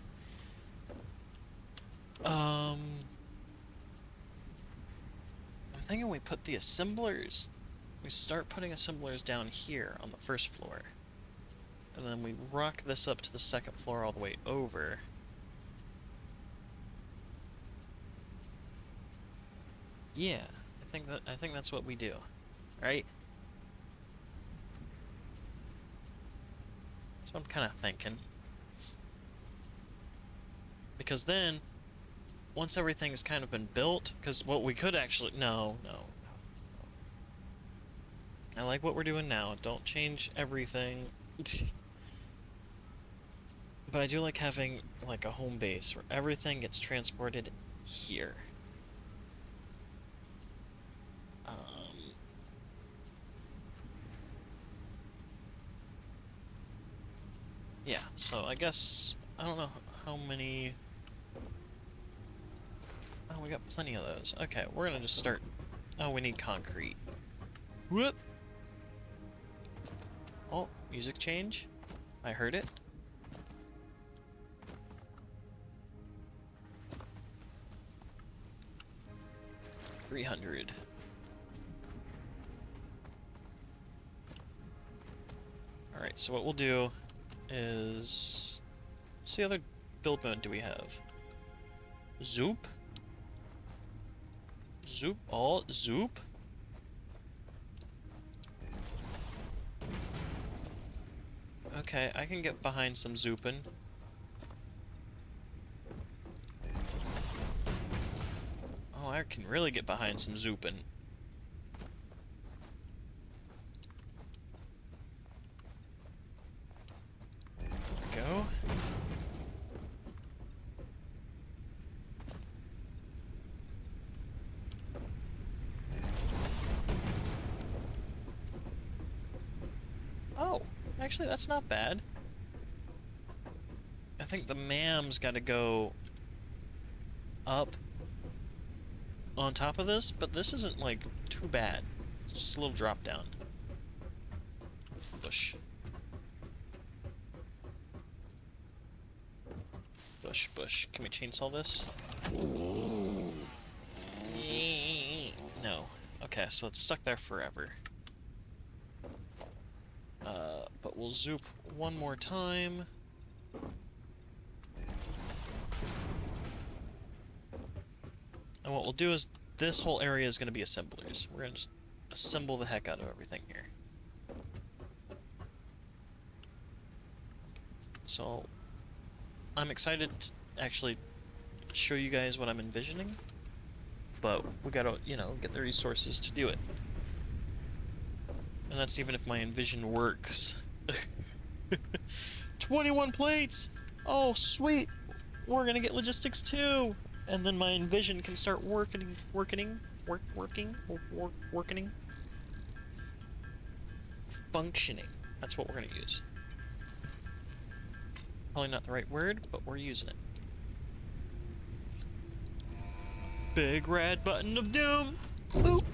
I'm thinking we put the assemblers, we start putting assemblers down here on the first floor, and then we rock this up to the second floor all the way over. Yeah, I think that's what we do, right? That's what I'm kind of thinking. Because then, once everything's kind of been built, because what we could actually... No. I like what we're doing now. Don't change everything. But I do like having, like, a home base where everything gets transported here. Yeah, so I guess, I don't know how many... Oh, we got plenty of those. Okay, we're gonna just start... Oh, we need concrete. Whoop! Oh, music change. I heard it. $300. Alright, so what we'll do is... What's the other build mode do we have? Zoop? Zoop? Oh, Zoop? Okay, I can get behind some zooping. Oh, I can really get behind some zooping. Go. Oh, actually that's not bad. I think the mam's gotta go up on top of this, but this isn't like too bad. It's just a little drop down. Bush. Bush. Can we chainsaw this? No. Okay, so it's stuck there forever. But we'll zoop one more time. And what we'll do is, this whole area is going to be assemblers. We're going to just assemble the heck out of everything here. So, I'm excited to actually show you guys what I'm envisioning, but we gotta, you know, get the resources to do it. And that's even if my envision works. 21 plates! Oh, sweet! We're gonna get logistics too! And then my envision can start working. Functioning. That's what we're gonna use. Probably not the right word, but we're using it. Big red button of doom! Boop!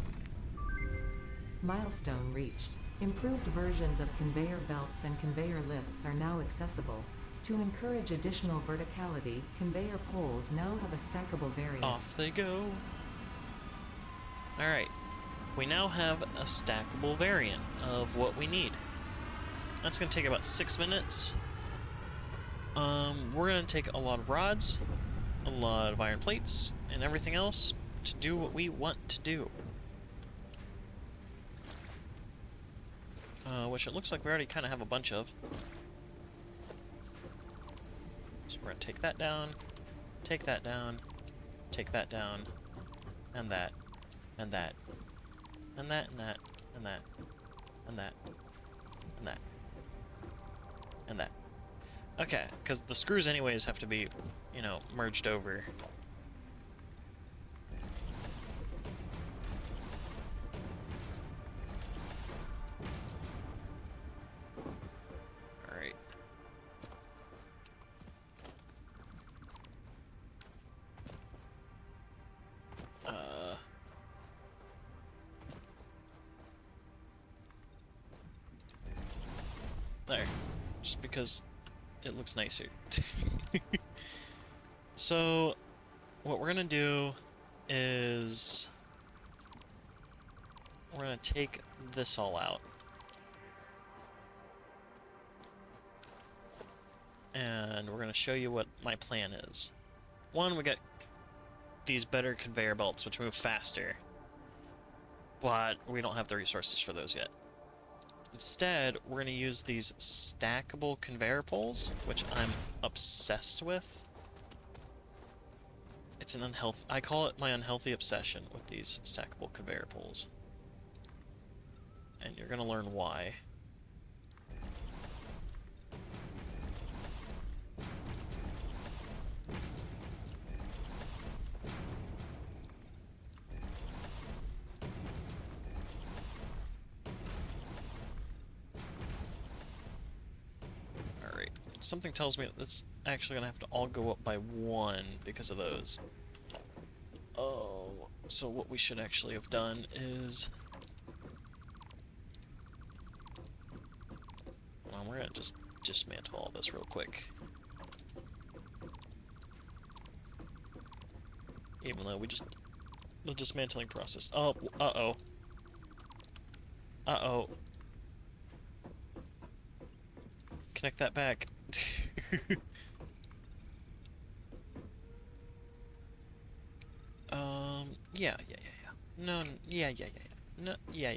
Milestone reached. Improved versions of conveyor belts and conveyor lifts are now accessible. To encourage additional verticality, conveyor poles now have a stackable variant. Off they go. Alright. We now have a stackable variant of what we need. That's going to take about 6 minutes. We're going to take a lot of rods, a lot of iron plates, and everything else to do what we want to do. Which it looks like we already kind of have a bunch of. So we're going to take that down, take that down, take that down, and that, and that, and that, and that, and that, and that, and that, and that. Okay, because the screws anyways have to be, you know, merged over. Alright. There. Just because it looks nicer. So, what we're gonna do is we're gonna take this all out. And we're gonna show you what my plan is. One, we got these better conveyor belts which move faster, but we don't have the resources for those yet. Instead, we're going to use these stackable conveyor poles, which I'm obsessed with. It's an unhealthy... I call it my unhealthy obsession with these stackable conveyor poles. And you're going to learn why. Something tells me that it's actually gonna have to all go up by 1 because of those. Oh, so what we should actually have done is... Well, we're gonna just dismantle all this real quick. Even though we just... The dismantling process... Oh, uh-oh. Uh-oh. Connect that back. Yeah. No, yeah. No, yeah.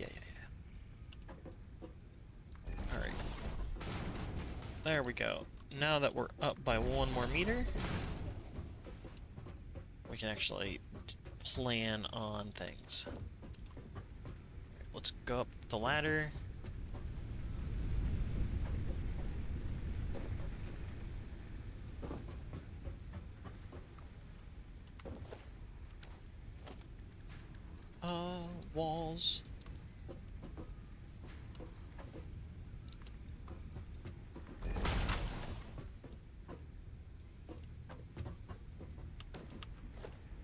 Alright. There we go. Now that we're up by 1 more meter, we can actually plan on things. Let's go up the ladder. Walls.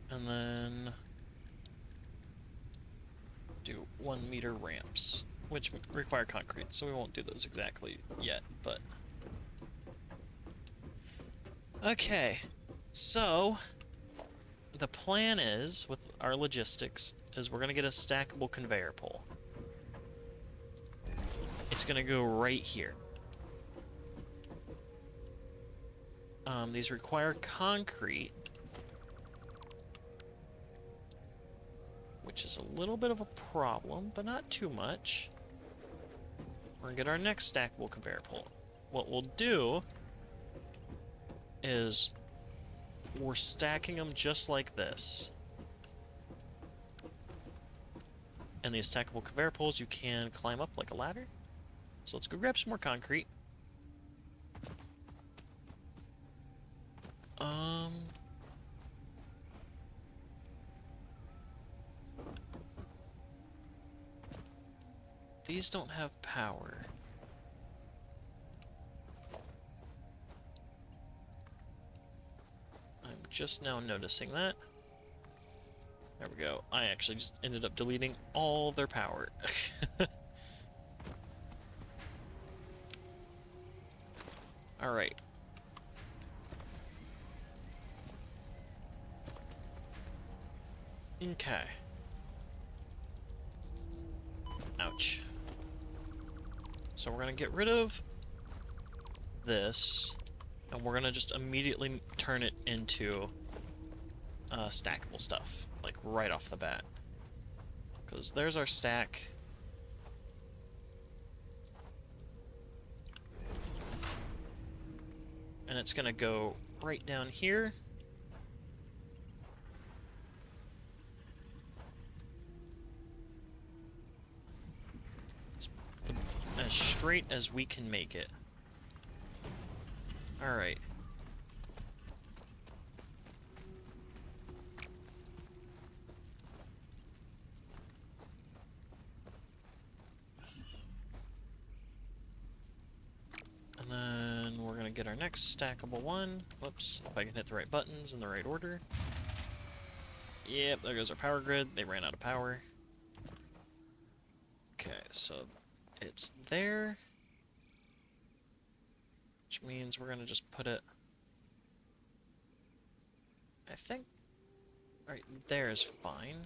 And then do 1 meter ramps, which require concrete, so we won't do those exactly yet, but... Okay, so the plan is, with our logistics, is we're gonna get a stackable conveyor pole. It's gonna go right here. These require concrete, which is a little bit of a problem, but not too much. We're gonna get our next stackable conveyor pole. What we'll do is we're stacking them just like this. And these stackable conveyor poles, you can climb up like a ladder. So let's go grab some more concrete. These don't have power. I'm just now noticing that. There we go. I actually just ended up deleting all their power. Alright. Okay. Ouch. So we're gonna get rid of this, and we're gonna just immediately turn it into stackable stuff, like right off the bat. Because there's our stack. And it's gonna go right down here. As straight as we can make it. Alright. And then we're gonna get our next stackable one. Whoops, if I can hit the right buttons in the right order. Yep, there goes our power grid. They ran out of power. Okay, so it's there. Which means we're gonna just put it, I think, right there is fine.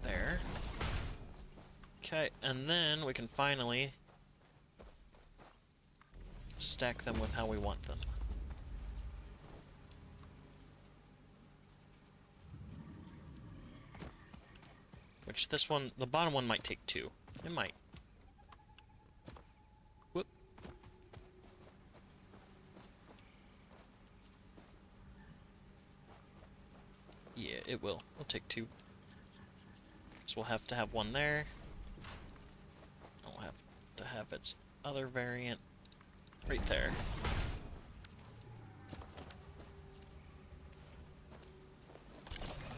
There. Okay, and then we can finally stack them with how we want them. Which this one, the bottom one might take 2. It might. Whoop. Yeah, it will. It'll take 2. So we'll have to have one there. We'll have to have its other variant right there.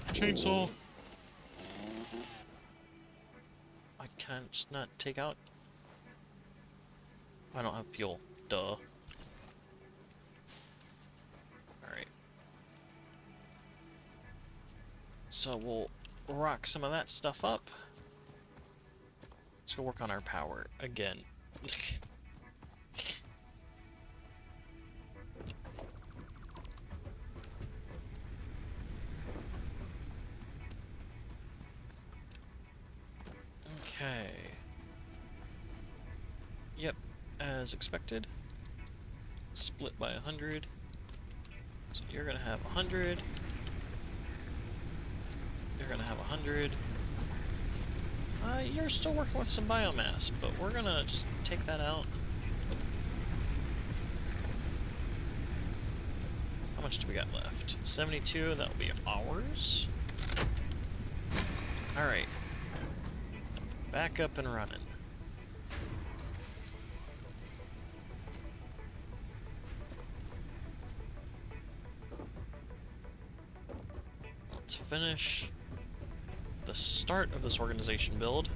Chainsaw! I can't just not take out. I don't have fuel. Duh. Alright. So we'll rock some of that stuff up. Let's go work on our power again. Okay. Yep, as expected. Split by 100. So you're gonna have 100. You're gonna have 100. You're still working with some biomass, but we're gonna just take that out. How much do we got left? 72, that'll be ours. Alright. Back up and running. Let's finish the start of this organization build.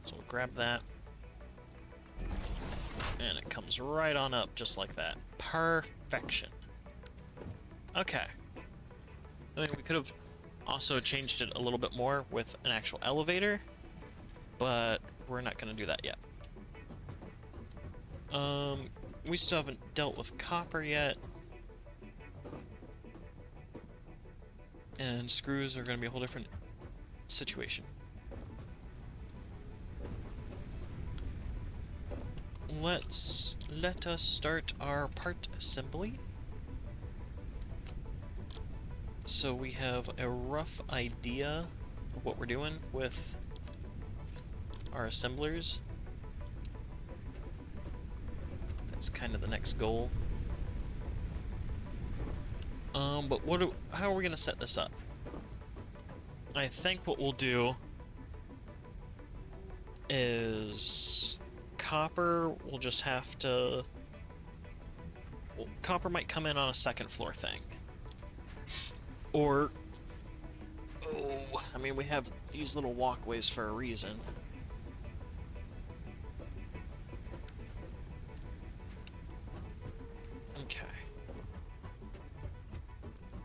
So we'll grab that. And it comes right on up just like that. Perfection. Okay. I think we could have also changed it a little bit more with an actual elevator, but we're not going to do that yet. We still haven't dealt with copper yet. And screws are going to be a whole different situation. Let us start our part assembly. So we have a rough idea of what we're doing with our assemblers. That's kind of the next goal. But how are we gonna set this up? I think what we'll do is copper will just have to... Well, copper might come in on a second floor thing. Or... Oh, I mean, we have these little walkways for a reason.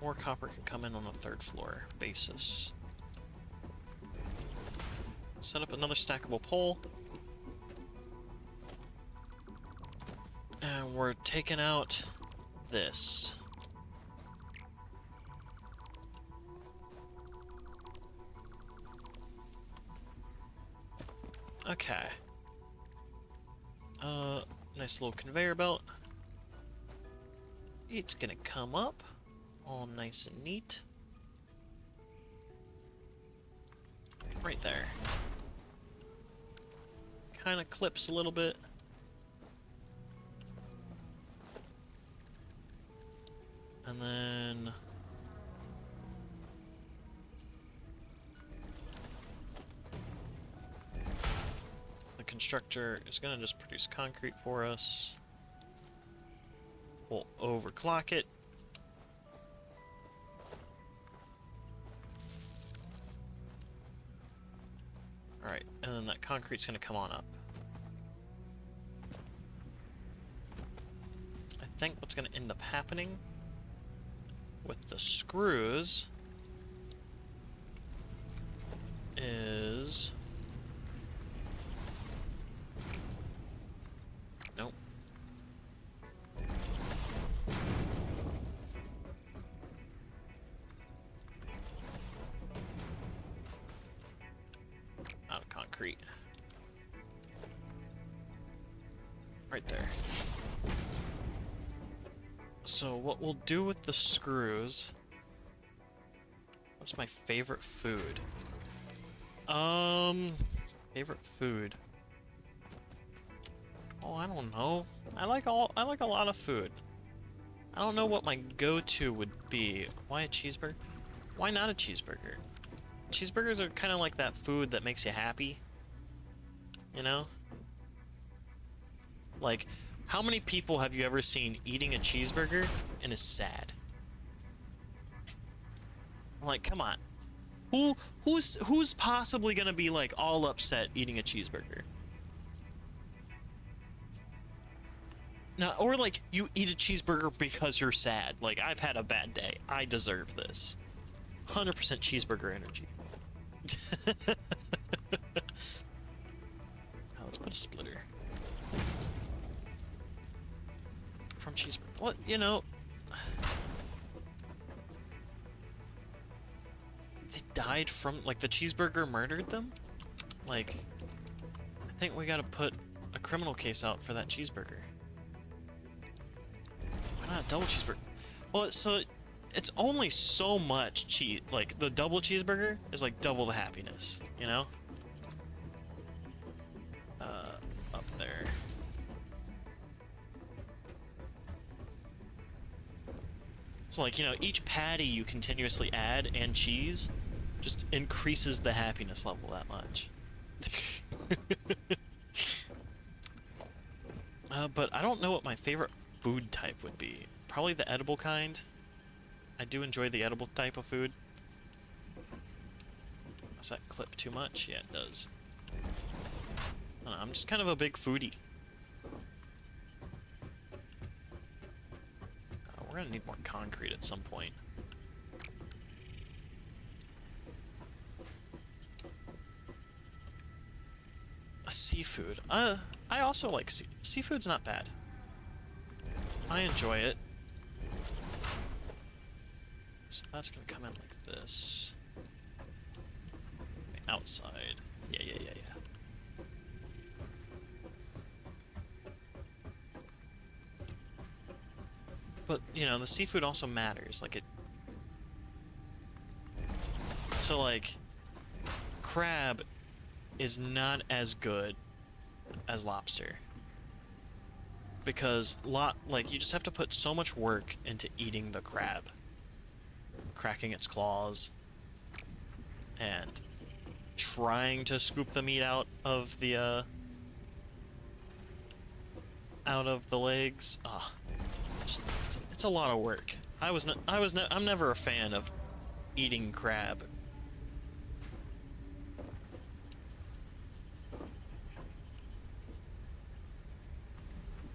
More copper can come in on a third floor basis. Set up another stackable pole. And we're taking out this. Okay. Nice little conveyor belt. It's gonna come up all nice and neat. Right there. Kind of clips a little bit. And then the constructor is going to just produce concrete for us. We'll overclock it. Alright, and then that concrete's going to come on up. I think what's going to end up happening with the screws is... Nope. Out of concrete. Right there. So what we'll do with the screws... What's my favorite food? Favorite food. Oh, I don't know. I like a lot of food. I don't know what my go-to would be. Why a cheeseburger? Why not a cheeseburger? Cheeseburgers are kind of like that food that makes you happy. You know? Like, how many people have you ever seen eating a cheeseburger and is sad? Like, come on. Who's possibly gonna be like all upset eating a cheeseburger? Now, or like you eat a cheeseburger because you're sad. Like, I've had a bad day. I deserve this. 100% cheeseburger energy. Now, let's put a splitter. From cheeseburger. What, you know... They died from... Like, the cheeseburger murdered them? Like, I think we gotta put a criminal case out for that cheeseburger. Why not a double cheeseburger? Well, so... It's only so much cheese. Like, the double cheeseburger is like double the happiness, you know? Up there. So, like, you know, each patty you continuously add and cheese just increases the happiness level that much. But I don't know what my favorite food type would be. Probably the edible kind. I do enjoy the edible type of food. Does that clip too much? Yeah, it does. I don't know, I'm just kind of a big foodie. We're gonna need more concrete at some point. A seafood. I also like seafood's not bad. I enjoy it. So that's gonna come in like this. The outside. Yeah. But, you know, the seafood also matters. Like, it... So, like, crab is not as good as lobster. Because, like, you just have to put so much work into eating the crab. Cracking its claws. And trying to scoop the meat out of the legs. Just, it's a lot of work. I'm never a fan of eating crab.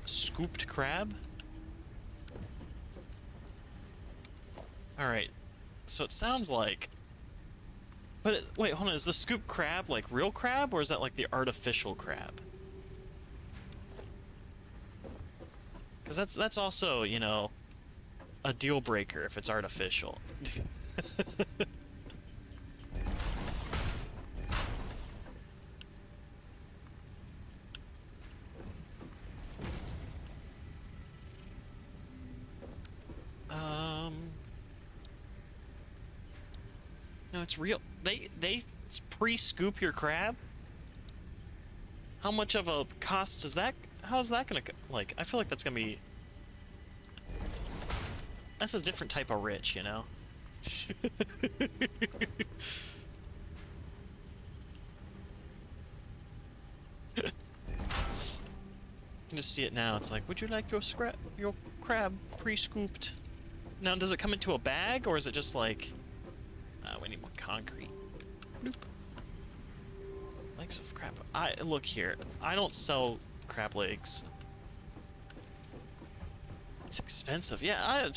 Scooped crab? Alright, so it sounds like... But, wait, hold on, is the scoop crab, like, real crab, or is that, like, the artificial crab? Because that's also, you know, a deal breaker if it's artificial. No, it's real. They pre-scoop your crab? How much of a cost is that? How is that gonna, like, I feel like that's gonna be... That's a different type of rich, you know? You can just see it now. It's like, would you like your crab pre-scooped? Now, does it come into a bag, or is it just like... we need more concrete. Bloop. Legs of crab. Look here. I don't sell crab legs. It's expensive. Yeah,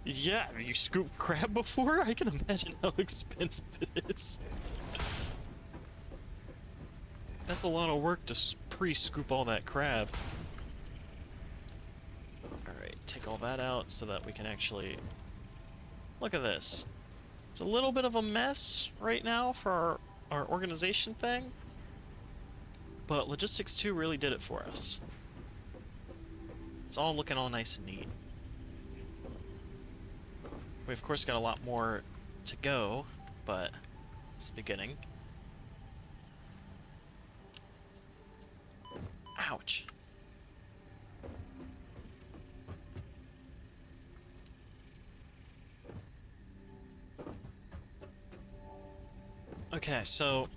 yeah, have you scooped crab before? I can imagine how expensive it is. That's a lot of work to pre-scoop all that crab. Alright, take all that out so that we can actually... Look at this. It's a little bit of a mess right now for our organization thing, but Logistics 2 really did it for us. It's all looking all nice and neat. We of course got a lot more to go, but it's the beginning. Ouch. Okay, so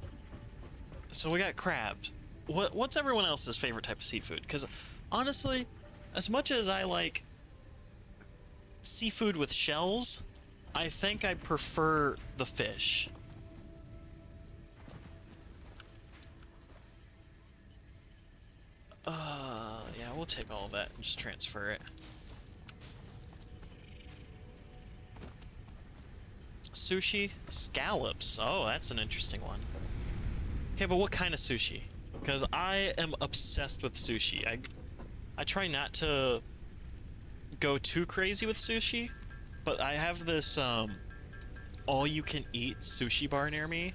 we got crabs. What's everyone else's favorite type of seafood? Because honestly, as much as I like seafood with shells, I think I prefer the fish. Yeah, we'll take all of that and just transfer it. Sushi? Scallops. Oh, that's an interesting one. Okay, but what kind of sushi? Because I am obsessed with sushi. I try not to go too crazy with sushi, but I have this all-you-can-eat sushi bar near me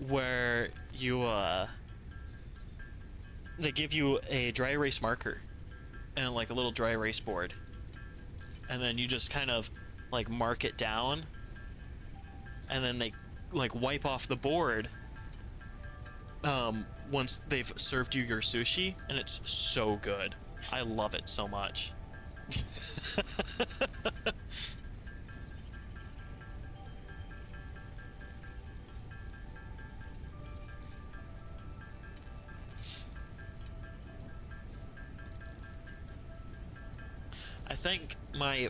where you they give you a dry erase marker and like a little dry erase board, and then you just kind of like mark it down, and then they like wipe off the board once they've served you your sushi, and it's so good. I love it so much. I think my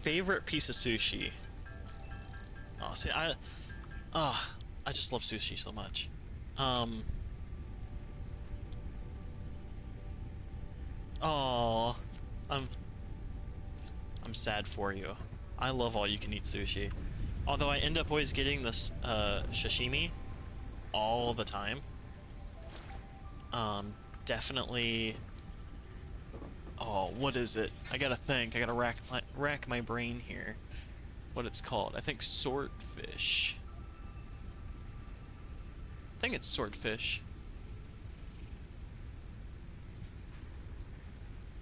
favorite piece of sushi... Oh, see, I just love sushi so much. Oh, I'm sad for you. I love all-you-can-eat sushi. Although I end up always getting this sashimi all the time. Definitely... Oh, what is it? I gotta think. I gotta rack my brain here. What it's called. I think swordfish. I think it's swordfish.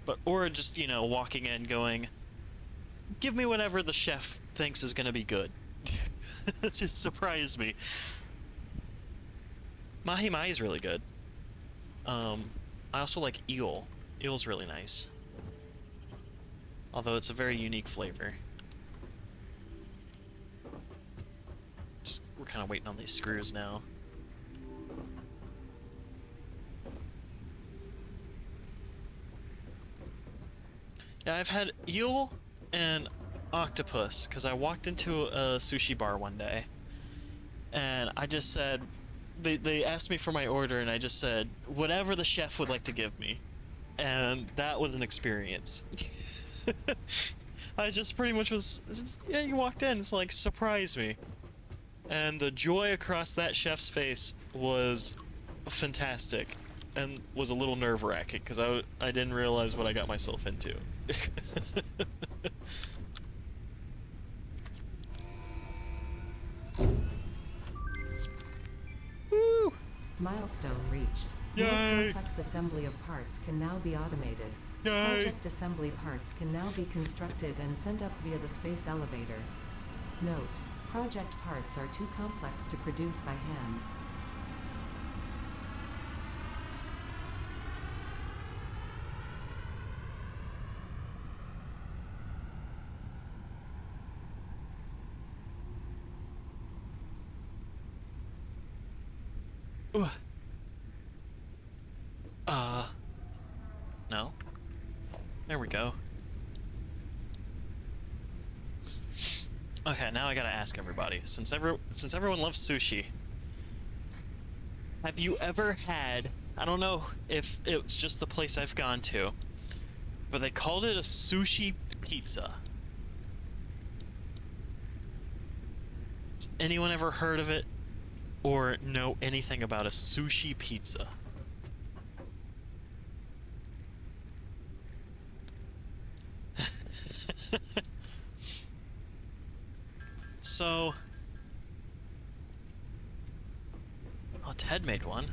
But, or just, you know, walking in going, give me whatever the chef thinks is gonna be good. Just surprise me. Mahi-mahi is really good. I also like eel. Eel's really nice. Although it's a very unique flavor. Just, we're kind of waiting on these screws now. Yeah, I've had eel and octopus, because I walked into a sushi bar one day, and I just said, they asked me for my order, and I just said, whatever the chef would like to give me. And that was an experience. I just pretty much was, yeah, you walked in, it's like, surprise me. And the joy across that chef's face was fantastic, and was a little nerve-wracking, because I didn't realize what I got myself into. Woo! Milestone reached. Yay! More complex assembly of parts can now be automated. Yay! Project assembly parts can now be constructed and sent up via the space elevator. Note: project parts are too complex to produce by hand. No. There we go. Okay, now I gotta ask everybody, since everyone loves sushi, have you ever had, I don't know if it's just the place I've gone to, but they called it a sushi pizza. Has anyone ever heard of it or know anything about a sushi pizza? So, oh, Ted made one.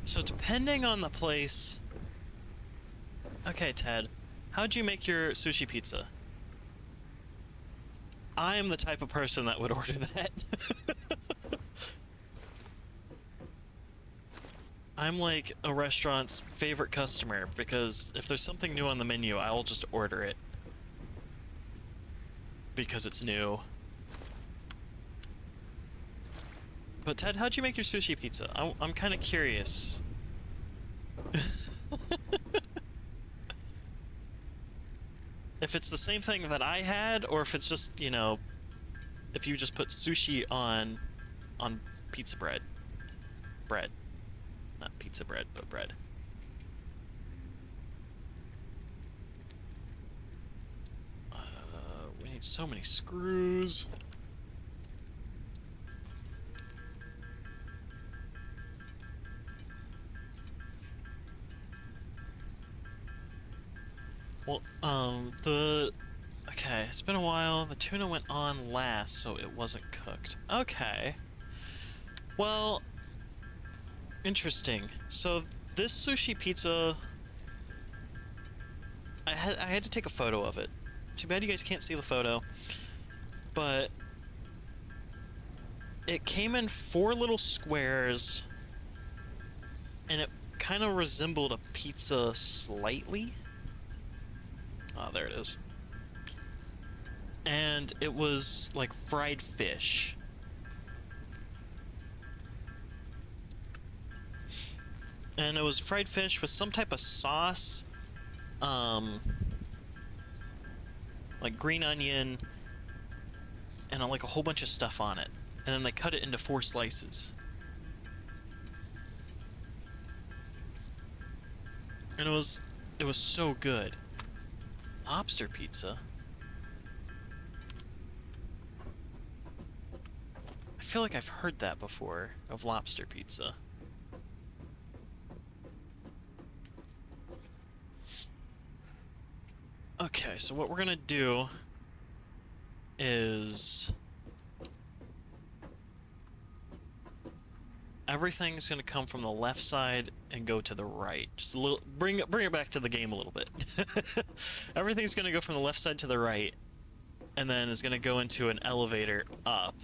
So depending on the place, okay, Ted, how'd you make your sushi pizza? I am the type of person that would order that. I'm like a restaurant's favorite customer, because if there's something new on the menu, I'll just order it. Because it's new. But Ted, how'd you make your sushi pizza? I'm kind of curious. If it's the same thing that I had, or if it's just, you know, if you just put sushi on pizza bread. Bread. Not pizza bread, but bread. We need so many screws. Well, okay, it's been a while. The tuna went on last, so it wasn't cooked. Okay. Well, interesting. So this sushi pizza, I had to take a photo of it. Too bad you guys can't see the photo, but it came in 4 little squares, and it kind of resembled a pizza slightly. Oh, there it is. And it was like fried fish. And it was fried fish with some type of sauce, like green onion, and like a whole bunch of stuff on it. And then they cut it into 4 slices. And it was so good. Lobster pizza? I feel like I've heard that before, of lobster pizza. Okay, so what we're gonna do is everything's gonna come from the left side and go to the right. Just a little, bring it back to the game a little bit. Everything's gonna go from the left side to the right, and then it's gonna go into an elevator up.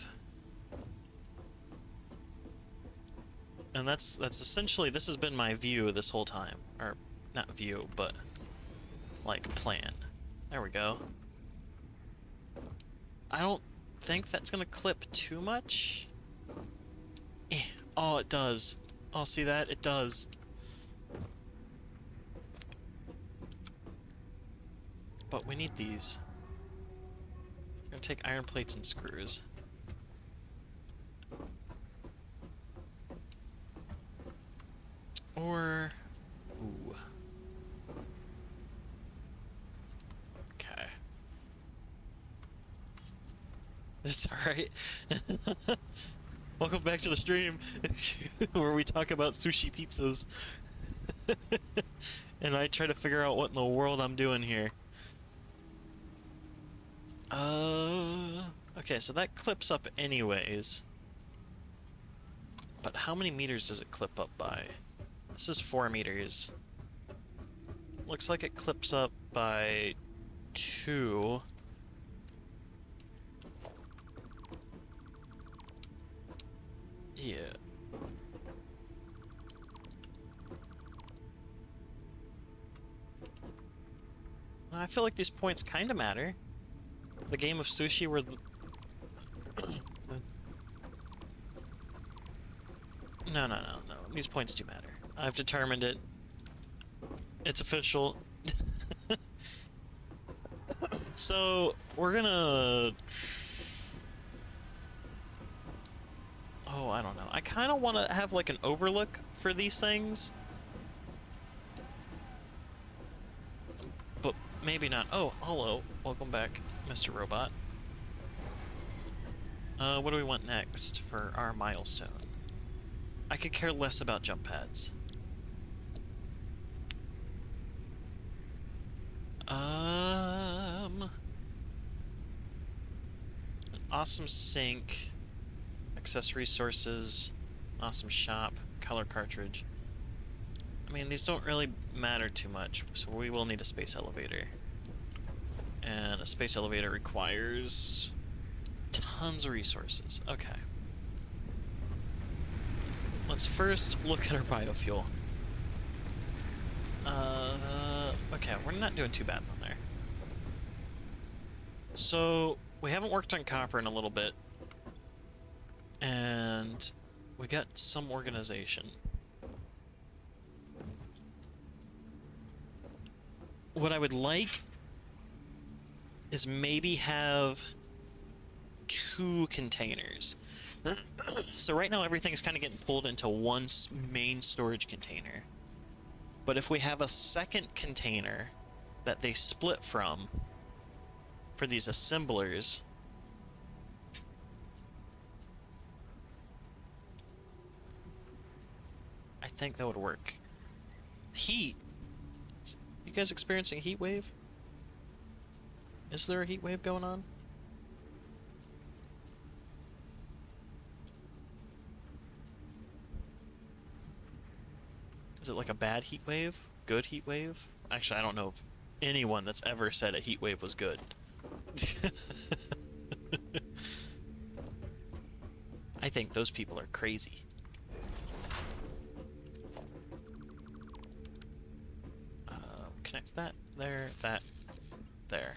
And that's essentially, this has been my view this whole time. Or, not view, but like plan. There we go. I don't think that's gonna clip too much. Oh, it does. Oh, see that? It does. But we need these. I'm gonna take iron plates and screws. Or... ooh. It's alright. Welcome back to the stream, where we talk about sushi pizzas. And I try to figure out what in the world I'm doing here. Okay, so that clips up anyways. But how many meters does it clip up by? This is 4 meters. Looks like it clips up by 2. Yeah. I feel like these points kind of matter. The game of sushi where the... No. These points do matter. I've determined it. It's official. So, we're gonna... Oh, I don't know. I kind of want to have, like, an overlook for these things. But maybe not. Oh, hello. Welcome back, Mr. Robot. What do we want next for our milestone? I could care less about jump pads. An awesome sink, accessory sources, awesome shop, color cartridge. I mean, these don't really matter too much, so we will need a space elevator. And a space elevator requires tons of resources. Okay. Let's first look at our biofuel. Okay, we're not doing too bad on there. So, we haven't worked on copper in a little bit. And we got some organization. What I would like is maybe have 2 containers. So right now everything's kind of getting pulled into one main storage container. But if we have a second container that they split from for these assemblers, I think that would work. Heat. You guys experiencing a heat wave? Is there a heat wave going on? Is it like a bad heat wave? Good heat wave? Actually, I don't know if anyone that's ever said a heat wave was good. I think those people are crazy. Connect that, there, that, there.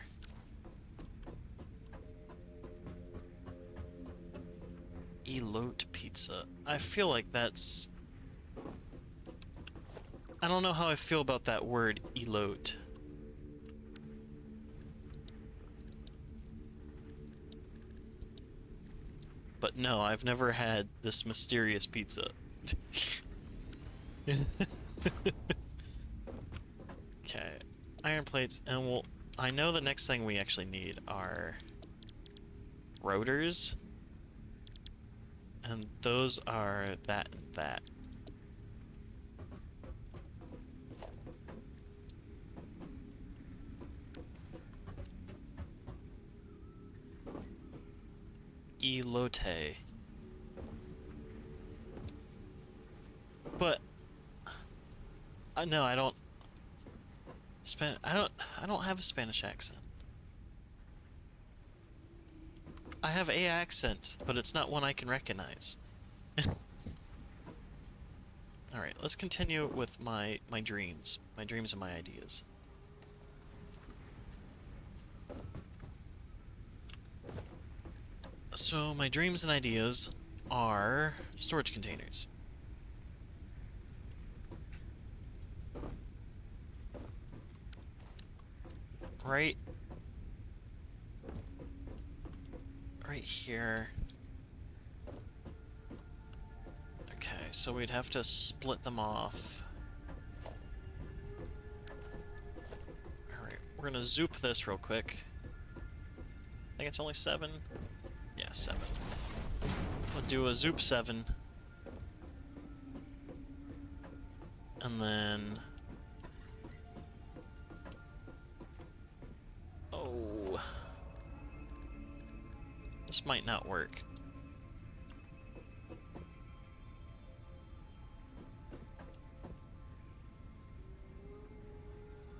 Elote pizza. I feel like that's... I don't know how I feel about that word, elote. But no, I've never had this mysterious pizza. Okay, iron plates, and we'll... I know the next thing we actually need are rotors. And those are that and that. Elote. But no, I don't I don't have a Spanish accent. I have a accent, but it's not one I can recognize. Alright, let's continue with my dreams. My dreams and my ideas. So, my dreams and ideas are storage containers. Right here. Okay, so we'd have to split them off. Alright, we're gonna zoop this real quick. I think it's only 7. Yeah, 7. We'll do a Zoop 7. And then... Oh... This might not work.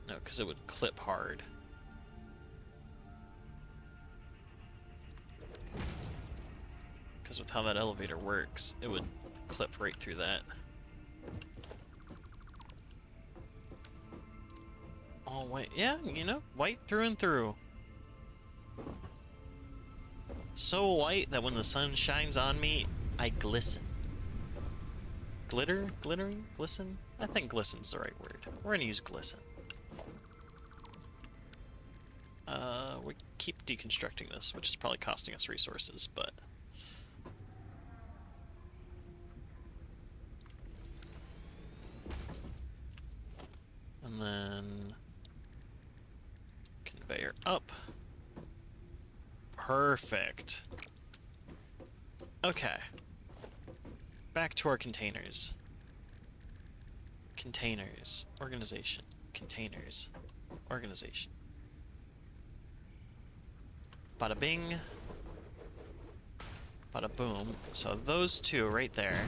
No, because it would clip hard. Because with how that elevator works, it would clip right through that. Oh, white. Yeah, you know, white through and through. So white that when the sun shines on me, I glisten. Glitter? Glittering? Glisten? I think glisten's the right word. We're gonna use glisten. We keep deconstructing this, which is probably costing us resources, but... And then... Conveyor up. Perfect. Okay. Back to our containers. Containers. Organization. Containers. Organization. Bada bing. Bada boom. So those two right there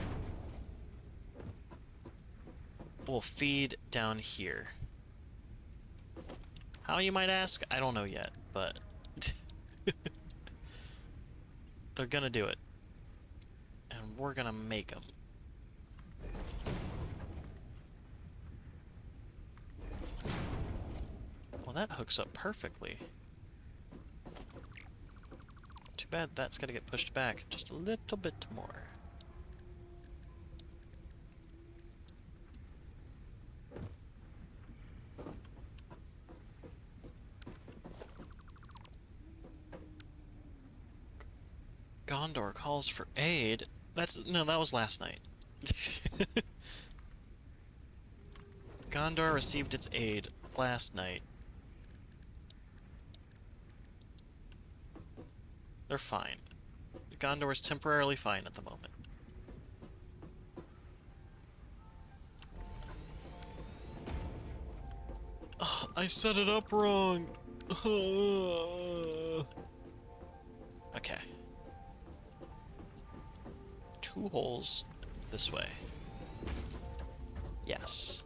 will feed down here. How, you might ask? I don't know yet, but they're gonna do it. And we're gonna make them. Well, that hooks up perfectly. Too bad that's gotta get pushed back just a little bit more. Gondor calls for aid. No, that was last night. Gondor received its aid last night. They're fine. Gondor is temporarily fine at the moment. Ugh, I set it up wrong. Okay. 2 holes this way. Yes.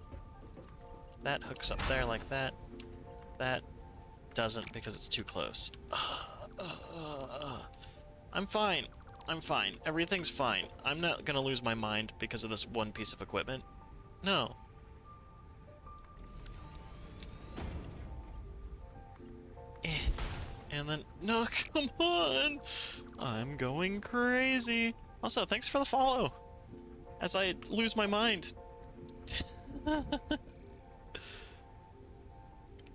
That hooks up there like that. That doesn't because it's too close. I'm fine. I'm fine. Everything's fine. I'm not gonna lose my mind because of this one piece of equipment. No. And then... No, come on! I'm going crazy. Also, thanks for the follow. As I lose my mind.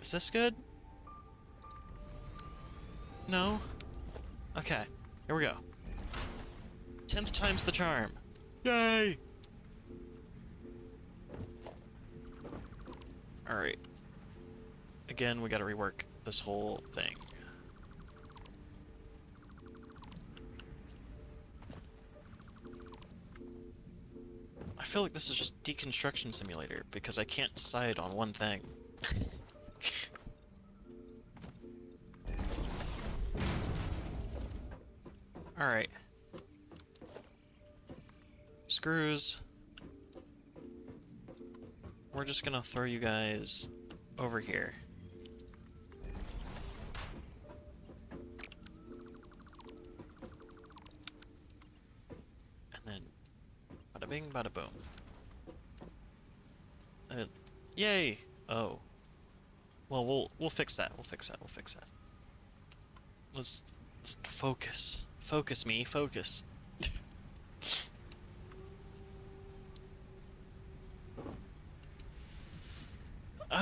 Is this good? No? Okay, here we go. 10th time's the charm. Yay! Alright. Again, we gotta rework this whole thing. I feel like this is just deconstruction simulator because I can't decide on one thing. Alright. Screws. We're just gonna throw you guys over here. And then bada bing, bada boom. Yay! Oh. Well, we'll fix that. We'll fix that. We'll fix that. Let's focus. Focus me. Focus.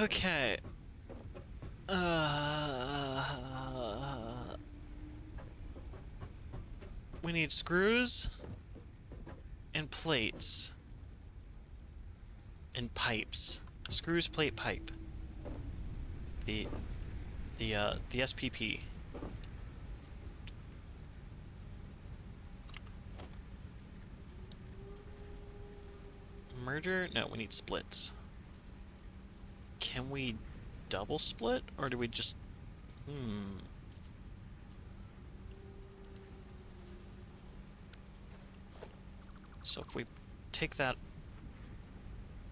Okay. We need screws and plates and pipes. Screws, plate, pipe. The SPP. merger? No, we need splits. Can we double split, or do we just... So if we take that...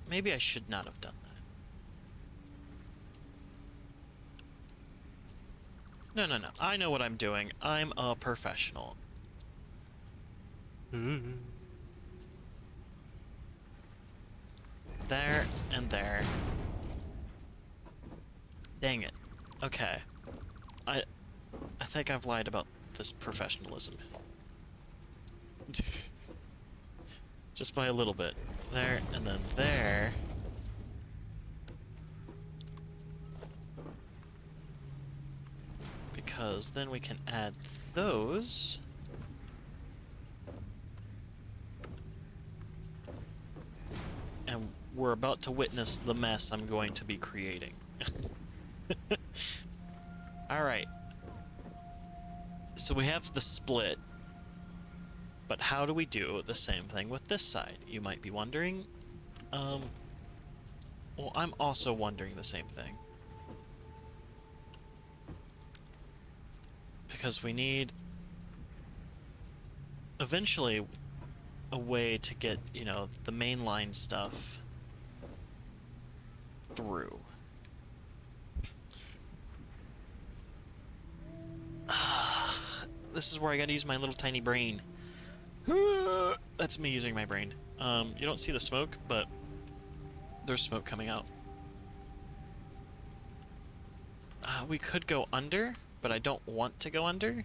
Maybe I should not have done that. No. I know what I'm doing. I'm a professional. There and there. Dang it. Okay. I think I've lied about this professionalism. Just by a little bit. There, and then there. Because then we can add those. And we're about to witness the mess I'm going to be creating. Alright. So we have the split. But how do we do the same thing with this side? You might be wondering. Well, I'm also wondering the same thing. Because we need... eventually a way to get, you know, the mainline stuff through. This is where I gotta use my little tiny brain. That's me using my brain. You don't see the smoke, but there's smoke coming out. We could go under, but I don't want to go under.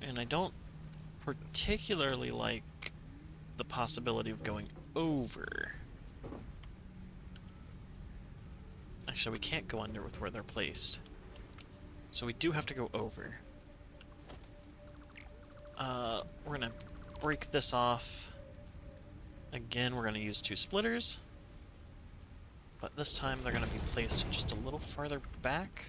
And I don't particularly like the possibility of going over. Actually, we can't go under with where they're placed. So we do have to go over. We're gonna break this off. Again, we're gonna use 2 splitters. But this time they're gonna be placed just a little farther back.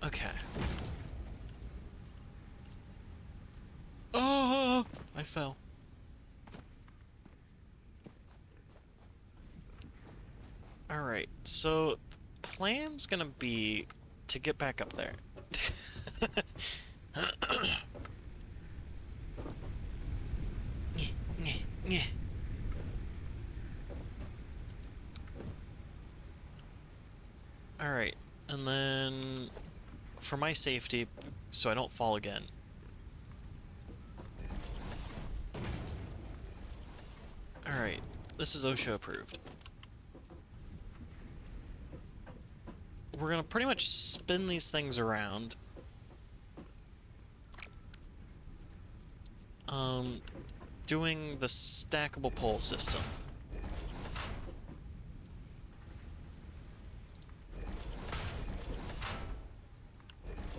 Okay. Oh, I fell. Alright, so the plan's gonna be to get back up there. Alright, and then for my safety, so I don't fall again. Alright, this is OSHA approved. We're gonna pretty much spin these things around. Doing the stackable pole system.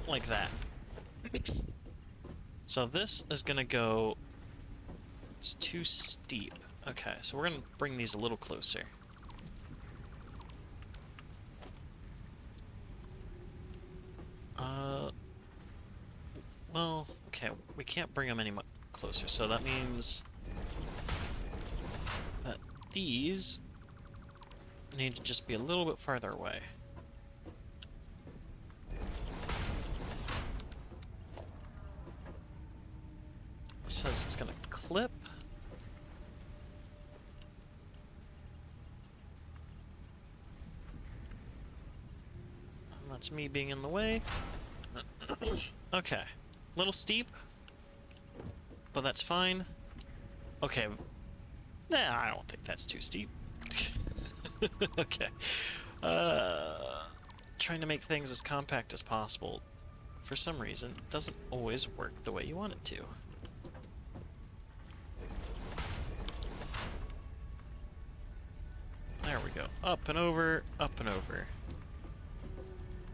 Like that. So this is gonna go... It's too steep. Okay, so we're gonna bring these a little closer. Well, okay, we can't bring them any closer, so that means that these need to just be a little bit farther away. It says it's gonna clip. And that's me being in the way. Okay. Little steep, but that's fine. Okay. Nah, I don't think that's too steep. Okay. Trying to make things as compact as possible, for some reason, doesn't always work the way you want it to. There we go. Up and over, up and over.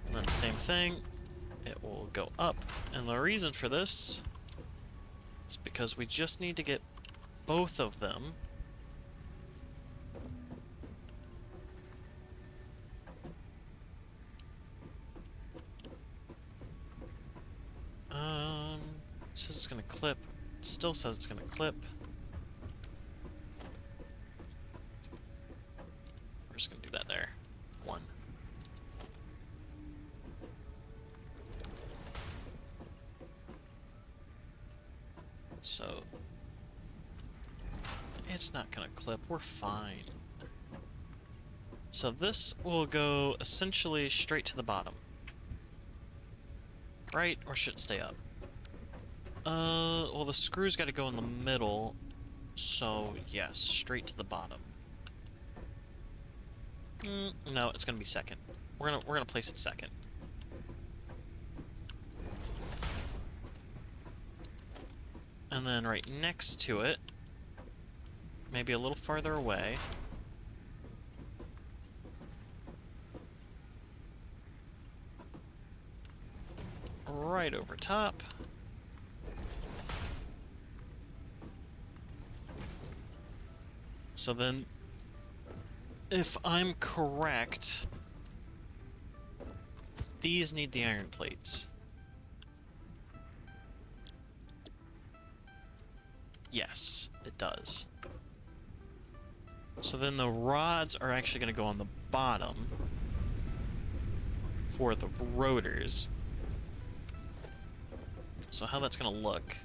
And then same thing. It will go up, and the reason for this is because we just need to get both of them clip. Still says it's gonna clip. We're just gonna do that there. 1. So it's not gonna clip. We're fine. So this will go essentially straight to the bottom. Right? Or should it stay up? Well, the screw's got to go in the middle. So yes, straight to the bottom. No, it's gonna be second. We're gonna place it second. And then right next to it, maybe a little farther away. Right over top. So then, if I'm correct, these need the iron plates. Yes, it does. So then the rods are actually going to go on the bottom for the rotors. So how that's going to look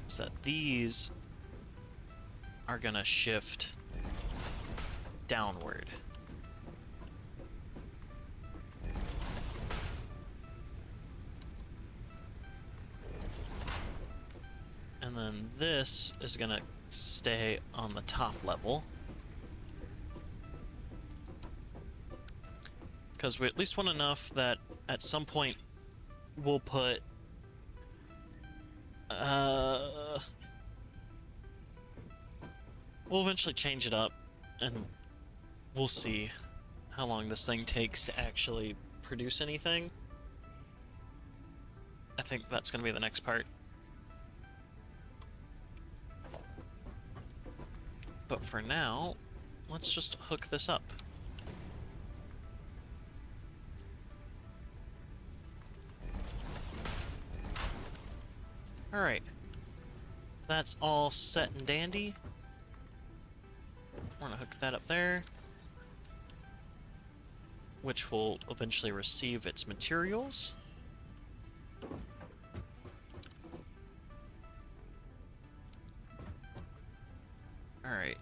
is that these are going to shift downward. And then this is going to stay on the top level. Because we at least want enough that at some point we'll put we'll eventually change it up, and we'll see how long this thing takes to actually produce anything. I think that's going to be the next part. But for now, let's just hook this up. Alright. That's all set and dandy. We're gonna hook that up there, which will eventually receive its materials. Alright.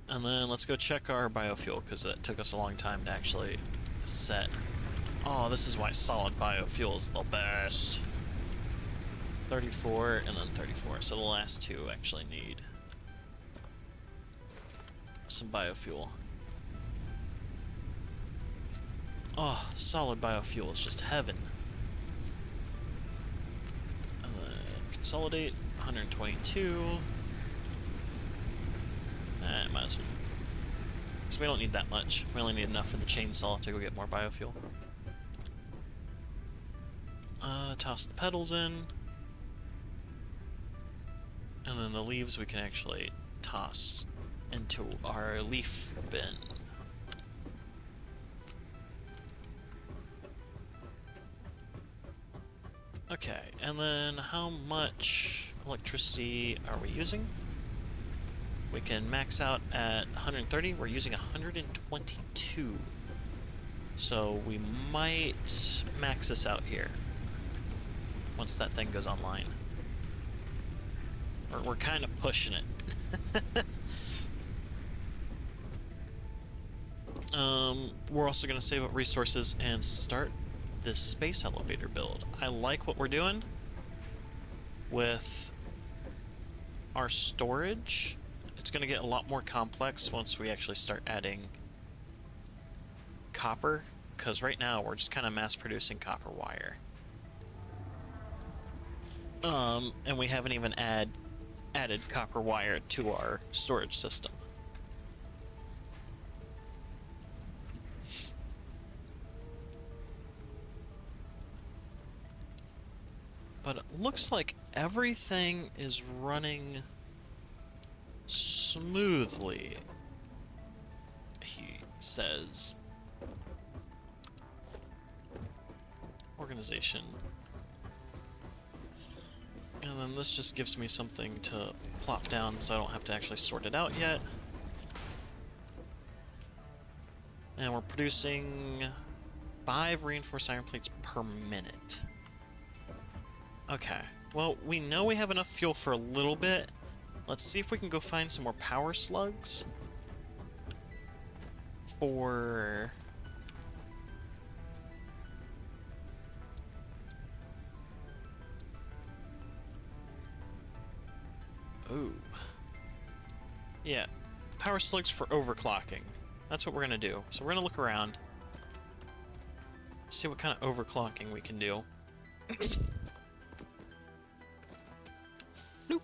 And then let's go check our biofuel, because it took us a long time to actually set. Oh, this is why solid biofuel is the best. 34 and then 34, so the last two actually need some biofuel. Oh, solid biofuel is just heaven. And then consolidate, 122. Might as well. Because we don't need that much. We only need enough for the chainsaw to go get more biofuel. Toss the petals in. And then the leaves we can actually toss into our leaf bin. Okay, and then how much electricity are we using? We can max out at 130. We're using 122. So we might max this out here once that thing goes online. We're kind of pushing it. We're also going to save up resources and start this space elevator build. I like what we're doing with our storage. It's going to get a lot more complex once we actually start adding copper, because right now we're just kind of mass producing copper wire. And we haven't even added copper wire to our storage system. But it looks like everything is running smoothly, he says. Organization. And then this just gives me something to plop down so I don't have to actually sort it out yet. And we're producing 5 reinforced iron plates per minute. Okay, well, we know we have enough fuel for a little bit. Let's see if we can go find some more power slugs for... Ooh. Yeah, power slugs for overclocking. That's what we're gonna do. So we're gonna look around, see what kind of overclocking we can do. Nope.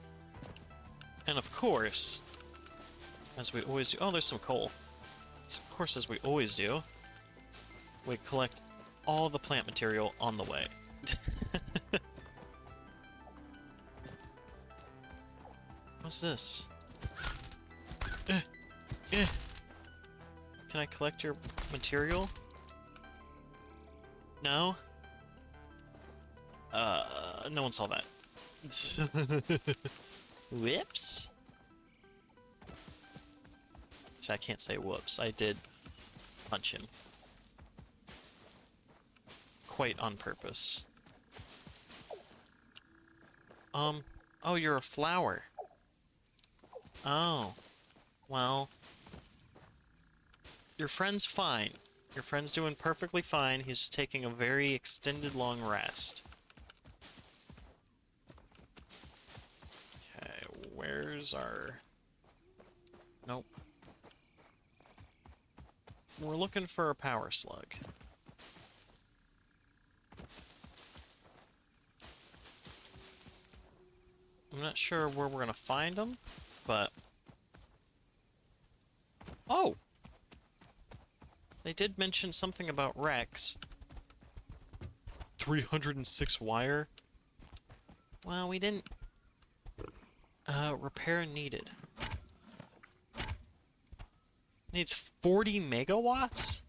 And of course, as we always do... Oh, there's some coal. So of course, as we always do, we collect all the plant material on the way. What's this? Can I collect your material? No? No one saw that. Whoops. Actually, I can't say whoops. I did punch him. Quite on purpose. Oh, you're a flower. Oh. Well. Your friend's fine. Your friend's doing perfectly fine. He's just taking a very extended long rest. Okay, where's our... Nope. We're looking for a power slug. I'm not sure where we're gonna find them, but... Oh! They did mention something about Rex. 306 wire? Well, we didn't... repair needed. Needs 40 megawatts?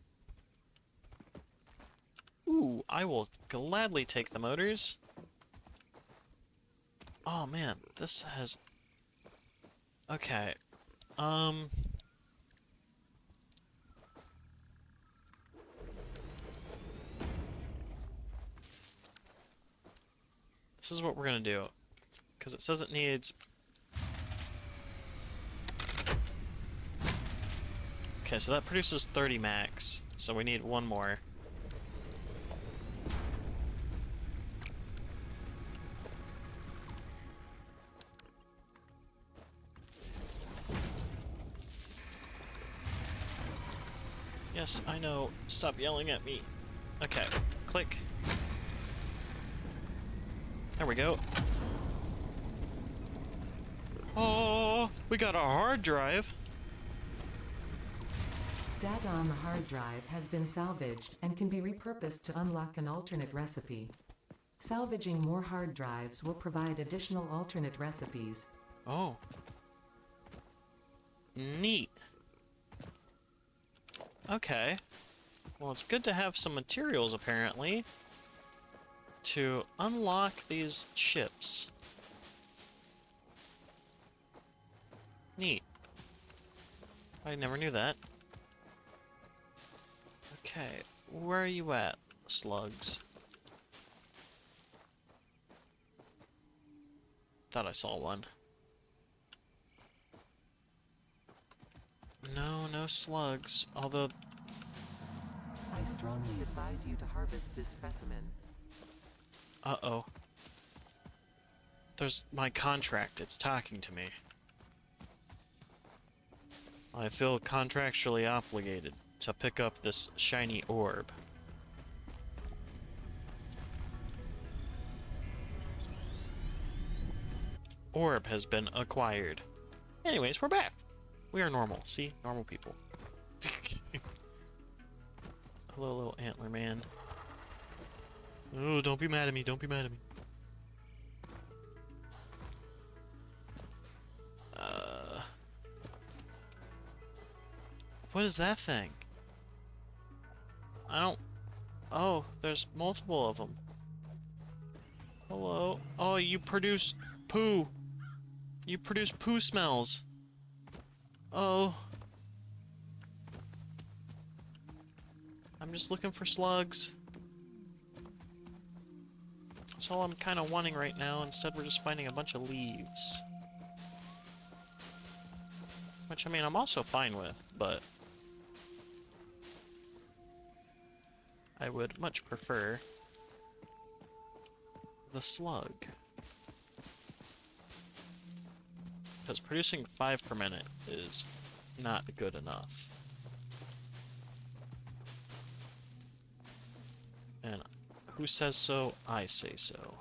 Ooh, I will gladly take the motors. Oh man, this has... Okay, this is what we're gonna do. Because it says it needs... Okay, so that produces 30 max. So we need one more. Yes, I know. Stop yelling at me. Okay, click. There we go. Oh, we got a hard drive. Data on the hard drive has been salvaged and can be repurposed to unlock an alternate recipe. Salvaging more hard drives will provide additional alternate recipes. Oh. Neat. Okay. Well, it's good to have some materials, apparently, to unlock these chips. Neat. I never knew that. Okay, where are you at, slugs? Thought I saw one. No, no slugs, although... I strongly advise you to harvest this specimen. Uh-oh. There's my contract, it's talking to me. I feel contractually obligated to pick up this shiny orb. Orb has been acquired. Anyways, we're back. We are normal. See? Normal people. Hello, little antler man. Oh, don't be mad at me. Don't be mad at me. What is that thing? I don't... Oh, there's multiple of them. Hello? Oh, you produce poo. You produce poo smells. Oh. I'm just looking for slugs. That's all I'm kind of wanting right now. Instead, we're just finding a bunch of leaves. Which, I mean, I'm also fine with, but I would much prefer the slug. Because producing 5 per minute is not good enough. And who says so? I say so.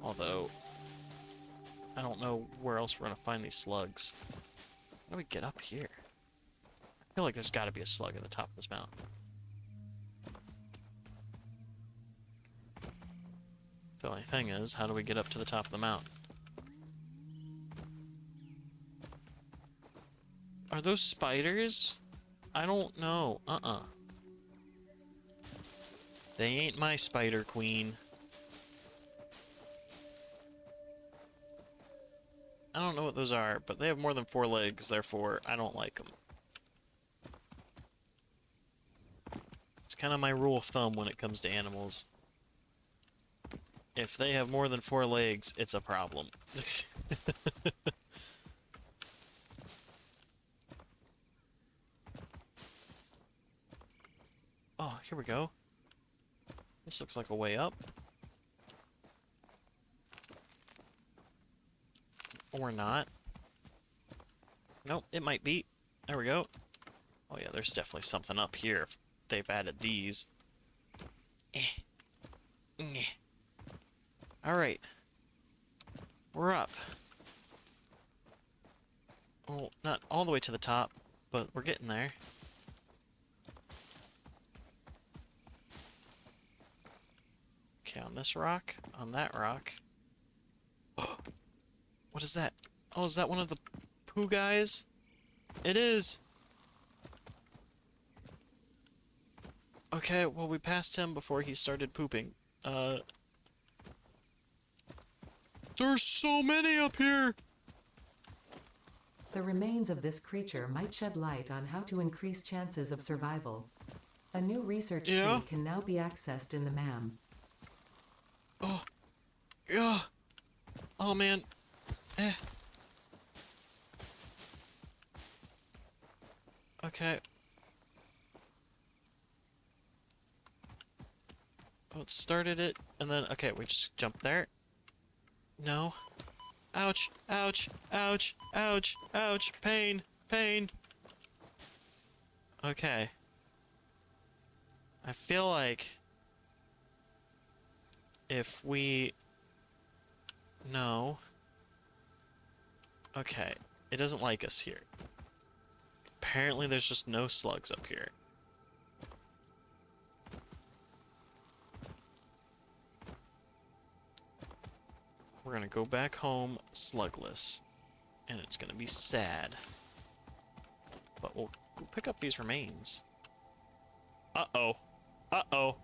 Although, I don't know where else we're gonna find these slugs. How do we get up here? I feel like there's gotta be a slug at the top of this mountain. The only thing is, how do we get up to the top of the mountain? Are those spiders? I don't know. They ain't my spider queen. I don't know what those are, but they have more than 4 legs, therefore I don't like them. It's kind of my rule of thumb when it comes to animals. If they have more than 4 legs, it's a problem. Oh, here we go. This looks like a way up. Or not. Nope, it might be. There we go. Oh yeah, there's definitely something up here if they've added these. Alright. We're up. Well, not all the way to the top, but we're getting there. Okay, on this rock, on that rock. What is that? Oh, is that one of the poo guys? It is! Okay, well, we passed him before he started pooping. There's so many up here! The remains of this creature might shed light on how to increase chances of survival. A new research tree can now be accessed in the MAM. Oh. Yeah. Oh, man. Okay. Oh, it started it, and then, okay, we just jump there. No. Ouch, ouch, ouch, ouch, ouch, pain, pain. Okay. I feel like if we... No. Okay, it doesn't like us here. Apparently there's just no slugs up here. We're gonna go back home slugless. And it's gonna be sad. But we'll pick up these remains. Uh-oh. Uh-oh.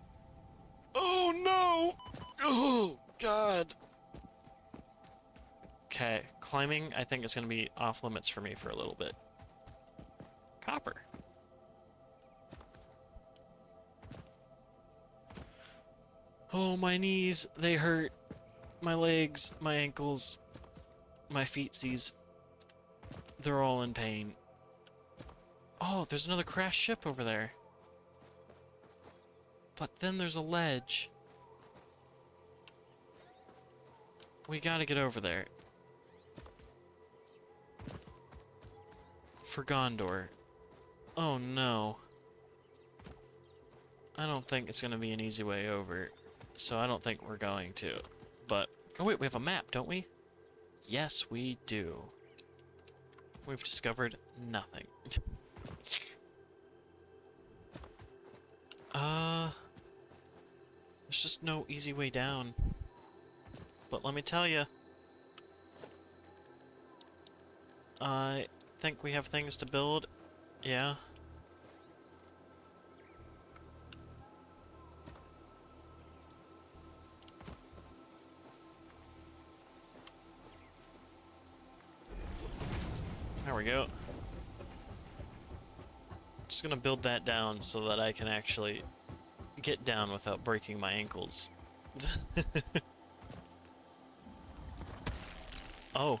Oh, no! Oh, God. Okay, climbing, I think, is gonna be off limits for me for a little bit. Copper. Oh, my knees, they hurt. My legs, my ankles, my feetsies. They're all in pain. Oh, there's another crashed ship over there. But then there's a ledge. We gotta get over there. For Gondor. Oh no. I don't think it's gonna be an easy way over, so I don't think we're going to. But, oh wait, we have a map, don't we? Yes, we do. We've discovered nothing. There's just no easy way down. But let me tell you, think we have things to build. Yeah. There we go. Just gonna build that down so that I can actually get down without breaking my ankles. Oh.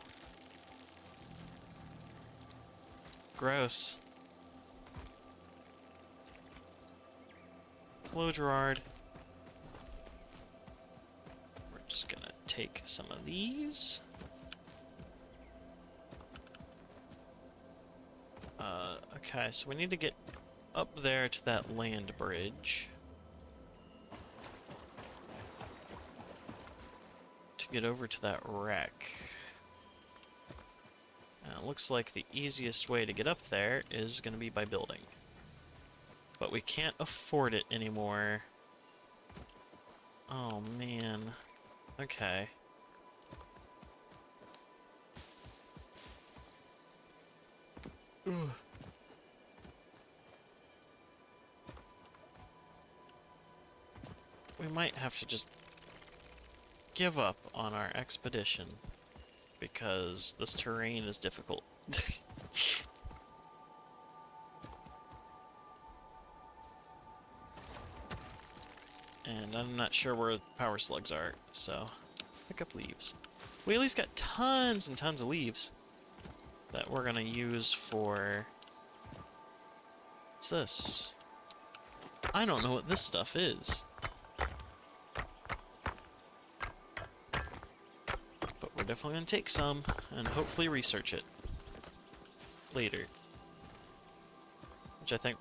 Gross. Hello, Gerard. We're just gonna take some of these. Okay, so we need to get up there to that land bridge to get over to that wreck. And it looks like the easiest way to get up there is going to be by building. But we can't afford it anymore. Oh, man. Okay. Ugh. We might have to just give up on our expedition because this terrain is difficult. And I'm not sure where power slugs are, so pick up leaves. We at least got tons and tons of leaves that we're gonna use for... What's this? I don't know what this stuff is. But we're definitely gonna take some and hopefully research it later. Which I think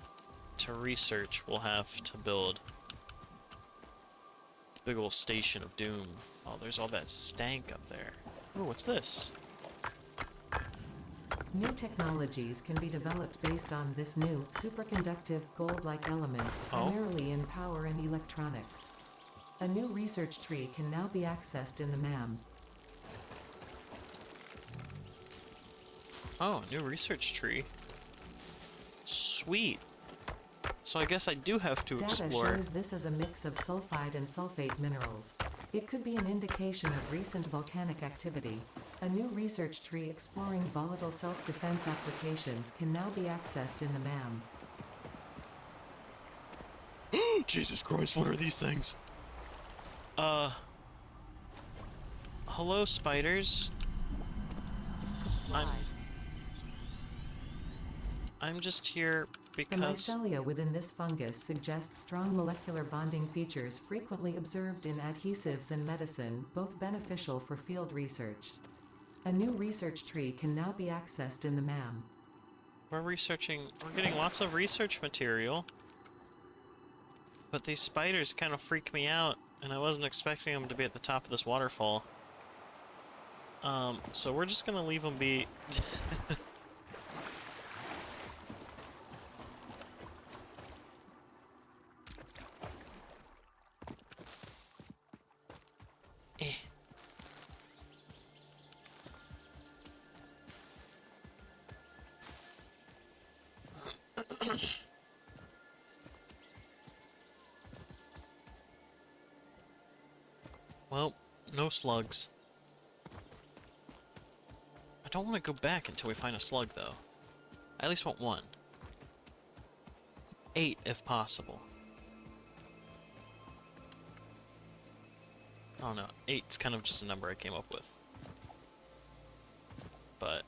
to research we'll have to build a big old station of doom. Oh, there's all that stank up there. Oh, what's this? New technologies can be developed based on this new, superconductive, gold-like element, primarily in power and electronics. A new research tree can now be accessed in the MAM. Oh, new research tree. Sweet. So I guess I do have to explore. Data shows this as a mix of sulfide and sulfate minerals. It could be an indication of recent volcanic activity. A new research tree exploring volatile self-defense applications can now be accessed in the MAM. Jesus Christ, what are these things? Hello, spiders. I'm just here The because... mycelia within this fungus suggests strong molecular bonding features frequently observed in adhesives and medicine, both beneficial for field research. A new research tree can now be accessed in the MAM. We're getting lots of research material. But these spiders kind of freak me out, and I wasn't expecting them to be at the top of this waterfall. So we're just gonna leave them be. Well, no slugs. I don't want to go back until we find a slug, though. I at least want one. 8, if possible. Oh no, 8's kind of just a number I came up with. But...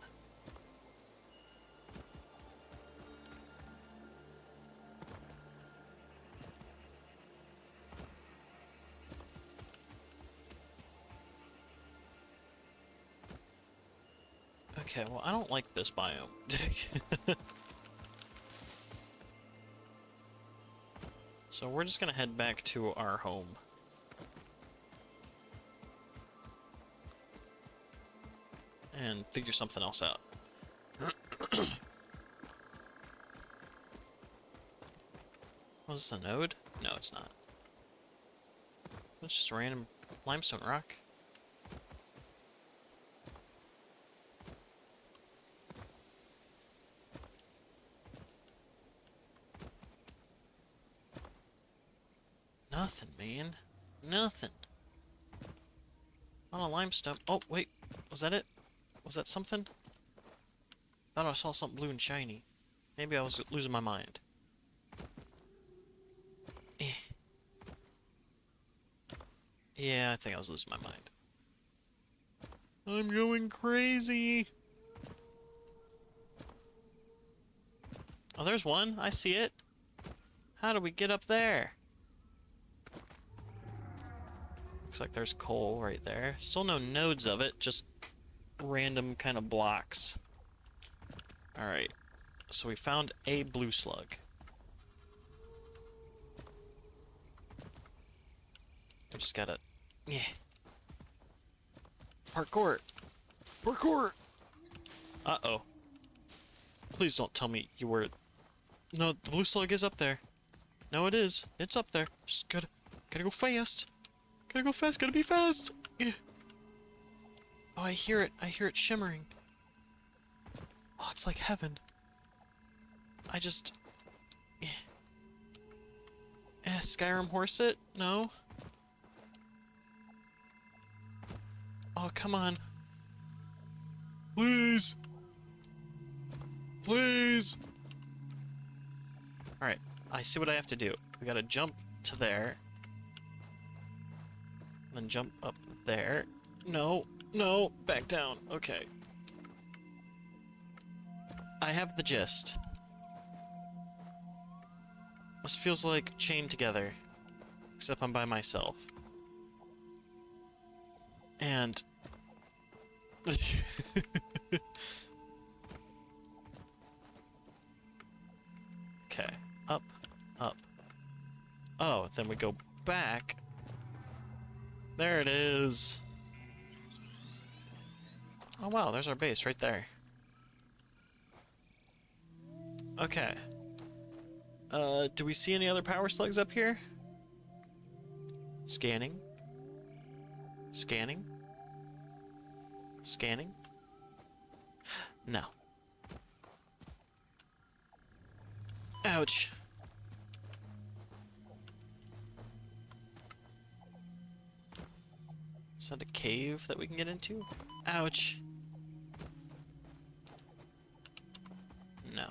Okay, well, I don't like this biome. So we're just gonna head back to our home. And figure something else out. Was this a node? No, it's not. It's just a random limestone rock. Nothing, man. Nothing. Not a limestone. Oh, wait. Was that it? Was that something? Thought I saw something blue and shiny. Maybe I was losing my mind. Eh. Yeah, I think I was losing my mind. I'm going crazy! Oh, there's one. I see it. How do we get up there? Looks like there's coal right there. Still no nodes of it, just random kind of blocks. Alright. So we found a blue slug. We just gotta... Yeah. Parkour! Parkour! Uh-oh. Please don't tell me you were... No, the blue slug is up there. No, it is. It's up there. Just gotta go fast. Gotta go fast. Gotta be fast. Yeah. Oh, I hear it. I hear it shimmering. Oh, it's like heaven. I just... Yeah. Skyrim horse it? No. Oh, come on. Please. Please. Alright, I see what I have to do. We gotta jump to there. Then jump up there. No, no, back down. Okay. I have the gist. This feels like chained together. Except I'm by myself. And... Okay. Up, up. Oh, then we go back. There it is. Oh wow, there's our base right there. Okay. Do we see any other power slugs up here? Scanning. Scanning. Scanning. No. Ouch. Is that a cave that we can get into? Ouch. No.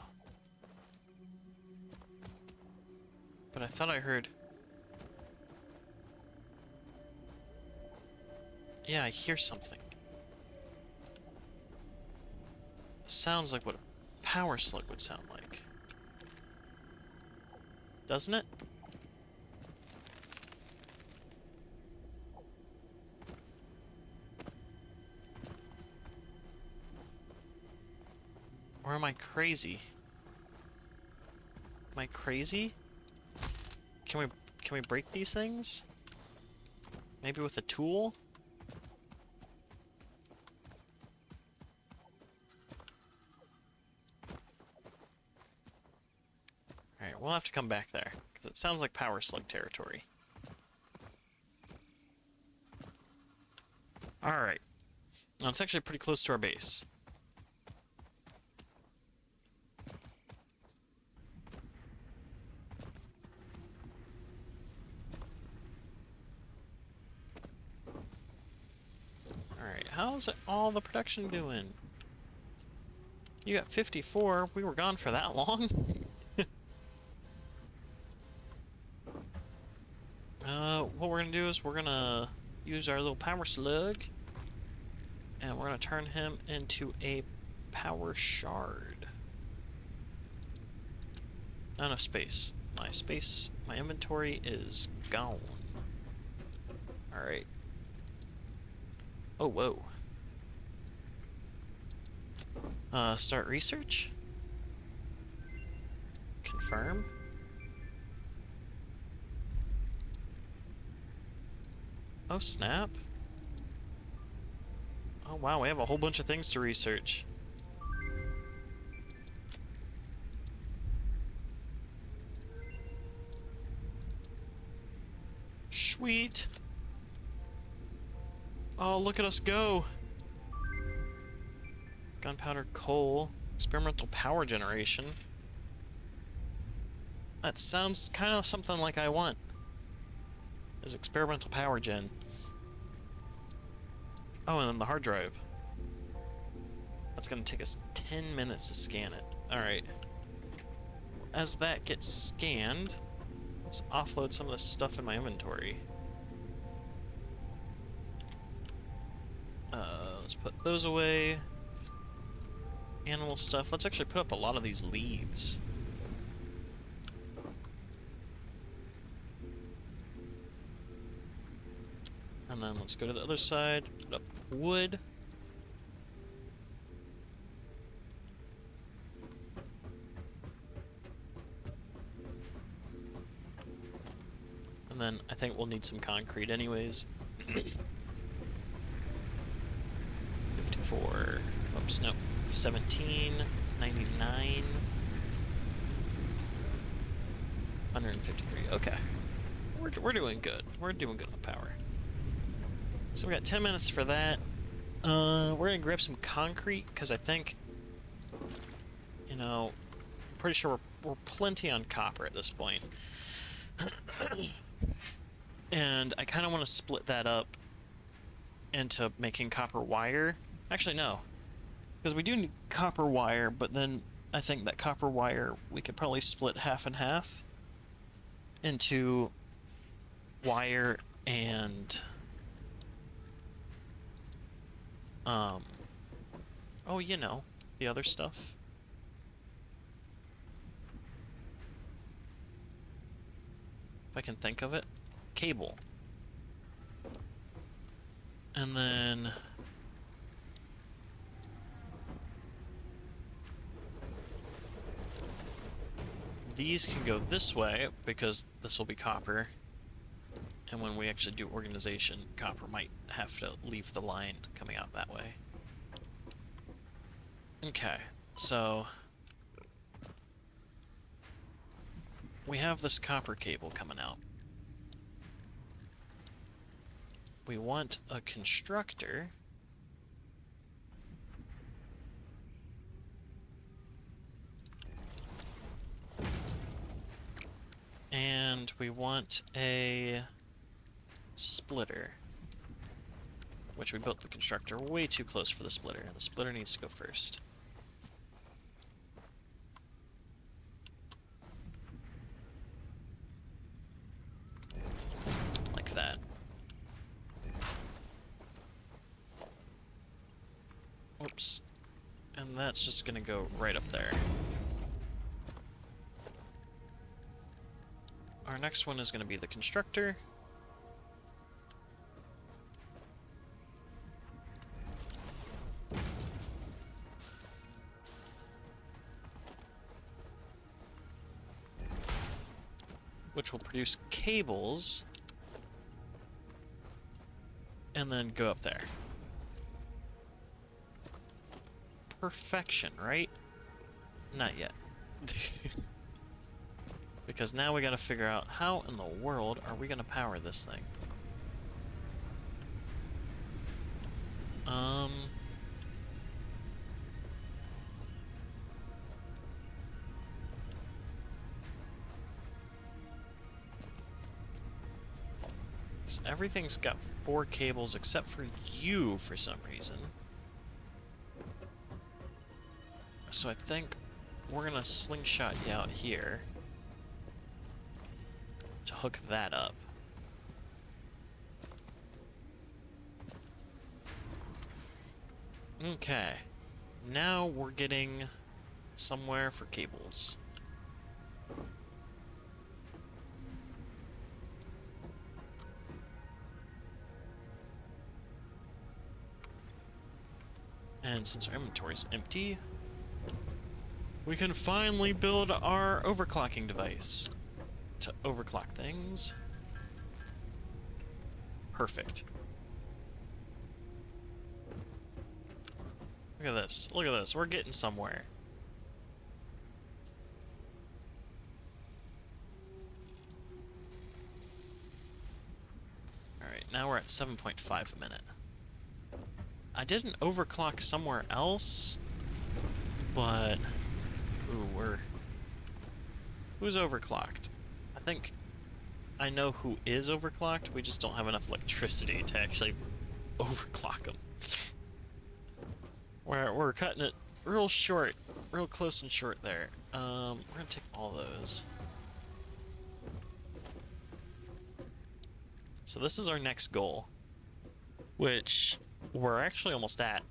But I thought I heard... Yeah, I hear something. Sounds like what a power slug would sound like. Doesn't it? Or am I crazy? Am I crazy? Can we break these things? Maybe with a tool? Alright, we'll have to come back there, because it sounds like power slug territory. Alright. Now it's actually pretty close to our base. Alright, how's all the production doing? You got 54, we were gone for that long? What we're gonna do is we're gonna use our little power slug, and we're gonna turn him into a power shard. Not enough space. My inventory is gone. Alright. Oh, whoa. Start research? Confirm? Oh, snap. Oh, wow, we have a whole bunch of things to research. Sweet. Oh, look at us go. Gunpowder, coal, experimental power generation. That sounds kind of something like I want. is experimental power gen. Oh, and then the hard drive. That's gonna take us 10 minutes to scan it. Alright. As that gets scanned, let's offload some of the stuff in my inventory. Let's put those away. Animal stuff. Let's actually put up a lot of these leaves. And then let's go to the other side, put up wood. And then I think we'll need some concrete anyways. 54, oops, no, 17, 99, 153, okay. We're doing good. We're doing good on power. So we got 10 minutes for that. We're gonna grab some concrete, because I think, you know, I'm pretty sure we're plenty on copper at this point. And I kind of want to split that up into making copper wire. Actually, no. Because we do need copper wire, but then I think that copper wire we could probably split half and half into wire and oh, you know, the other stuff. If I can think of it. Cable. And then these can go this way because this will be copper. And when we actually do organization, copper might have to leave the line coming out that way. Okay, so we have this copper cable coming out. We want a constructor. And we want a splitter. Which we built the constructor way too close for the splitter. The splitter needs to go first. Like that. Oops. And that's just gonna go right up there. Our next one is gonna be the constructor. Which will produce cables and then go up there. Perfection, right? Not yet. Because now we gotta figure out how in the world are we gonna power this thing? So everything's got 4 cables except for you for some reason. So I think we're gonna slingshot you out here to hook that up. Okay. Now we're getting somewhere for cables. And since our inventory's empty, we can finally build our overclocking device to overclock things. Perfect. Look at this. Look at this. We're getting somewhere. Alright, now we're at 7.5 a minute. I didn't overclock somewhere else, but... Ooh, who's overclocked? I think I know who is overclocked. We just don't have enough electricity to actually overclock them. We're cutting it real short, real close and short there. We're gonna take all those. So this is our next goal, which we're actually almost at.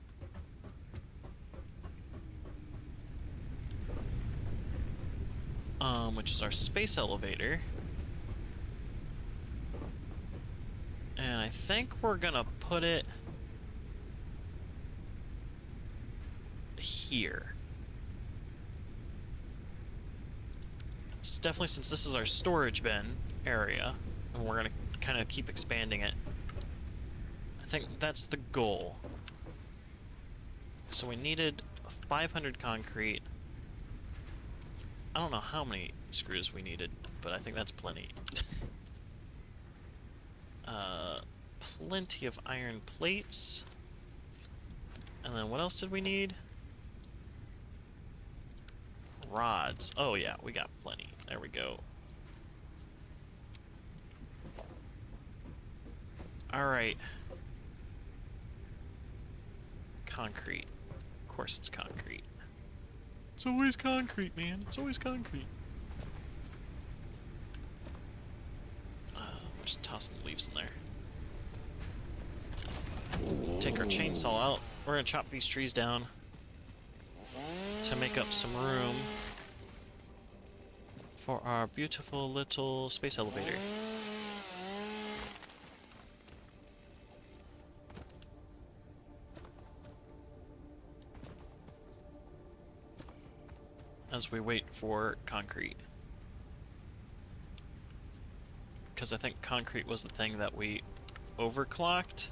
Which is our space elevator. And I think we're gonna put it here. It's definitely, since this is our storage bin area, and we're gonna kind of keep expanding it. I think that's the goal. So we needed 500 concrete. I don't know how many screws we needed, but I think that's plenty. Plenty of iron plates. And then what else did we need? Rods. Oh yeah, we got plenty. There we go. Alright. Concrete. Of course it's concrete. It's always concrete, man. It's always concrete. Just toss the leaves in there. Take our chainsaw out. We're gonna chop these trees down to make up some room for our beautiful little space elevator. As we wait for concrete. Because I think concrete was the thing that we overclocked.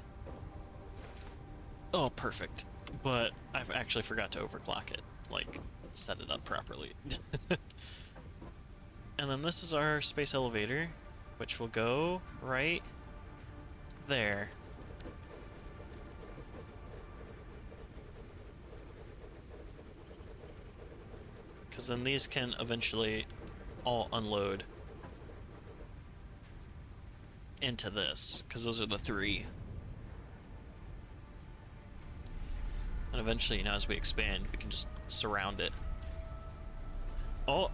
Oh, perfect. But I've actually forgot to overclock it. Like, set it up properly. And then this is our space elevator, which will go right there. Because then these can eventually all unload into this, because those are the three. And eventually, you know, as we expand, we can just surround it. Oh!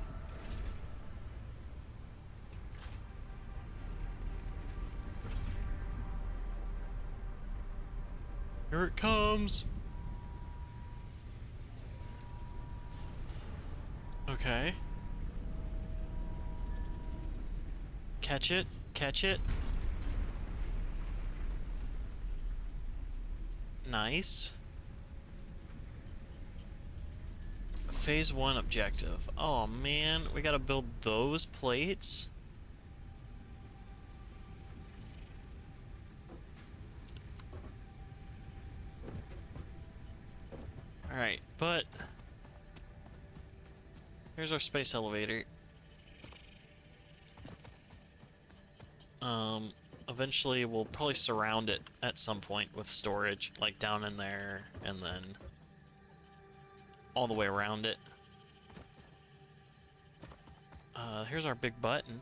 Here it comes! Okay. Catch it, catch it. Nice. Phase 1 objective. Oh man, we gotta build those plates? Alright, but here's our space elevator. Eventually we'll probably surround it at some point with storage, like down in there, and then all the way around it. Here's our big button.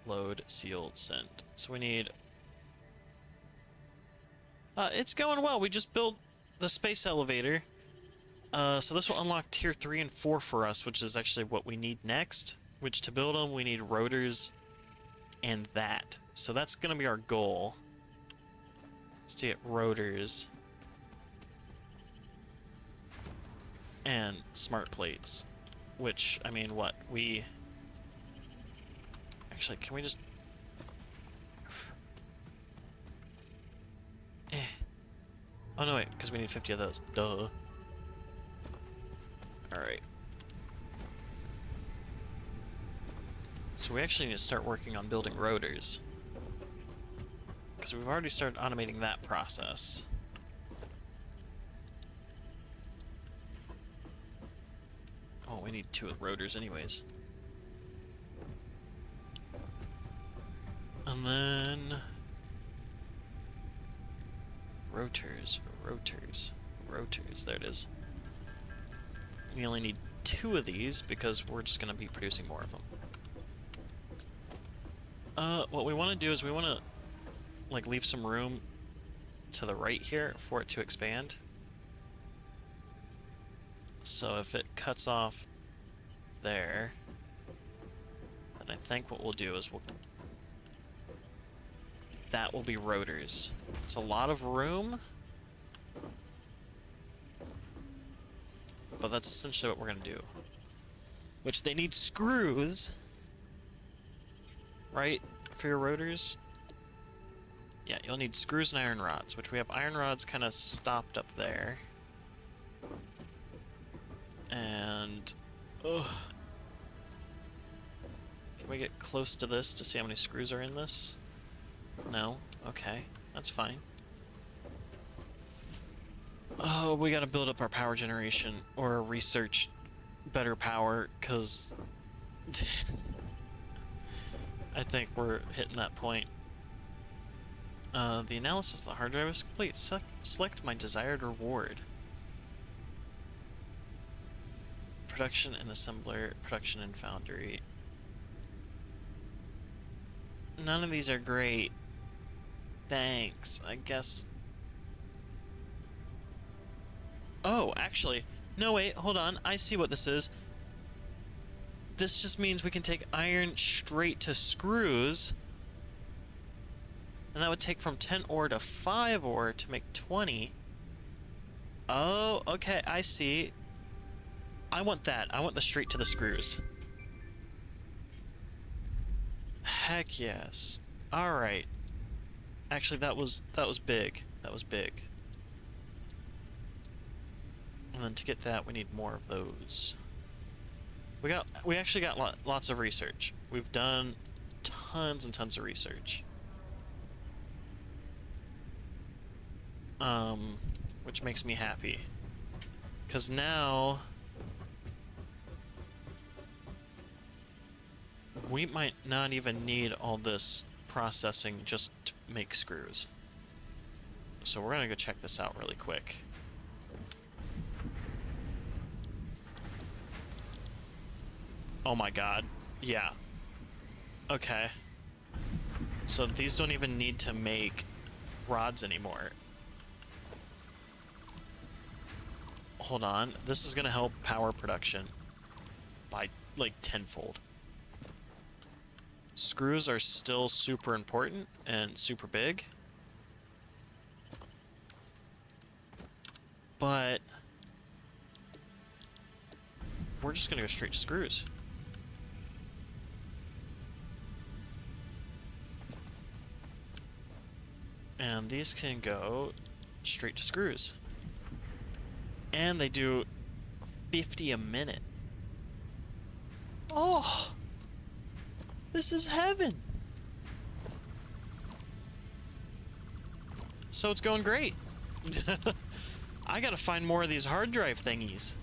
Load, sealed, send. So we need... it's going well. We just built the space elevator. So this will unlock tier 3 and 4 for us, which is actually what we need next. Which, to build them, we need rotors and that. So that's going to be our goal. Is to get rotors and smart plates. Which, I mean, what? We... Actually, can we just... Oh, no, wait, because we need 50 of those. Duh. Alright. So we actually need to start working on building rotors. Because we've already started automating that process. Oh, we need 2 rotors anyways. And then... Rotors, rotors, rotors. There it is. We only need 2 of these because we're just going to be producing more of them. What we want to do is we want to, like, leave some room to the right here for it to expand. So if it cuts off there, then I think what we'll do is that will be rotors. It's a lot of room, but that's essentially what we're gonna do. Which they need screws, right, for your rotors? Yeah, you'll need screws and iron rods, which we have iron rods kind of stopped up there. And, ugh. Can we get close to this to see how many screws are in this? No? Okay, that's fine. Oh, we gotta build up our power generation, or research better power, because I think we're hitting that point. The analysis of the hard drive is complete. Select my desired reward. Production and assembler, production and foundry. None of these are great. Thanks, I guess. Oh, actually, no wait, hold on, I see what this is. This just means we can take iron straight to screws. And that would take from 10 ore to 5 ore to make 20. Oh, okay, I see. I want that. I want the straight to the screws. Heck yes. Alright. Actually, that was big. That was big. And then to get that, we need more of those. We actually got lots of research. We've done tons and tons of research. Which makes me happy. 'Cause now we might not even need all this processing just to make screws. So we're gonna go check this out really quick. Oh my god. Yeah. Okay. So these don't even need to make rods anymore. Hold on. This is gonna help power production by like tenfold. Screws are still super important and super big. But we're just gonna go straight to screws. And these can go straight to screws. And they do 50 a minute. Oh! This is heaven! So it's going great. I gotta find more of these hard drive thingies.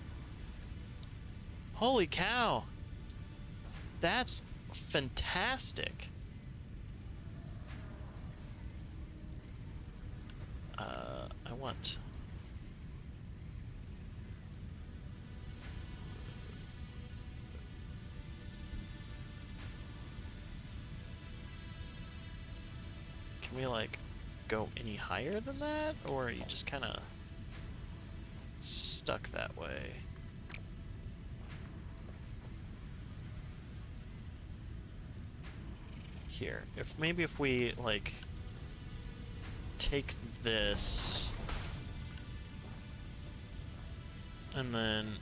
Holy cow. That's fantastic. I want... Can we, like, go any higher than that? Or are you just kind of stuck that way? Here. Maybe if we, like, take this... And then...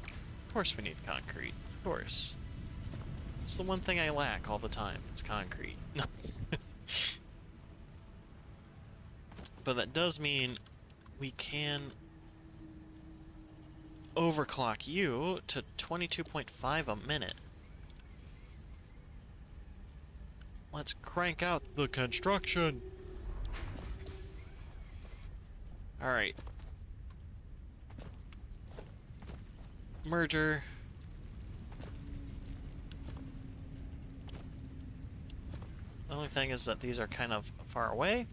Of course we need concrete. Of course. It's the one thing I lack all the time. It's concrete. But that does mean we can overclock you to 22.5 a minute. Let's crank out the construction. Alright. Merger. The only thing is that these are kind of far away.